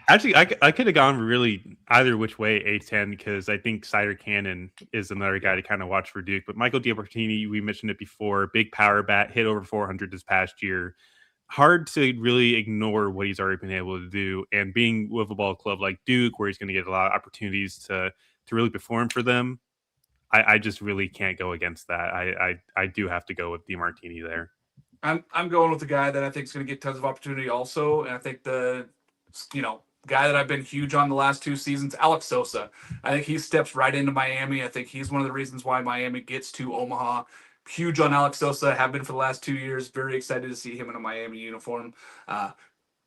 Actually, I could have gone really either which way, A10, because I think Cider Cannon is another guy to kind of watch for Duke. But Michael DiMartini, we mentioned it before, big power bat, hit over 400 this past year. Hard to really ignore what he's already been able to do. And being with a ball club like Duke, where he's going to get a lot of opportunities to really perform for them, I just really can't go against that. I do have to go with DiMartini there. I'm going with the guy that I think is going to get tons of opportunity also. And I think the, guy that I've been huge on the last 2 seasons, Alex Sosa. I think he steps right into Miami. I think he's one of the reasons why Miami gets to Omaha. Huge on Alex Sosa, have been for the last 2 years. Very excited to see him in a Miami uniform.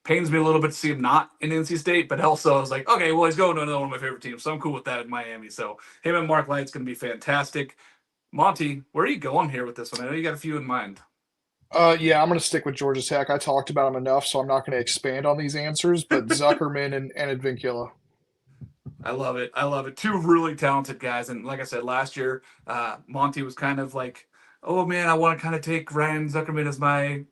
Pains me a little bit to see him not in NC State, but also I was like, okay, well, he's going to another one of my favorite teams, so I'm cool with that in Miami. So him and Mark Light's going to be fantastic. Monty, where are you going here with this one? I know you got a few in mind. Yeah, I'm going to stick with Georgia Tech. I talked about him enough, so I'm not going to expand on these answers, but Zuckerman and Advincula. I love it. I love it. 2 really talented guys. And like I said, last year, Monty was kind of like, oh, man, I want to kind of take Ryan Zuckerman as my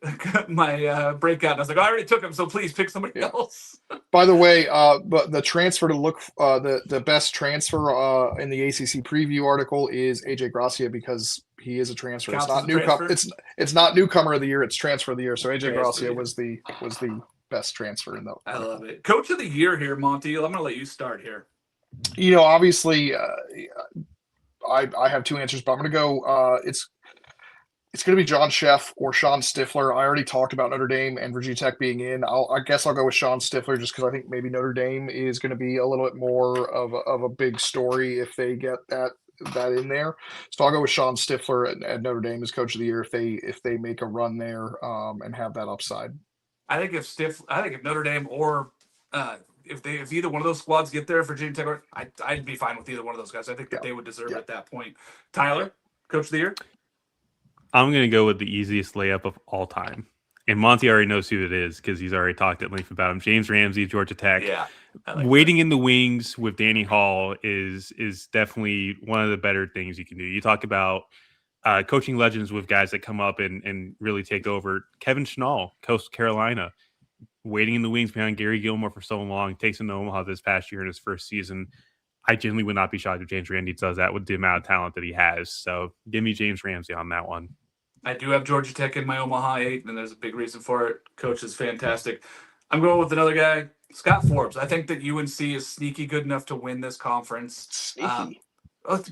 breakout. And I was like, I already took him, so please pick somebody else. By the way, but the transfer to look the best transfer in the ACC preview article is AJ Gracia, because he is a transfer. Counts It's not as a transfer? It's not newcomer of the year. It's transfer of the year. So AJ Gracia was the best transfer in that. I love it. Coach of the year here, Monty. I'm going to let you start here. Obviously, I have 2 answers, but I'm going to go. It's going to be John Sheff or Sean Stifler. I already talked about Notre Dame and Virginia Tech being in. I guess I'll go with Sean Stifler, just because I think maybe Notre Dame is going to be a little bit more of a big story if they get that in there. So I'll go with Sean Stifler at Notre Dame as coach of the year if they make a run there and have that upside. I think if Notre Dame or if either one of those squads get there, Virginia Tech, I'd be fine with either one of those guys. I think that they would deserve it at that point. Tyler, coach of the year? I'm going to go with the easiest layup of all time. And Monty already knows who it is because he's already talked at length about him. James Ramsey, Georgia Tech. Yeah. Waiting in the wings with Danny Hall is definitely one of the better things you can do. You talk about coaching legends with guys that come up and really take over. Kevin Schnall, Coastal Carolina, waiting in the wings behind Gary Gilmore for so long, takes him to Omaha this past year in his first season. I genuinely would not be shocked if James Ramsey does that with the amount of talent that he has. So give me James Ramsey on that one. I do have Georgia Tech in my Omaha 8, and there's a big reason for it. Coach is fantastic. I'm going with another guy, Scott Forbes. I think that UNC is sneaky good enough to win this conference. Sneaky.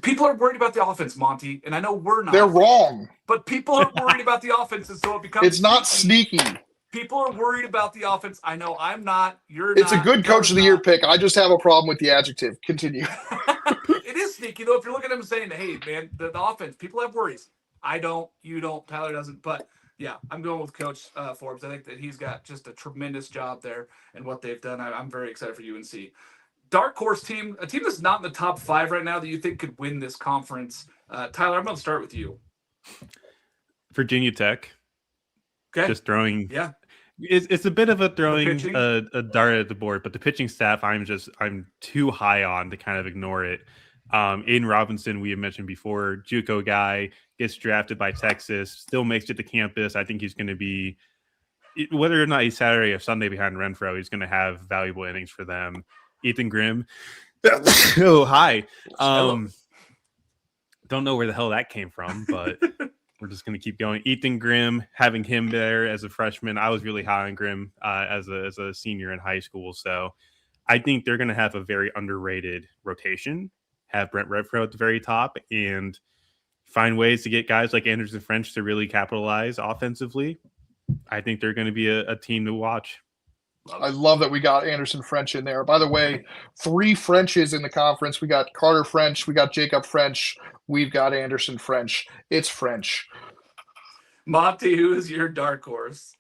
People are worried about the offense, Monty, and I know we're not. They're wrong. But people are worried about the offense, and so it becomes It's not sneaky. People are worried about the offense. I know I'm not. You're It's not. a good coach of the year pick. I just have a problem with the adjective. Continue. It is sneaky, though, if you're looking at him saying, hey, man, the offense, people have worries. I don't. You don't. Tyler doesn't. But, yeah, I'm going with Coach Forbes. I think that he's got just a tremendous job there and what they've done. I'm very excited for UNC. Dark horse team, a team that's not in the top 5 right now that you think could win this conference. Tyler, I'm going to start with you. Virginia Tech. Okay. Just throwing. Yeah. It's a bit of a throwing a dart at the board, but the pitching staff I'm too high on to kind of ignore it. Aiden Robinson, we had mentioned before, JUCO guy, gets drafted by Texas, still makes it to campus. I think he's going to be, whether or not he's Saturday or Sunday behind Renfro, he's going to have valuable innings for them. Ethan Grimm. Oh, hi. Don't know where the hell that came from, but we're just going to keep going. Ethan Grimm, having him there as a freshman, I was really high on Grimm as a senior in high school. So I think they're going to have a very underrated rotation, have Brent Renfro at the very top. And find ways to get guys like Anderson French to really capitalize offensively, I think they're going to be a team to watch. I love that we got Anderson French in there. By the way, 3 Frenches in the conference. We got Carter French, we got Jacob French, we've got Anderson French. It's French. Monty, who is your dark horse?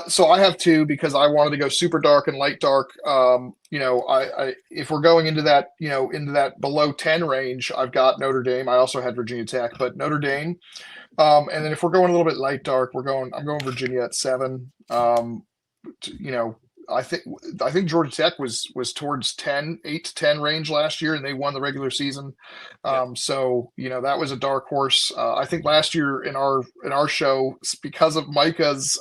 So I have 2 because I wanted to go super dark and light dark. I if we're going into that, into that below 10 range, I've got Notre Dame. I also had Virginia Tech, but Notre Dame. And then if we're going a little bit light dark, I'm going Virginia at 7. I think Georgia Tech was towards 8 to 10 range last year, and they won the regular season. So that was a dark horse. I think last year in our show, because of Micah's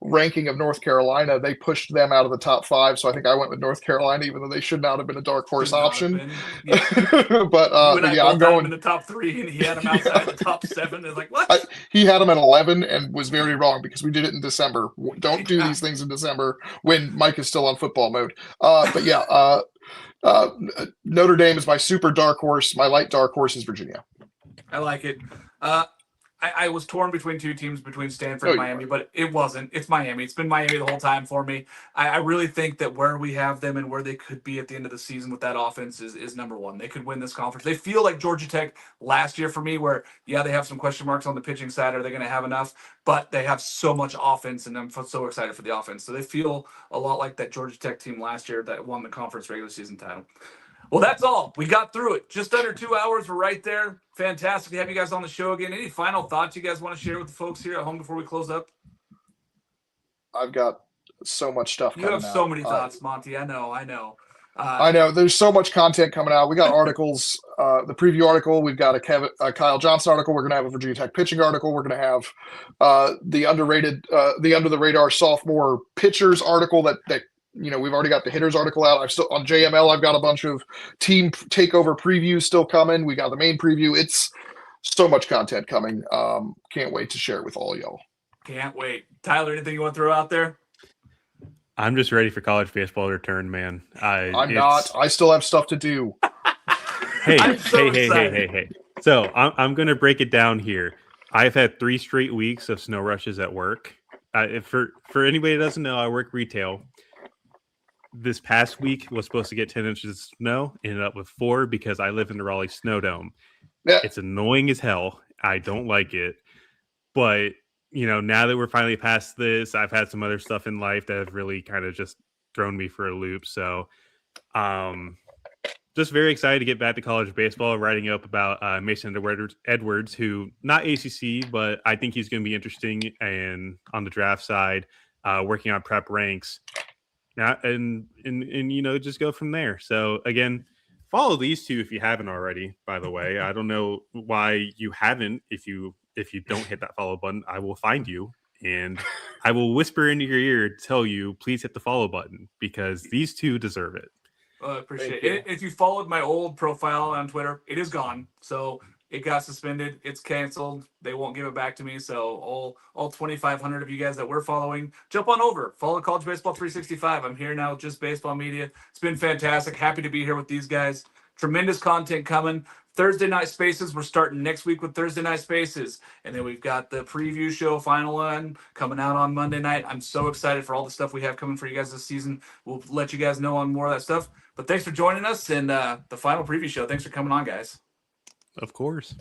ranking of North Carolina, they pushed them out of the top 5. So I think I went with North Carolina, even though they should not have been a dark horse option. Yeah. But I'm going in the top 3, and he had them outside the top 7. It's like, what? He had them at 11 and was very wrong because we did it in December. Don't do these things in December when Mike is still on football mode. Notre Dame is my super dark horse. My light dark horse is Virginia. I like it. I was torn between 2 teams, between Stanford and Miami, but it wasn't. It's Miami. It's been Miami the whole time for me. I really think that where we have them and where they could be at the end of the season with that offense is number 1. They could win this conference. They feel like Georgia Tech last year for me, where, they have some question marks on the pitching side. Are they going to have enough? But they have so much offense, and I'm so excited for the offense. So they feel a lot like that Georgia Tech team last year that won the conference regular season title. Well, that's all. We got through it. Just under 2 hours. We're right there. Fantastic to have you guys on the show again. Any final thoughts you guys want to share with the folks here at home before we close up? I've got so much stuff You coming have so out. many thoughts, Monty. I know. I know. There's so much content coming out. We got articles, the preview article. We've got a Kyle Johnson article. We're going to have a Virginia Tech pitching article. We're going to have the under the radar sophomore pitchers article that we've already got the hitters article out. I've still on JML. I've got a bunch of team takeover previews still coming. We got the main preview. It's so much content coming. Can't wait to share it with all y'all. Can't wait. Tyler, anything you want to throw out there? I'm just ready for college baseball to return, man. I'm not. I still have stuff to do. Hey. So I'm going to break it down here. I've had 3 straight weeks of snow rushes at work. For anybody that doesn't know, I work retail. This past week was supposed to get 10 inches of snow, ended up with 4 because I live in the Raleigh Snow Dome. Yeah. It's annoying as hell. I don't like it. But, now that we're finally past this, I've had some other stuff in life that have really kind of just thrown me for a loop. So, just very excited to get back to college baseball, writing up about Mason Edwards, who not ACC, but I think he's going to be interesting and on the draft side, working on prep ranks. And just go from there. So again, follow these 2 if you haven't already. By the way, I don't know why you haven't. If you don't hit that follow button, I will find you and I will whisper into your ear to tell you, please hit the follow button because these 2 deserve it. I appreciate it. If you followed my old profile on Twitter, it is gone. So it got suspended. It's canceled. They won't give it back to me. So all 2,500 of you guys that we're following, jump on over. Follow College Baseball 365. I'm here now with Just Baseball Media. It's been fantastic. Happy to be here with these guys. Tremendous content coming. Thursday Night Spaces. We're starting next week with Thursday Night Spaces. And then we've got the preview show, final one, coming out on Monday night. I'm so excited for all the stuff we have coming for you guys this season. We'll let you guys know on more of that stuff. But thanks for joining us. And the final preview show. Thanks for coming on, guys. Of course.